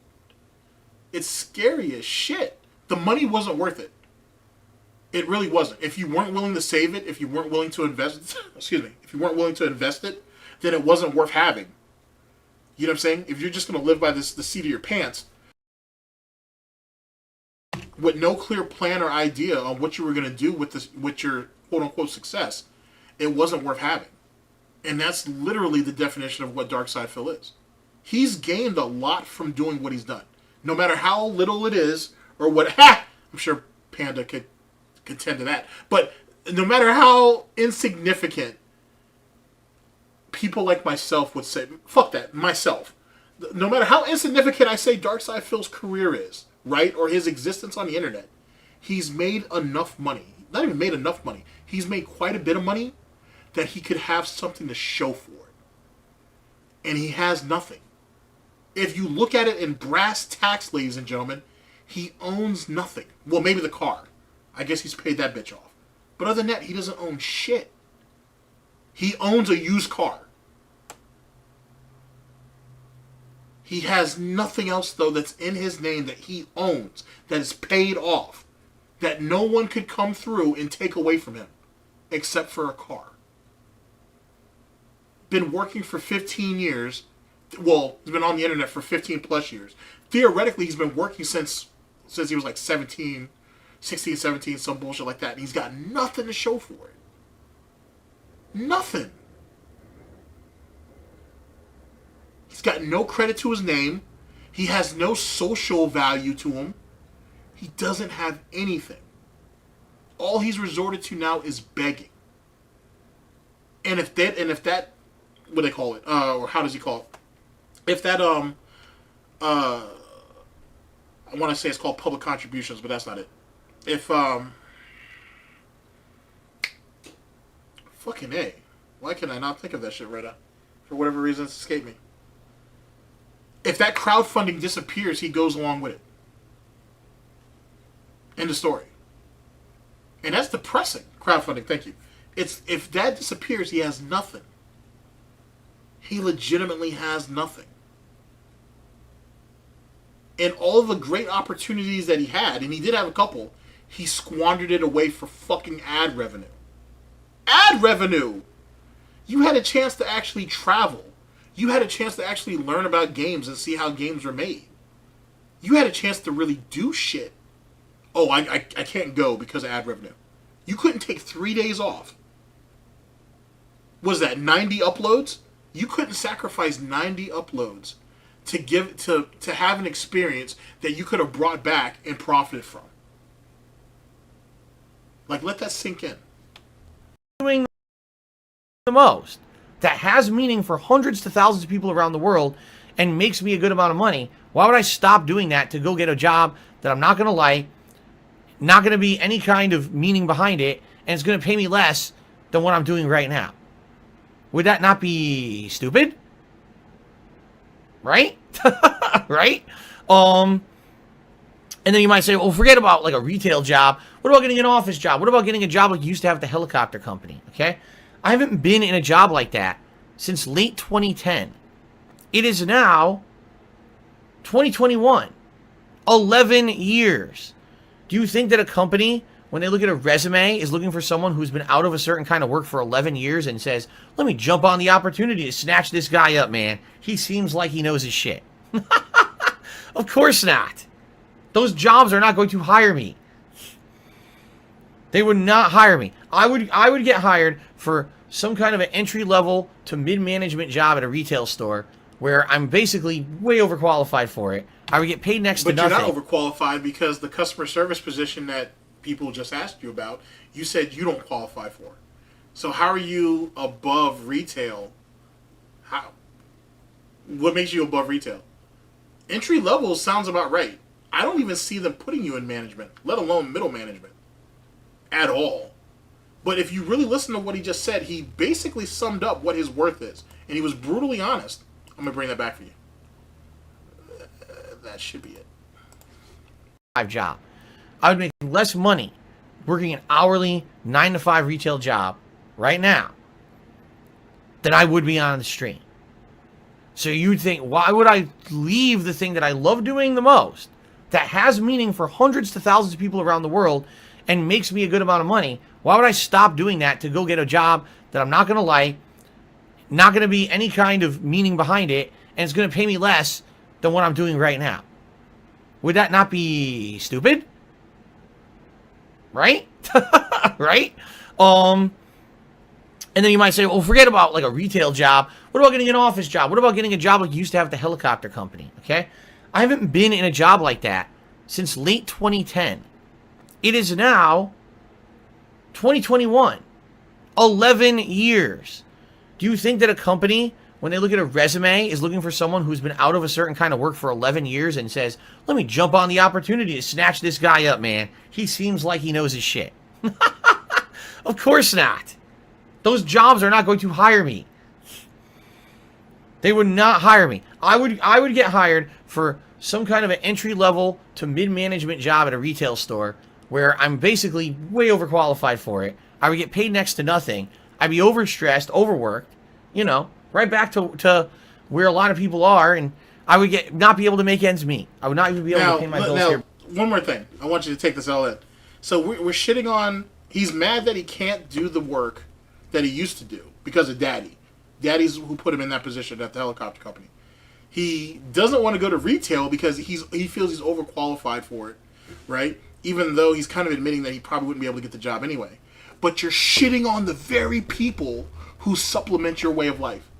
It's scary as shit. The money wasn't worth it. It really wasn't. If you weren't willing to save it, if you weren't willing to invest, if you weren't willing to invest it, then it wasn't worth having. You know what I'm saying? If you're just going to live by the seat of your pants, with no clear plan or idea on what you were going to do with your quote-unquote success, it wasn't worth having. And that's literally the definition of what Dark Side Phil is. He's gained a lot from doing what he's done. No matter how little it is, or what... I'm sure Panda could contend to that. But no matter how insignificant people like myself would say... Fuck that, myself. No matter how insignificant I say Dark Side Phil's career is, right, or his existence on the internet, he's made enough money. Not even made enough money. He's made quite a bit of money that he could have something to show for it. And he has nothing. If you look at it in brass tacks, ladies and gentlemen, he owns nothing. Well, maybe the car. I guess he's paid that bitch off. But other than that, he doesn't own shit. He owns a used car. He has nothing else, though, that's in his name that he owns, that is paid off, that no one could come through and take away from him, except for a car. Been working for 15 years. Well, he's been on the internet for 15 plus years. Theoretically, he's been working since he was like 16, 17, some bullshit like that. And he's got nothing to show for it. Nothing. He's got no credit to his name. He has no social value to him. He doesn't have anything. All he's resorted to now is begging. And if that, what do they call it? Or how does he call it? If that, I want to say it's called public contributions, but that's not it. If, fucking A. Why can I not think of that shit right now? For whatever reason, it's escaped me. If that crowdfunding disappears, he goes along with it. End of story. And that's depressing. Crowdfunding, thank you. If that disappears, he has nothing. He legitimately has nothing. And all of the great opportunities that he had, and he did have a couple, he squandered it away for fucking ad revenue. Ad revenue! You had a chance to actually travel. You had a chance to actually learn about games and see how games were made. You had a chance to really do shit. Oh, I can't go because of ad revenue. You couldn't take 3 days off. Was that 90 uploads? You couldn't sacrifice 90 uploads to have an experience that you could have brought back and profited from. Like, let that sink in. Doing the most that has meaning for hundreds to thousands of people around the world and makes me a good amount of money, why would I stop doing that to go get a job that I'm not going to like, not going to be any kind of meaning behind it, and it's going to pay me less than what I'm doing right now? Would that not be stupid? right? Right? And then you might say, well, forget about like a retail job. What about getting an office job? What about getting a job like you used to have at the helicopter company? Okay? I haven't been in a job like that since late 2010. It is now 2021. 11 years. Do you think that a company, when they look at a resume, is looking for someone who's been out of a certain kind of work for 11 years and says, let me jump on the opportunity to snatch this guy up, man. He seems like he knows his shit. Of course not. Those jobs are not going to hire me. They would not hire me. I would get hired for some kind of an entry-level to mid-management job at a retail store where I'm basically way overqualified for it. I would get paid next to nothing. But you're not overqualified because the customer service position that people just asked you about, you said you don't qualify for. So how are you above retail? How? What makes you above retail? Entry level sounds about right. I don't even see them putting you in management, let alone middle management, at all. But if you really listen to what he just said, he basically summed up what his worth is. And he was brutally honest. I'm going to bring that back for you. That should be it. Job. I would make less money working an hourly 9-to-5 retail job right now than I would be on the stream. So you'd think, why would I leave the thing that I love doing the most, that has meaning for hundreds to thousands of people around the world and makes me a good amount of money? Why would I stop doing that to go get a job that I'm not going to like, not going to be any kind of meaning behind it, and it's going to pay me less than what I'm doing right now? Would that not be stupid? Right? Right? And then you might say, well, forget about like a retail job. What about getting an office job? What about getting a job like you used to have at the helicopter company? Okay? I haven't been in a job like that since late 2010. It is now 2021. 11 years. Do you think that a company, when they look at a resume, is looking for someone who's been out of a certain kind of work for 11 years and says, let me jump on the opportunity to snatch this guy up, man. He seems like he knows his shit. Of course not. Those jobs are not going to hire me. They would not hire me. I would get hired for some kind of an entry-level to mid-management job at a retail store where I'm basically way overqualified for it. I would get paid next to nothing. I'd be overstressed, overworked, you know, right back to where a lot of people are, and I would not be able to make ends meet. I would not even be able to pay my bills here. One more thing. I want you to take this all in. So we're shitting on... He's mad that he can't do the work that he used to do because of Daddy. Daddy's who put him in that position at the helicopter company. He doesn't want to go to retail because he feels he's overqualified for it, right? Even though he's kind of admitting that he probably wouldn't be able to get the job anyway. But you're shitting on the very people who supplement your way of life.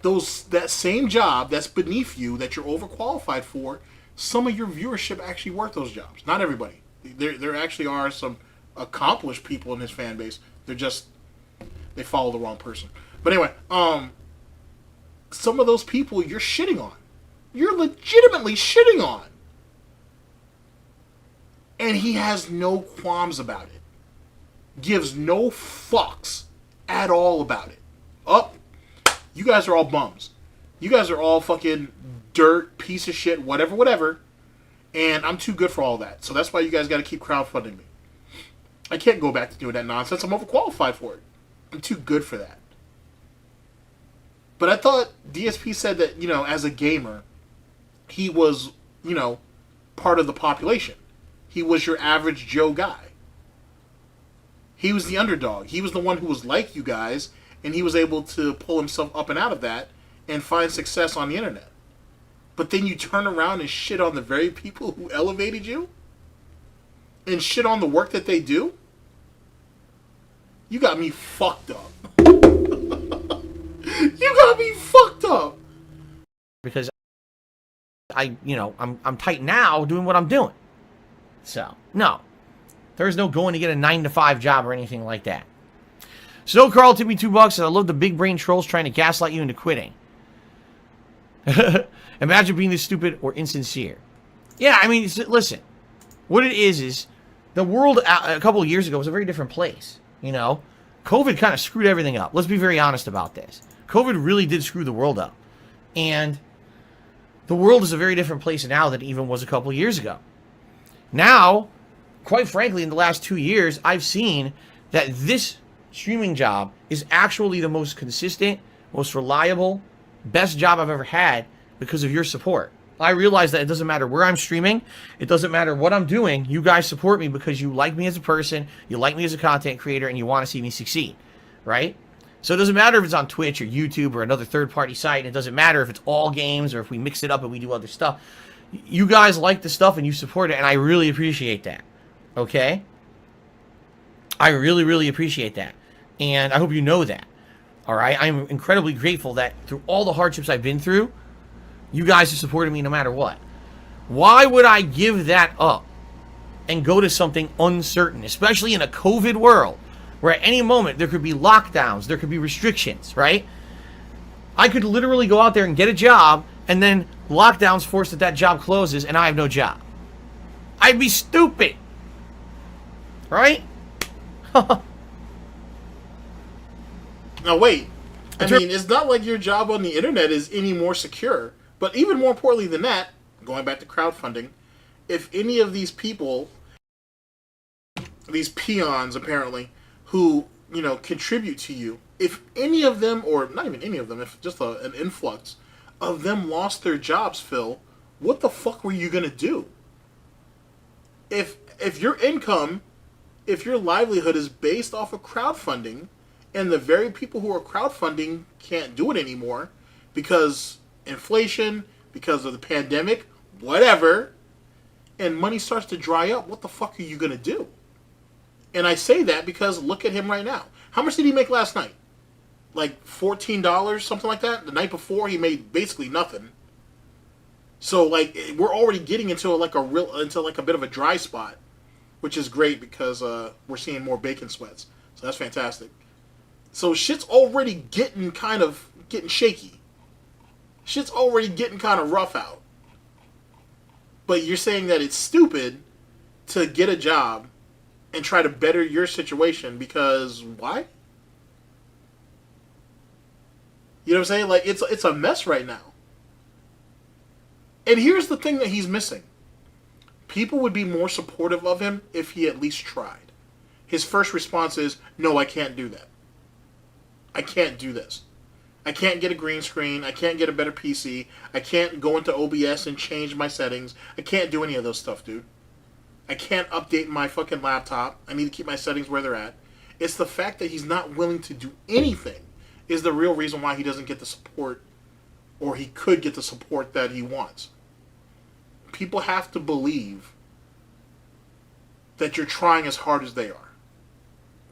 That same job that's beneath you that you're overqualified for, some of your viewership actually work those jobs. Not everybody. There actually are some accomplished people in his fan base. They follow the wrong person. But anyway, some of those people you're shitting on. You're legitimately shitting on. And he has no qualms about it. Gives no fucks at all about it. You guys are all bums. You guys are all fucking dirt, piece of shit, whatever. And I'm too good for all that. So that's why you guys got to keep crowdfunding me. I can't go back to doing that nonsense. I'm overqualified for it. I'm too good for that. But I thought DSP said that, you know, as a gamer, he was, you know, part of the population. He was your average Joe guy. He was the underdog. He was the one who was like you guys, and he was able to pull himself up and out of that and find success on the internet. But then you turn around and shit on the very people who elevated you? And shit on the work that they do? You got me fucked up. You got me fucked up. Because I'm tight now doing what I'm doing. So, no. There's no going to get a 9-to-5 job or anything like that. Snow Carl tipped me $2. I love the big brain trolls trying to gaslight you into quitting. Imagine being this stupid or insincere. Yeah, I mean, listen. What it is the world a couple of years ago was a very different place. You know, COVID kind of screwed everything up. Let's be very honest about this. COVID really did screw the world up. And The world is a very different place now than it even was a couple of years ago. Now, quite frankly, in the last 2 years, I've seen that this streaming job is actually the most consistent, most reliable, best job I've ever had because of your support. I realize that it doesn't matter where I'm streaming, it doesn't matter what I'm doing, you guys support me because you like me as a person, you like me as a content creator, and you want to see me succeed, right? So it doesn't matter if it's on Twitch or YouTube or another third-party site, it doesn't matter if it's all games or if we mix it up and we do other stuff. You guys like the stuff and you support it, and I really appreciate that, okay? I really, really appreciate that, and I hope you know that, all right? I'm incredibly grateful that through all the hardships I've been through, you guys have supported me no matter what. Why would I give that up and go to something uncertain, especially in a COVID world where at any moment there could be lockdowns, there could be restrictions, right? I could literally go out there and get a job and then lockdowns force that job closes and I have no job. I'd be stupid, right? Now wait, I mean, it's not like your job on the internet is any more secure. But even more importantly than that, going back to crowdfunding, if any of these people, these peons apparently, who, you know, contribute to you, if any of them, or not even any of them, if just an influx of them lost their jobs, Phil, what the fuck were you going to do? If your income, if your livelihood is based off of crowdfunding, and the very people who are crowdfunding can't do it anymore because inflation, because of the pandemic, whatever, and money starts to dry up, what the fuck are you going to do? And I say that because look at him right now. How much did he make last night? Like $14, something like that? The night before, he made basically nothing. So, like, we're already getting into like a bit of a dry spot, which is great because we're seeing more bacon sweats. So that's fantastic. So shit's already getting shaky. Shit's already getting kind of rough out. But you're saying that it's stupid to get a job and try to better your situation because why? You know what I'm saying? Like, it's a mess right now. And here's the thing that he's missing. People would be more supportive of him if he at least tried. His first response is, no, I can't do that. I can't do this. I can't get a green screen. I can't get a better PC. I can't go into OBS and change my settings. I can't do any of those stuff, dude. I can't update my fucking laptop. I need to keep my settings where they're at. It's the fact that he's not willing to do anything is the real reason why he doesn't get the support, or he could get the support that he wants. People have to believe that you're trying as hard as they are.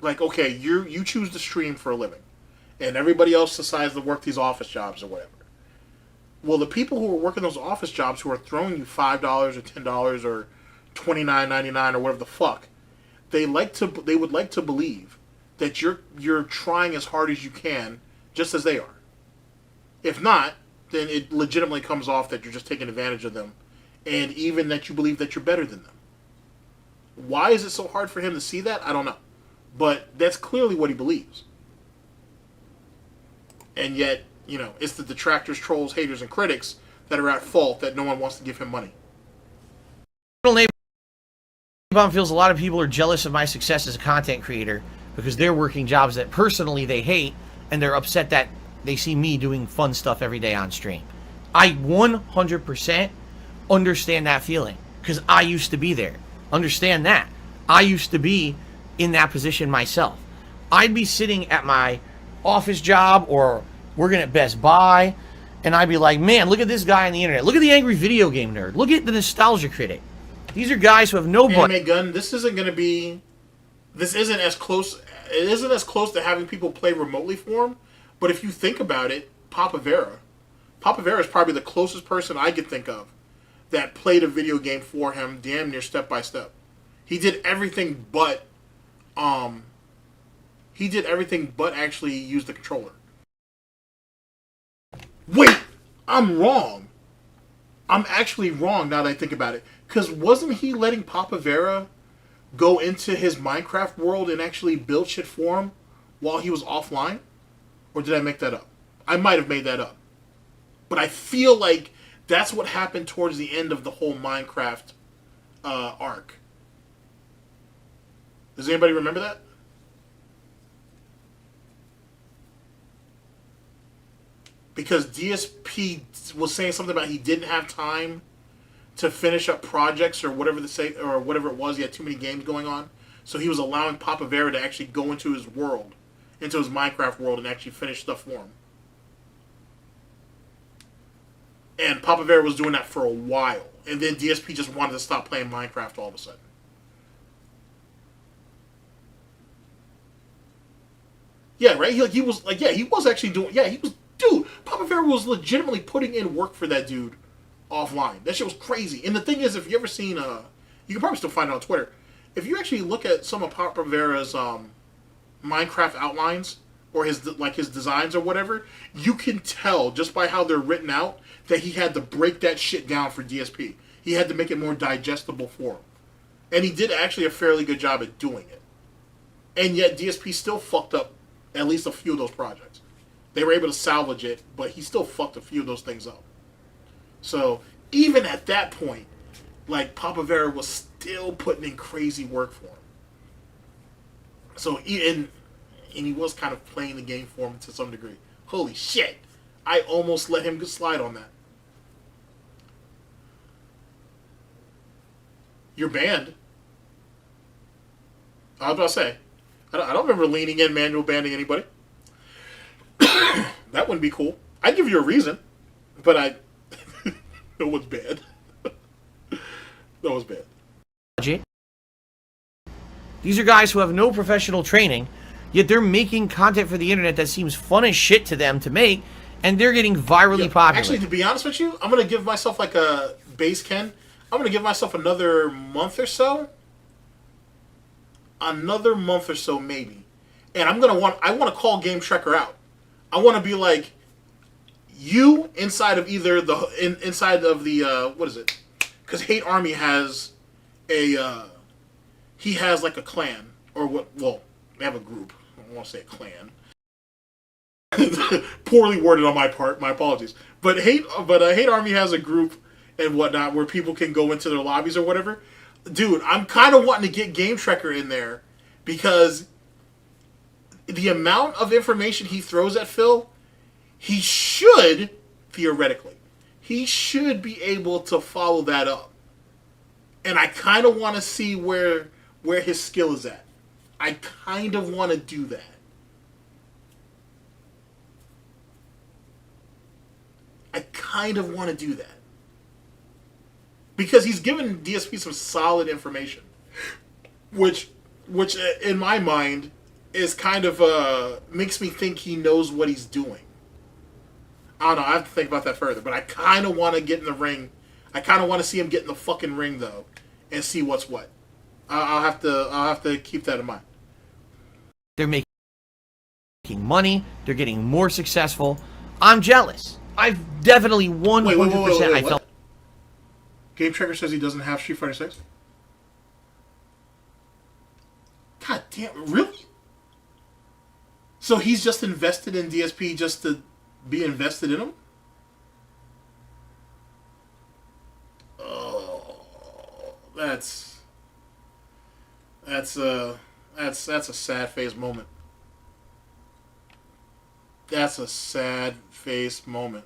Like, okay, you choose to stream for a living, and everybody else decides to work these office jobs or whatever. Well, the people who are working those office jobs who are throwing you $5 or $10 or $29.99 or whatever the fuck, they would like to believe that you're trying as hard as you can, just as they are. If not, then it legitimately comes off that you're just taking advantage of them, and even that you believe that you're better than them. Why is it so hard for him to see that? I don't know. But that's clearly what he believes. And yet, you know, it's the detractors, trolls, haters, and critics that are at fault that no one wants to give him money. Bomb feels a lot of people are jealous of my success as a content creator because they're working jobs that personally they hate, and they're upset that they see me doing fun stuff every day on stream. I 100% understand that feeling because I used to be there. Understand that. I used to be in that position myself. I'd be sitting at my office job or working at Best Buy, and I'd be like, man, look at this guy on the internet. Look at the angry video game nerd. Look at the nostalgia critic. These are guys who have no budget. Anime Gun, this isn't as close. It isn't as close to having people play remotely for him. But if you think about it, Papa Vera is probably the closest person I could think of that played a video game for him, damn near step by step. He did everything but actually use the controller. Wait, I'm wrong. I'm actually wrong now that I think about it. Because wasn't he letting Papa Vera go into his Minecraft world and actually build shit for him while he was offline? Or did I make that up? I might have made that up. But I feel like That's what happened towards the end of the whole Minecraft arc. Does anybody remember that? Because DSP was saying something about he didn't have time to finish up projects or whatever whatever it was. He had too many games going on, so he was allowing Papa Vera to actually go into his world, into his Minecraft world, and actually finish stuff for him. And Papa Vera was doing that for a while, and then DSP just wanted to stop playing Minecraft all of a sudden. Yeah, right. He was actually doing. Yeah, he was. Dude, Papa Vera was legitimately putting in work for that dude offline. That shit was crazy. And the thing is, if you ever seen, you can probably still find it on Twitter. If you actually look at some of Papa Vera's Minecraft outlines or his designs or whatever, you can tell just by how they're written out that he had to break that shit down for DSP. He had to make it more digestible for him, and he did actually a fairly good job at doing it. And yet DSP still fucked up at least a few of those projects. They were able to salvage it, but he still fucked a few of those things up. So even at that point, like, Papa Vera was still putting in crazy work for him. So and he was kind of playing the game for him to some degree. Holy shit! I almost let him slide on that. You're banned. I was about to say, I don't remember leaning in, manual banning anybody. That wouldn't be cool. I'd give you a reason, but no one's bad. No one's bad. These are guys who have no professional training, yet they're making content for the internet that seems fun as shit to them to make, and they're getting virally popular. Actually, to be honest with you, I'm going to give myself like a base Ken. I'm going to give myself another month or so. Another month or so, maybe. And I want to call Gametrekker out. I want to be like, you inside of either inside of the what is it? Because Hate Army has a he has like a clan or what? Well, they have a group. I don't want to say a clan. Poorly worded on my part. My apologies. But Hate Army has a group and whatnot where people can go into their lobbies or whatever. Dude, I'm kind of wanting to get Gametrekker in there because the amount of information he throws at Phil, he should, theoretically, he should be able to follow that up. And I kind of want to see where his skill is at. I kind of want to do that. I kind of want to do that. Because he's given DSP some solid information. Which in my mind is kind of makes me think he knows what he's doing. I don't know, I have to think about that further, but I kind of want to get in the ring. I kind of want to see him get in the fucking ring though and see what's what. I'll have to keep that in mind. They're making money, they're getting more successful. I'm jealous. I've definitely 100% I felt. Gametrekker says he doesn't have Street Fighter 6. God damn, really? So he's just invested in DSP just to be invested in him? Oh, that's a sad face moment. That's a sad face moment.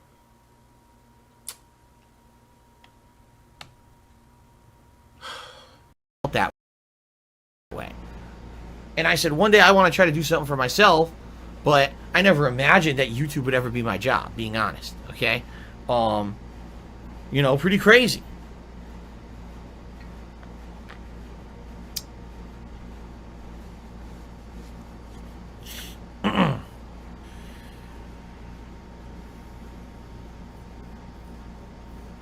That way. And I said, one day I want to try to do something for myself, but I never imagined that YouTube would ever be my job, being honest, okay? You know, pretty crazy.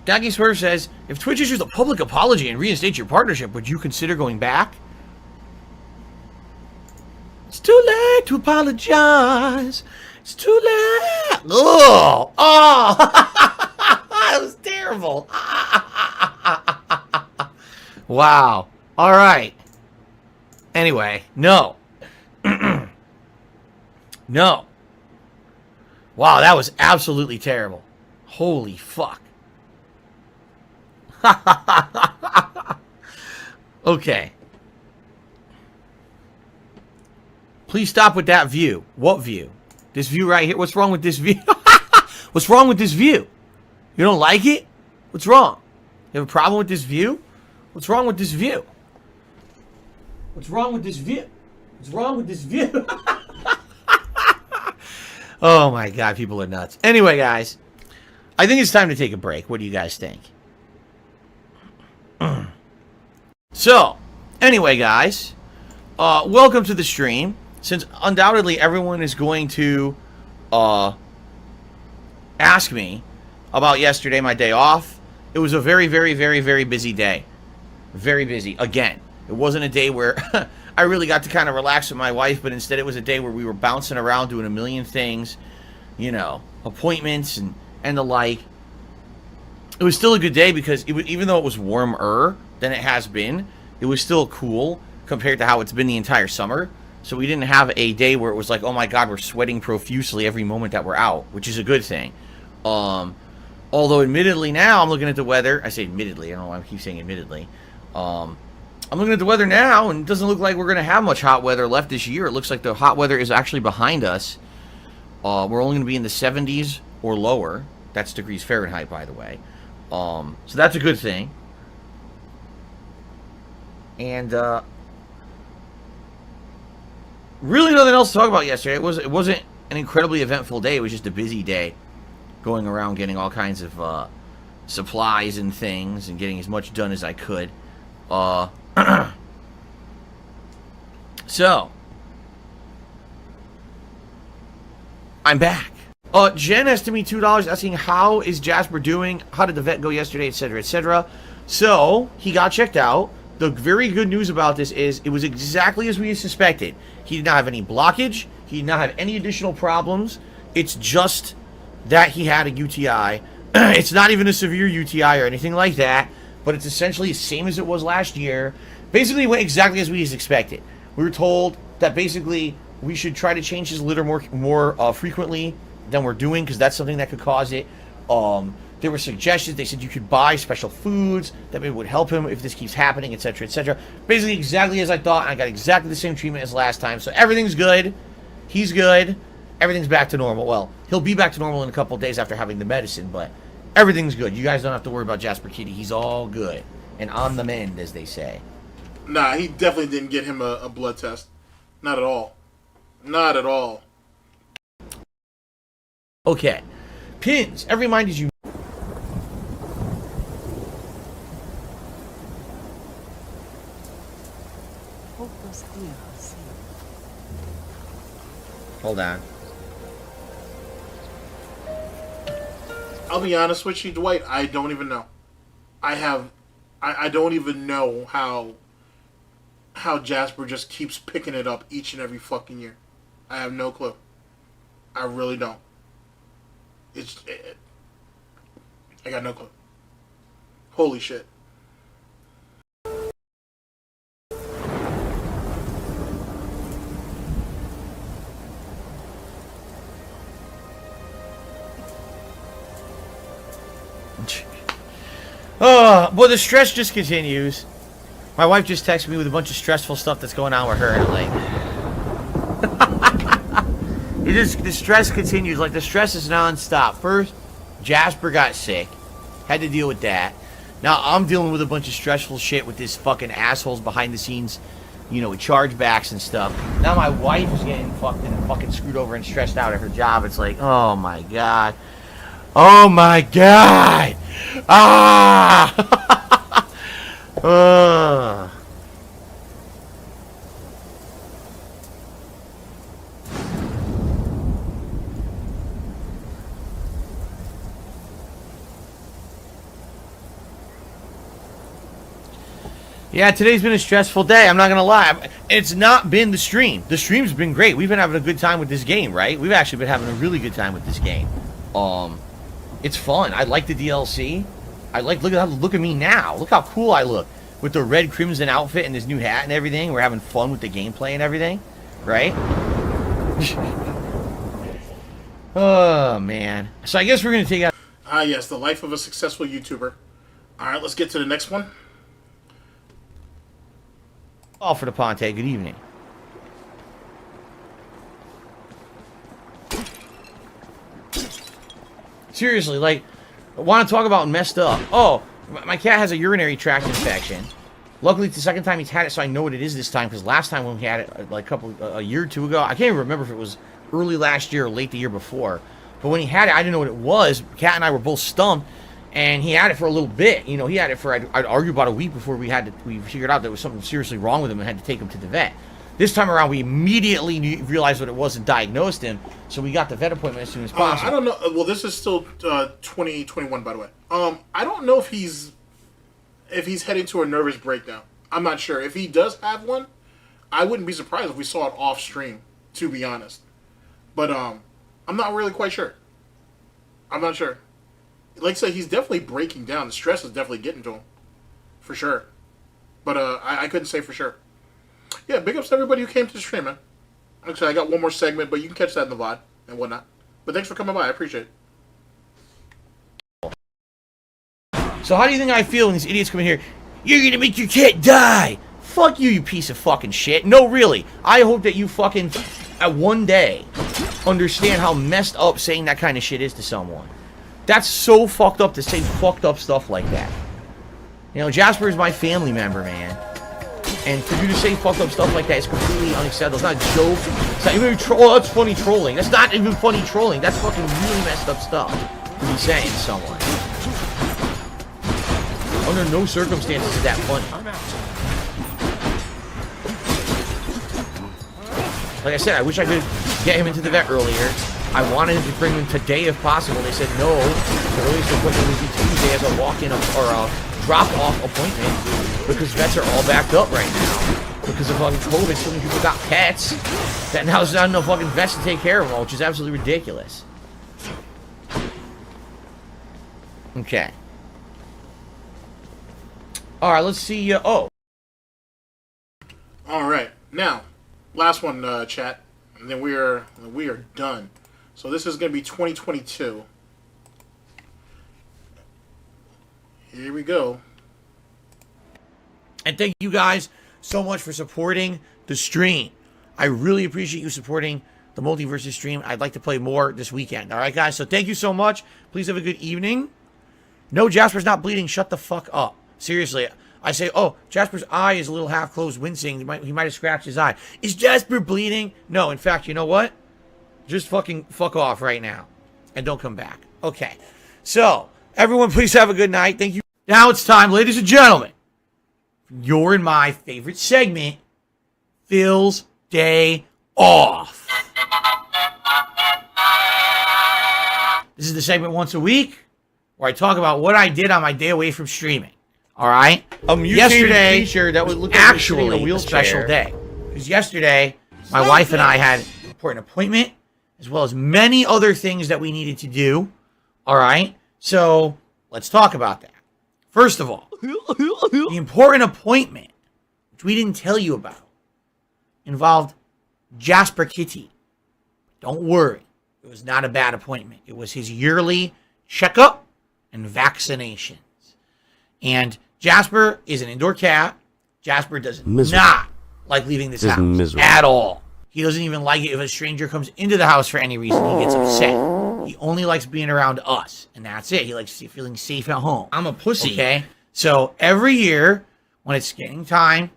Daggy Swerve says, if Twitch issues a public apology and reinstates your partnership, would you consider going back? It's too late to apologize. It's too late. Oh, that was terrible. Wow. All right. Anyway, no. No. Wow, that was absolutely terrible. Holy fuck. Okay. Please stop with that view. What view? This view right here. What's wrong with this view? What's wrong with this view? You don't like it? What's wrong? You have a problem with this view? What's wrong with this view? What's wrong with this view? What's wrong with this view? Oh my god, people are nuts. Anyway, guys, I think it's time to take a break. What do you guys think? So, anyway, guys, welcome to the stream. Since undoubtedly everyone is going to ask me about yesterday, my day off, it was a very, very, very, very busy day. Very busy. Again, it wasn't a day where I really got to kind of relax with my wife, but instead it was a day where we were bouncing around doing a million things, you know, appointments and the like. It was still a good day because even though it was warmer than it has been, it was still cool compared to how it's been the entire summer. So we didn't have a day where it was like, oh my god, we're sweating profusely every moment that we're out, which is a good thing. Although admittedly now I'm looking at the weather. I say admittedly, I don't know why I keep saying admittedly. I'm looking at the weather now, and it doesn't look like we're going to have much hot weather left this year. It looks like the hot weather is actually behind us. We're only going to be in the 70s or lower. That's degrees Fahrenheit, by the way. So that's a good thing. And really nothing else to talk about yesterday. It wasn't an incredibly eventful day. It was just a busy day, going around getting all kinds of supplies and things and getting as much done as I could. So I'm back. Jen asked me $2 asking how is Jasper doing, how did the vet go yesterday, etc., etc. So he got checked out. The very good news about this is it was exactly as we suspected. He did not have any blockage. He did not have any additional problems. It's just that he had a UTI. It's not even a severe UTI or anything like that, but it's essentially the same as it was last year. Basically, it went exactly as we expected. We were told that basically we should try to change his litter more frequently than we're doing, because that's something that could cause it. There were suggestions. They said you could buy special foods that maybe would help him if this keeps happening, etc., etc. Basically, exactly as I thought. I got exactly the same treatment as last time, so everything's good. He's good. Everything's back to normal. Well, he'll be back to normal in a couple of days after having the medicine, but everything's good. You guys don't have to worry about Jasper Kitty. He's all good and on the mend, as they say. Nah, he definitely didn't get him a blood test. Not at all. Not at all. Okay. Pins. Every mind is you. Hold on. I'll be honest with you, Dwight. I don't even know. I don't even know how Jasper just keeps picking it up each and every fucking year. I have no clue. I really don't. I got no clue. Holy shit. Well, the stress just continues. My wife just texted me with a bunch of stressful stuff that's going on with her, and like, the stress continues. Like, the stress is nonstop. First, Jasper got sick, had to deal with that. Now I'm dealing with a bunch of stressful shit with this fucking assholes behind the scenes, you know, with chargebacks and stuff. Now my wife is getting fucking screwed over and stressed out at her job. It's like, oh my god. Oh my god! Ah! Yeah, today's been a stressful day. I'm not gonna lie. It's not been the stream. The stream's been great. We've been having a good time with this game, right? We've actually been having a really good time with this game. It's fun. I like the DLC. Look at me now. Look how cool I look with the red crimson outfit and this new hat and everything. We're having fun with the gameplay and everything, right? Oh man. So I guess we're gonna take out. Yes, the life of a successful YouTuber. All right, let's get to the next one. All for the Ponte. Good evening. Seriously, like, I want to talk about messed up. Oh, my cat has a urinary tract infection. Luckily, it's the second time he's had it, so I know what it is this time. Because last time when we had it, like a year or two ago, I can't even remember if it was early last year or late the year before. But when he had it, I didn't know what it was. Cat and I were both stumped, and he had it for a little bit. You know, he had it for I'd argue about a week before we figured out there was something seriously wrong with him and had to take him to the vet. This time around, we immediately realized what it was and diagnosed him. So we got the vet appointment as soon as possible. I don't know. Well, this is still 2021, by the way. I don't know if he's heading to a nervous breakdown. I'm not sure. If he does have one, I wouldn't be surprised if we saw it off stream, to be honest. But I'm not really quite sure. I'm not sure. Like I said, he's definitely breaking down. The stress is definitely getting to him, for sure. But I couldn't say for sure. Yeah, big ups to everybody who came to the stream, man. Actually, I got one more segment, but you can catch that in the VOD and whatnot. But thanks for coming by. I appreciate it. So how do you think I feel when these idiots come in here? You're gonna make your cat die! Fuck you, you piece of fucking shit. No, really. I hope that you fucking, at one day, understand how messed up saying that kind of shit is to someone. That's so fucked up to say fucked up stuff like that. You know, Jasper is my family member, man. And for you to say fucked up stuff like that is completely unacceptable. It's not a joke. It's not even oh, that's funny trolling. That's not even funny trolling. That's fucking really messed up stuff to be saying to someone. Under no circumstances is that funny. Like I said, I wish I could get him into the vet earlier. I wanted him to bring him today if possible. They said no. The earliest appointment would be Tuesday as a walk-in or a drop-off appointment because vets are all backed up right now. Because of fucking COVID, so many people got pets that now there's not enough fucking vets to take care of them all, which is absolutely ridiculous. Okay. All right, let's see. Oh. All right, now, last one, chat, and then we are done. So this is going to be 2022. Here we go. And thank you guys so much for supporting the stream. I really appreciate you supporting the Multiversus stream. I'd like to play more this weekend. All right, guys. So thank you so much. Please have a good evening. No, Jasper's not bleeding. Shut the fuck up. Seriously. I say, oh, Jasper's eye is a little half closed, wincing. He might have scratched his eye. Is Jasper bleeding? No, in fact, you know what? Just fucking fuck off right now. And don't come back. Okay. So, everyone, please have a good night. Thank you. Now it's time, ladies and gentlemen. You're in my favorite segment, Phil's Day Off. This is the segment once a week where I talk about what I did on my day away from streaming. All right? Yesterday, creature that would look actually a special day. Because yesterday, my wife and I had an important appointment, as well as many other things that we needed to do. All right? So, let's talk about that. First of all, the important appointment, which we didn't tell you about, involved Jasper Kitty. Don't worry. It was not a bad appointment. It was his yearly checkup and vaccinations. And Jasper is an indoor cat. Jasper does not like leaving this house at all. He doesn't even like it if a stranger comes into the house for any reason. He gets upset. He only likes being around us, and that's it. He likes feeling safe at home. I'm a pussy. Okay? So every year, when it's getting time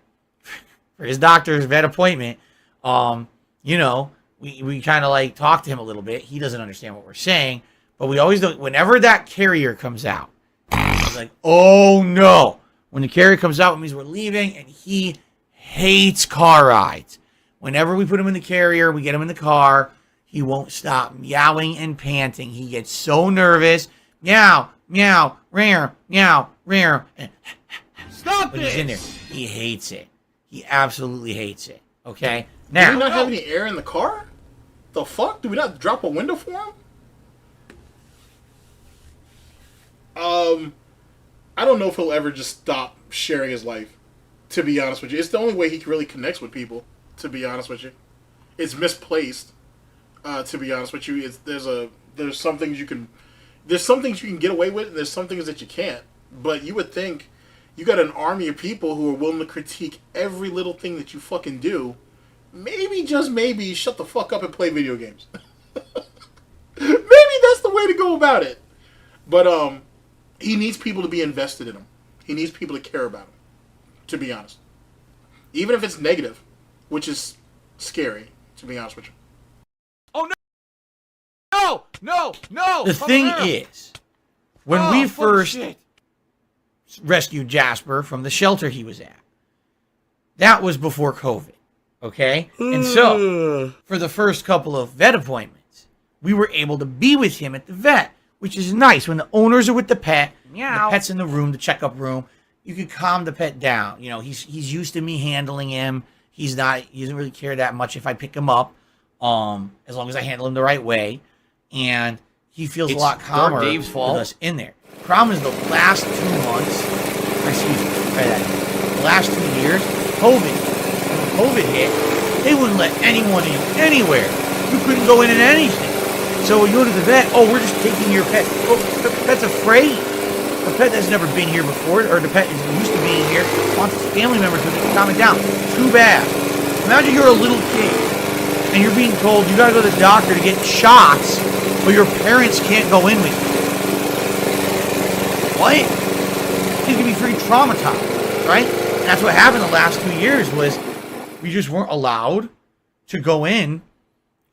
for his doctor's vet appointment, you know, we kind of like talk to him a little bit. He doesn't understand what we're saying, but we always do. Whenever that carrier comes out, he's like, oh no. When the carrier comes out, it means we're leaving, and he hates car rides. Whenever we put him in the carrier, we get him in the car, he won't stop meowing and panting. He gets so nervous. Meow, meow, rare, meow, rare. Stop it! When he's in there, he hates it. He absolutely hates it. Okay? Now, do we not have any air in the car? The fuck? Do we not drop a window for him? I don't know if he'll ever just stop sharing his life, to be honest with you. It's the only way he really connects with people, to be honest with you. It's misplaced, to be honest with you. There's some things you can get away with, and there's some things that you can't. But you would think you got an army of people who are willing to critique every little thing that you fucking do. Maybe, just maybe, shut the fuck up and play video games. Maybe that's the way to go about it. But he needs people to be invested in him. He needs people to care about him, to be honest. Even if it's negative, which is scary, to be honest with you. Oh, no! No! The thing is, when we first rescued Jasper from the shelter he was at, that was before COVID, okay? And so, for the first couple of vet appointments, we were able to be with him at the vet, which is nice. When the owners are with the pet, the pet's in the room, the checkup room, you can calm the pet down. You know, he's used to me handling him. He doesn't really care that much if I pick him up, as long as I handle him the right way. And he feels a lot calmer with us in there. The problem is the last 2 months, the last 2 years, COVID. When COVID hit, they wouldn't let anyone in anywhere. You couldn't go in anything. So when you go to the vet, we're just taking your pet. Oh, the pet's afraid. The pet that's never been here before, or the pet is used to being here, wants its family members to calm it down. Too bad. Imagine you're a little kid, and you're being told you gotta go to the doctor to get shots, but your parents can't go in with you. What? He's gonna be pretty traumatized, right? And that's what happened the last 2 years was we just weren't allowed to go in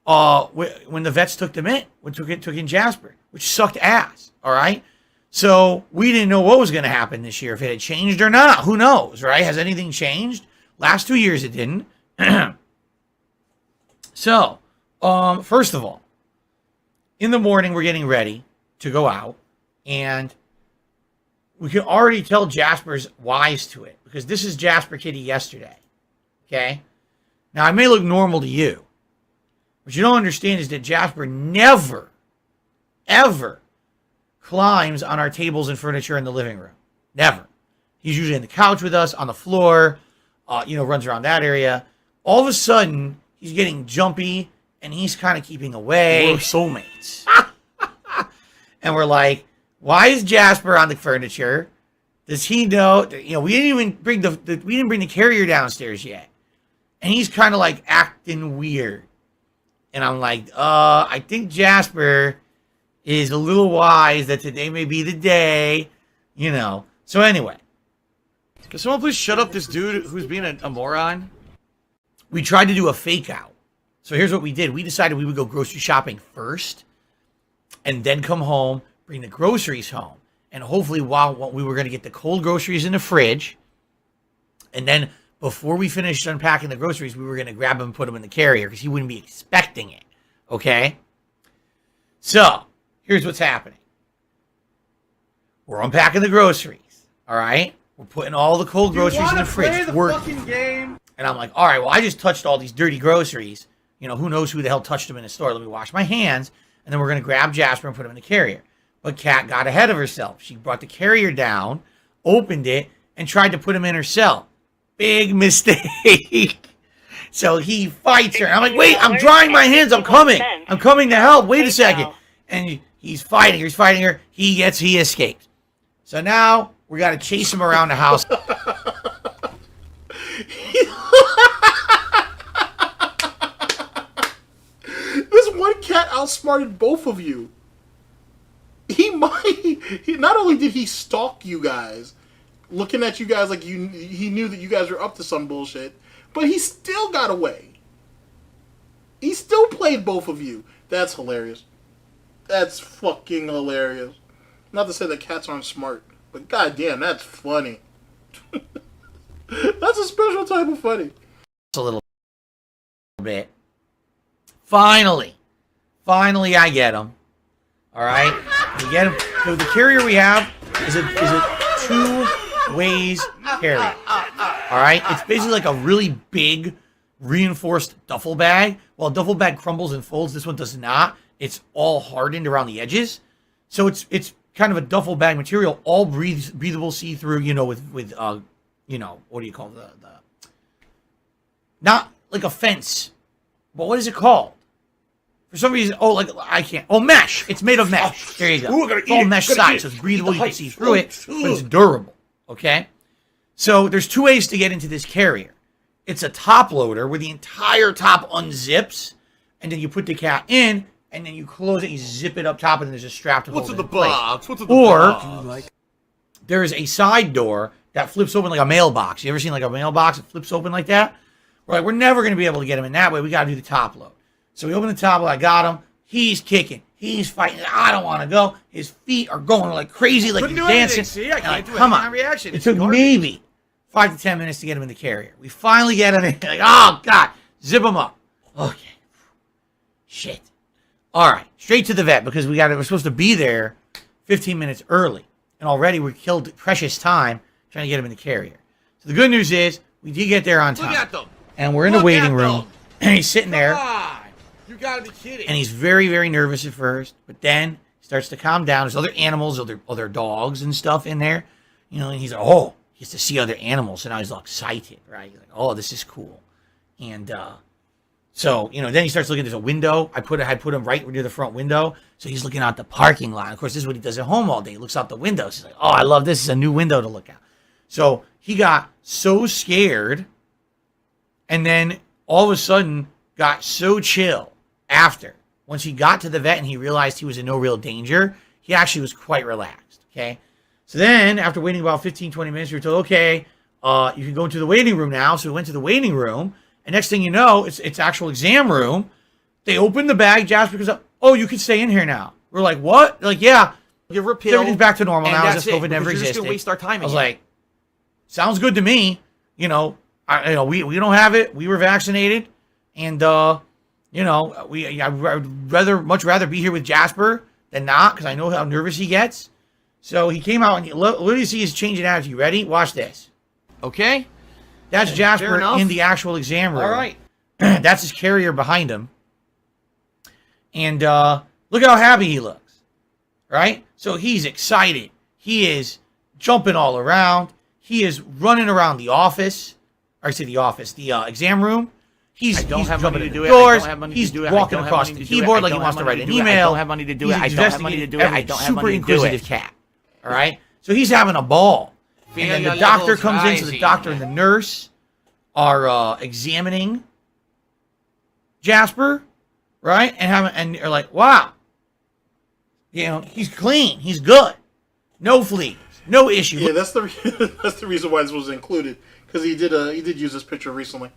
when the vets took them in, took in Jasper, which sucked ass, all right? So we didn't know what was going to happen this year, if it had changed or not. Who knows, right? Has anything changed? Last 2 years it didn't. So, first of all, in the morning we're getting ready to go out, and we can already tell Jasper's wise to it, because this is Jasper Kitty yesterday, okay? Now, I may look normal to you, what you don't understand is that Jasper never, ever climbs on our tables and furniture in the living room. Never. He's usually on the couch with us, on the floor, runs around that area. All of a sudden, he's getting jumpy, and he's kind of keeping away. We're soulmates. And we're like, why is Jasper on the furniture? Does he know? We didn't even bring the carrier downstairs yet. And he's kind of like acting weird. And I'm like, I think Jasper is a little wise that today may be the day, So anyway. Can someone please shut up this dude who's being a moron? We tried to do a fake out. So here's what we did. We decided we would go grocery shopping first and then come home, bring the groceries home. And hopefully while we were going to get the cold groceries in the fridge. And then before we finished unpacking the groceries, we were going to grab them and put them in the carrier because he wouldn't be expecting it. Okay? So, here's what's happening. We're unpacking the groceries. All right? We're putting all the cold groceries in the fridge. Game? And I'm like, all right, well, I just touched all these dirty groceries. Who knows who the hell touched them in the store. Let me wash my hands. And then we're going to grab Jasper and put him in the carrier. But Kat got ahead of herself. She brought the carrier down, opened it, and tried to put him in herself. Big mistake. So he fights her. I'm like, wait, I'm drying my hands. I'm coming. I'm coming to help. Wait a second. And he's fighting her. He's fighting her. He escapes. So now we got to chase him around the house. This one cat outsmarted both of you. He not only did he stalk you guys, looking at you guys like he knew that you guys were up to some bullshit, but he still got away. He still played both of you. That's hilarious. That's fucking hilarious. Not to say that cats aren't smart, but goddamn, that's funny. That's a special type of funny. A little bit. Finally, I get him. All right, we get him. So the carrier we have is a 2 ways carrier. All right, it's basically like a really big reinforced duffel bag. Well, a duffel bag crumbles and folds. This one does not. It's all hardened around the edges, so it's kind of a duffel bag material, all breathable, see-through. With what do you call the not like a fence, but what is it called? For some reason, I can't. Oh, mesh. It's made of mesh. There you go. Ooh, It's all mesh side, so it's breathable. You can see through it, but it's durable. Okay? So there's 2 ways to get into this carrier. It's a top loader where the entire top unzips, and then you put the cat in, and then you close it, you zip it up top, and then there's a strap to hold it in place. What's in the box? Or there's a side door that flips open like a mailbox. You ever seen like a mailbox that flips open like that? We're like, we're never going to be able to get him in that way. We got to do the top load. So we open the top load. I got him. He's kicking. He's fighting. I don't want to go. His feet are going like crazy, like he's dancing. See, I can't do come any on. reaction. It took maybe 5 to 10 minutes to get him in the carrier. We finally get him in. Like, oh, God. Zip him up. Okay. Shit. All right. Straight to the vet because we're supposed to be there 15 minutes early. And already we killed precious time trying to get him in the carrier. So the good news is we did get there on time. Look at them. And we're in the waiting room. And he's sitting there. You gotta be kidding. And he's very, very nervous at first. But then he starts to calm down. There's other animals, other dogs and stuff in there. You know, and he's like, oh, he gets to see other animals. So now he's all excited, right? He's like, oh, this is cool. And so, you know, then he starts looking. There's a window. I put him right near the front window. So he's looking out the parking lot. Of course, this is what he does at home all day. He looks out the window. He's like, oh, I love this. It's a new window to look out. So he got so scared. And then all of a sudden got so chill after. Once he got to the vet and he realized he was in no real danger, he actually was quite relaxed. Okay. So then after waiting about 15, 20 minutes, we were told, okay, you can go into the waiting room now. So we went to the waiting room. And next thing you know, it's actual exam room. They opened the bag. Jasper goes up. Oh, you can stay in here now. We're like, what? They're like, yeah. You're repealed. Everything's back to normal now. As if COVID never You're existed. just gonna waste our time I was again. like, sounds good to me. You know, we don't have it. We were vaccinated, and I would much rather be here with Jasper than not because I know how nervous he gets. So he came out and you literally see his change in attitude. Ready? Watch this. Okay. That's Jasper enough. in the actual exam room. All right. That's his carrier behind him. And look how happy he looks. Right? So he's excited. He is jumping all around. He is running around the office. Or I say the office, the exam room. He's jumping in the doors. He's walking across the keyboard like he wants to write an email. I don't have money to do it. I don't have money to do it. I don't have money to do it. Super inquisitive cat. All right? So he's having a ball. And then the doctor comes in. So the doctor and the nurse are examining Jasper, right? And they're like, wow. You know, he's clean. He's good. No fleas. No issue. Yeah, that's the reason why this was included because he did use this picture recently.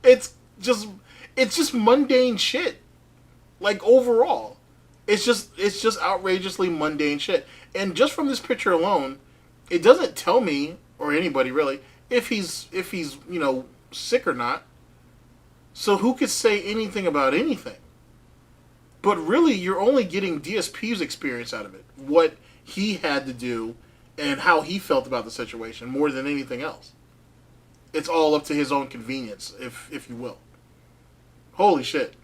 It's just mundane shit. Like overall, it's just outrageously mundane shit. And just from this picture alone, it doesn't tell me or anybody really if he's sick or not. So who could say anything about anything? But really, you're only getting DSP's experience out of it. What he had to do and how he felt about the situation more than anything else. It's all up to his own convenience, if you will. Holy shit.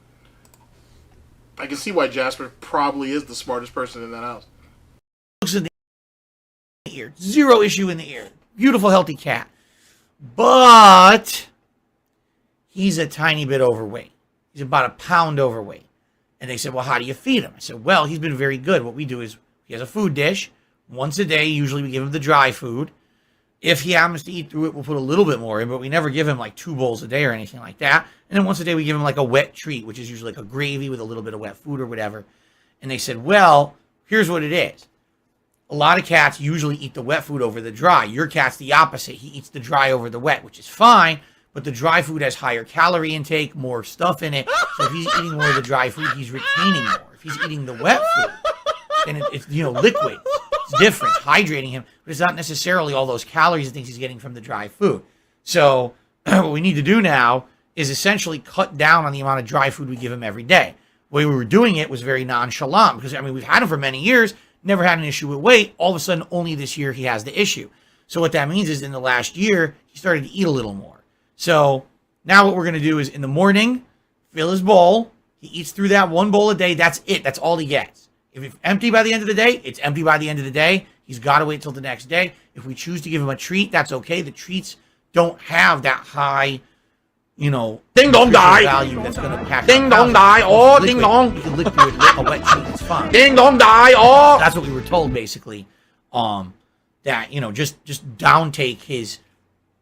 I can see why Jasper probably is the smartest person in that house. Looks in the ear. Zero issue in the ear. Beautiful, healthy cat. But he's a tiny bit overweight. He's about a pound overweight. And they said, well, how do you feed him? I said, well, he's been very good. What we do is he has a food dish. Once a day, usually we give him the dry food. If he happens to eat through it, we'll put a little bit more in, but we never give him like 2 bowls a day or anything like that. And then once a day, we give him like a wet treat, which is usually like a gravy with a little bit of wet food or whatever. And they said, well, here's what it is. A lot of cats usually eat the wet food over the dry. Your cat's the opposite. He eats the dry over the wet, which is fine. But the dry food has higher calorie intake, more stuff in it. So if he's eating more of the dry food, he's retaining more. If he's eating the wet food, then it's liquid. It's different, hydrating him. But it's not necessarily all those calories and things he's getting from the dry food. So what we need to do now is essentially cut down on the amount of dry food we give him every day. The way we were doing it was very nonchalant because, we've had him for many years, never had an issue with weight. All of a sudden, only this year he has the issue. So what that means is in the last year, he started to eat a little more. So now what we're going to do is in the morning, fill his bowl. He eats through that 1 bowl a day. That's it. That's all he gets. If it's empty by the end of the day, it's empty by the end of the day. He's got to wait till the next day. If we choose to give him a treat, that's okay. The treats don't have that high you know, Ding dong die. value that's going to pack. Ding dong die. Oh, ding dong. You can lick through a wet sheet. It's fine. Ding dong die. Oh. That's what we were told, basically. That, you know, just downtake his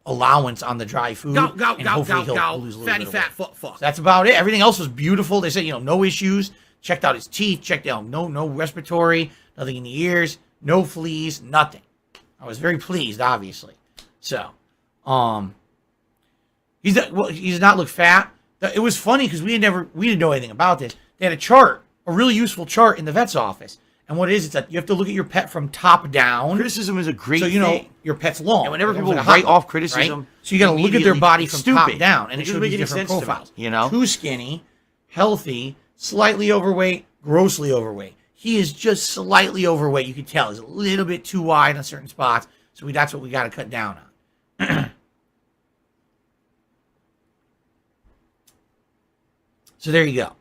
allowance on the dry food. Go, and hopefully he'll lose a little bit of weight. Fuck. So that's about it. Everything else was beautiful. They said, you know, no issues. Checked out his teeth. Checked out no respiratory, nothing in the ears, no fleas, nothing. I was very pleased, obviously. So, he does not look fat. It was funny because we didn't know anything about this. They had a chart, a really useful chart in the vet's office. And what it is, it's that you have to look at your pet from top down. Criticism is a great So, you know, thing. your pet's long. And whenever people Like a write hot off dog, criticism, right? So you got to look at their body from top stupid. down. And It it doesn't shows make you any different sense to me, profiles. you know? Too skinny, healthy, slightly overweight, grossly overweight. He is just slightly overweight. You can tell he's a little bit too wide on certain spots. So that's what we got to cut down on. So there you go.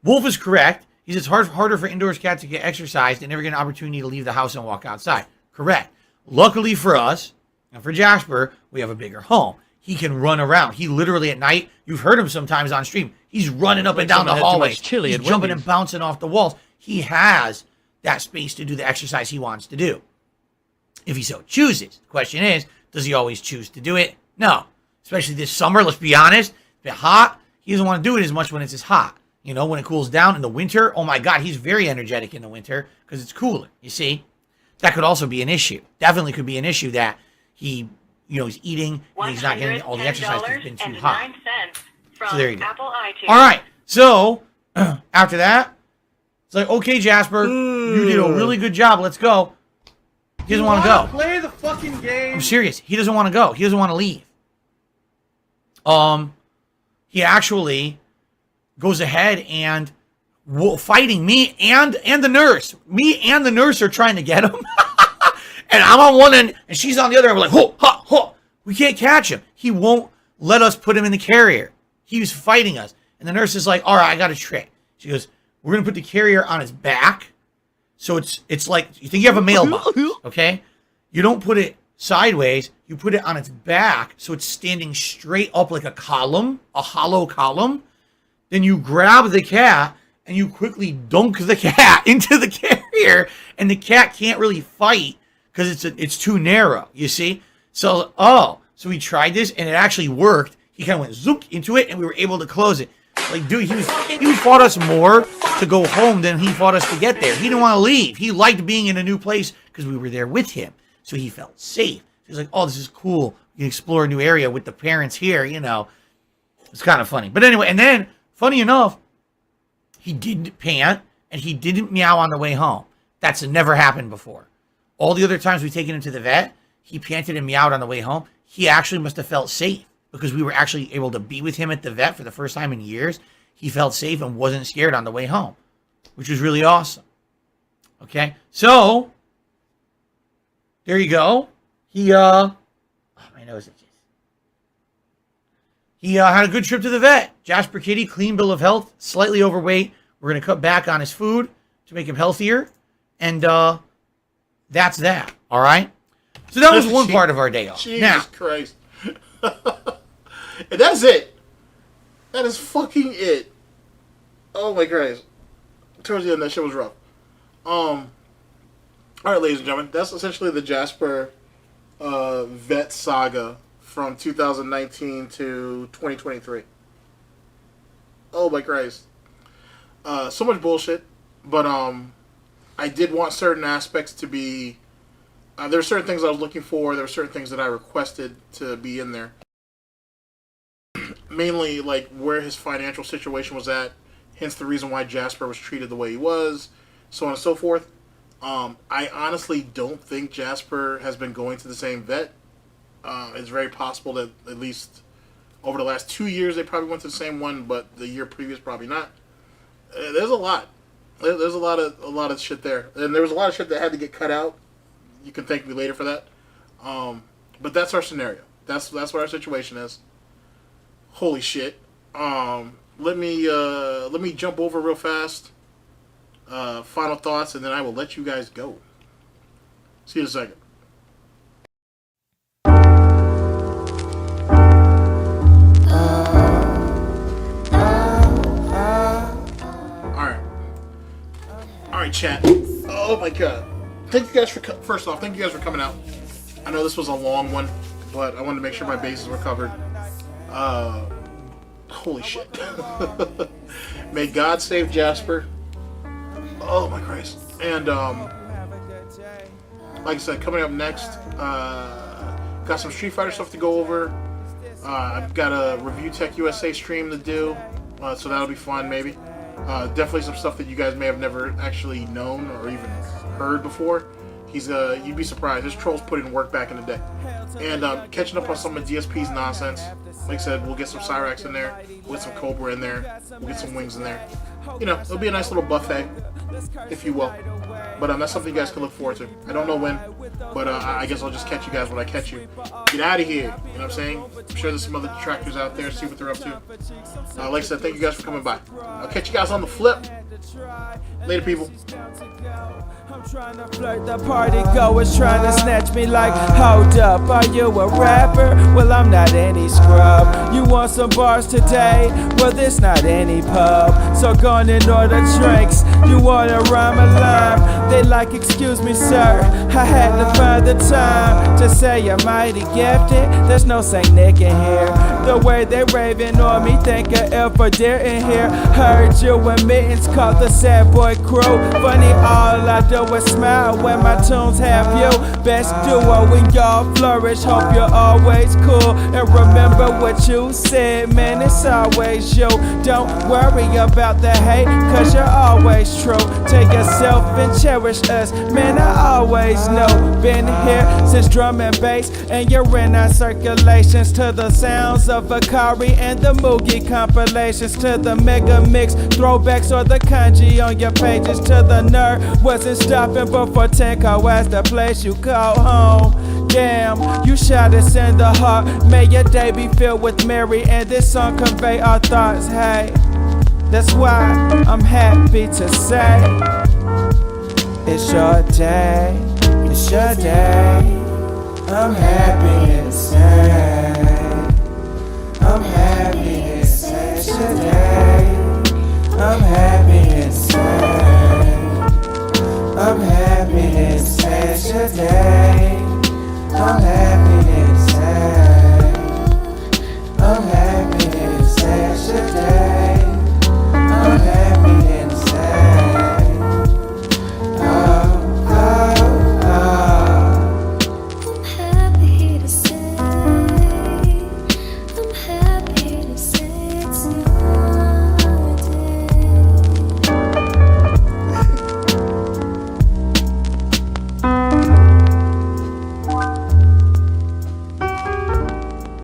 Wolf is correct. He says it's harder for indoors cats to get exercised and never get an opportunity to leave the house and walk outside. Correct. Luckily for us and for Jasper, we have a bigger home. He can run around. He literally at night, you've heard him sometimes on stream. He's running up and down the hallways. He's jumping and bouncing off the walls. He has that space to do the exercise he wants to do, if he so chooses. The question is, does he always choose to do it? No. Especially this summer, let's be honest. It's been hot. He doesn't want to do it as much when it's as hot. You know, when it cools down in the winter, oh my God, he's very energetic in the winter because it's cooler, you see? That could also be an issue. Definitely could be an issue that he, you know, he's eating and he's not getting all the exercise because it's been too hot. So there you go. All right, so after that, it's like, okay, Jasper, you did a really good job. Let's go. He doesn't want to go. Play the fucking game. I'm serious. He doesn't want to go. He doesn't want to leave. He actually goes ahead and fighting me and the nurse. Me and the nurse are trying to get him. And I'm on one end and she's on the other end. We're like, ho, ha, ho. We can't catch him. He won't let us put him in the carrier. He was fighting us. And the nurse is like, all right, I got a trick. She goes, we're going to put the carrier on his back. So it's like, you think you have a mailbox, okay? You don't put it sideways. You put it on its back so it's standing straight up like a column, a hollow column. Then you grab the cat and you quickly dunk the cat into the carrier, and the cat can't really fight because it's too narrow, you see? So so we tried this and it actually worked. He kind of went zook into it and we were able to close it. Like, dude, he fought us more to go home than he fought us to get there. He didn't want to leave. He liked being in a new place because we were there with him. So he felt safe. He's like, oh, this is cool. You can explore a new area with the parents here, you know. It's kind of funny. But anyway, and then, funny enough, he didn't pant and he didn't meow on the way home. That's never happened before. All the other times we've taken him to the vet, he panted and meowed on the way home. He actually must have felt safe because we were actually able to be with him at the vet for the first time in years. He felt safe and wasn't scared on the way home, which was really awesome. Okay, so there you go. He my nose itches. He had a good trip to the vet. Jasper Kitty, clean bill of health, slightly overweight. We're going to cut back on his food to make him healthier. And that's that. All right? So that was one part of our day off. Jesus Christ. And that's it. That is fucking it. Oh my Christ. Towards the end, that shit was rough. Alright, ladies and gentlemen. That's essentially the Jasper vet saga from 2019 to 2023. Oh my Christ. So much bullshit. But I did want certain aspects to be... there were certain things I was looking for. There were certain things that I requested to be in there. Mainly, like, where his financial situation was at. Hence the reason why Jasper was treated the way he was. So on and so forth. I honestly don't think Jasper has been going to the same vet. It's very possible that at least over the last 2 years they probably went to the same one, but the year previous probably not. There's a lot. There's a lot of shit there, and there was a lot of shit that had to get cut out. You can thank me later for that. But that's our scenario. That's what our situation is. Holy shit. Let me jump over real fast. Final thoughts, and then I will let you guys go. See you in a second. chat. Oh my god. Thank you guys for first off, thank you guys for coming out. I know this was a long one, but I wanted to make sure my bases were covered. Holy shit. May God save Jasper. Oh my Christ. And like I said, coming up next, got some Street Fighter stuff to go over. I've got a Review Tech USA stream to do, so that'll be fun maybe. Definitely some stuff that you guys may have never actually known or even heard before. You'd be surprised. His trolls put in work back in the day. And catching up on some of DSP's nonsense. Like I said, we'll get some Cyrax in there. We'll get some Cobra in there. We'll get some Wings in there. You know, it'll be a nice little buffet, if you will. But that's something you guys can look forward to. I don't know when, but I guess I'll just catch you guys when I catch you. Get out of here. You know what I'm saying? I'm sure there's some other detractors out there. See what they're up to. Like I said, thank you guys for coming by. I'll catch you guys on the flip. Later, people. I'm trying to flirt, the party goers trying to snatch me like, hold up, are you a rapper? Well, I'm not any scrub. You want some bars today? Well, this not any pub. So go on and order drinks. You want to rhyme a line? They like, excuse me, sir, I had to find the time to say you're mighty gifted. There's no Saint Nick in here. The way they raving on me, think I ever dare in here. Heard you and Mittens caught the sad boy crew. Funny, all I do is smile when my tunes have you. Best duo when y'all flourish. Hope you're always cool. And remember what you said, man, it's always you. Don't worry about the hate, cause you're always true. Take yourself and cherish us, man, I always know. Been here since drum and bass, and you're in our circulations. To the sounds of Akari and the Moogie compilations. To the mega mix throwbacks or the kanji on your pages. To the nerd wasn't stopping before Tenko as the place you call home. Damn, you shot us in the heart. May your day be filled with Mary, and this song convey our thoughts. Hey, that's why I'm happy to say it's your day, it's your day. I'm happy to say, I'm happy to say it's your day. I'm happy to say, I'm happy to say it's your day. I'm happy.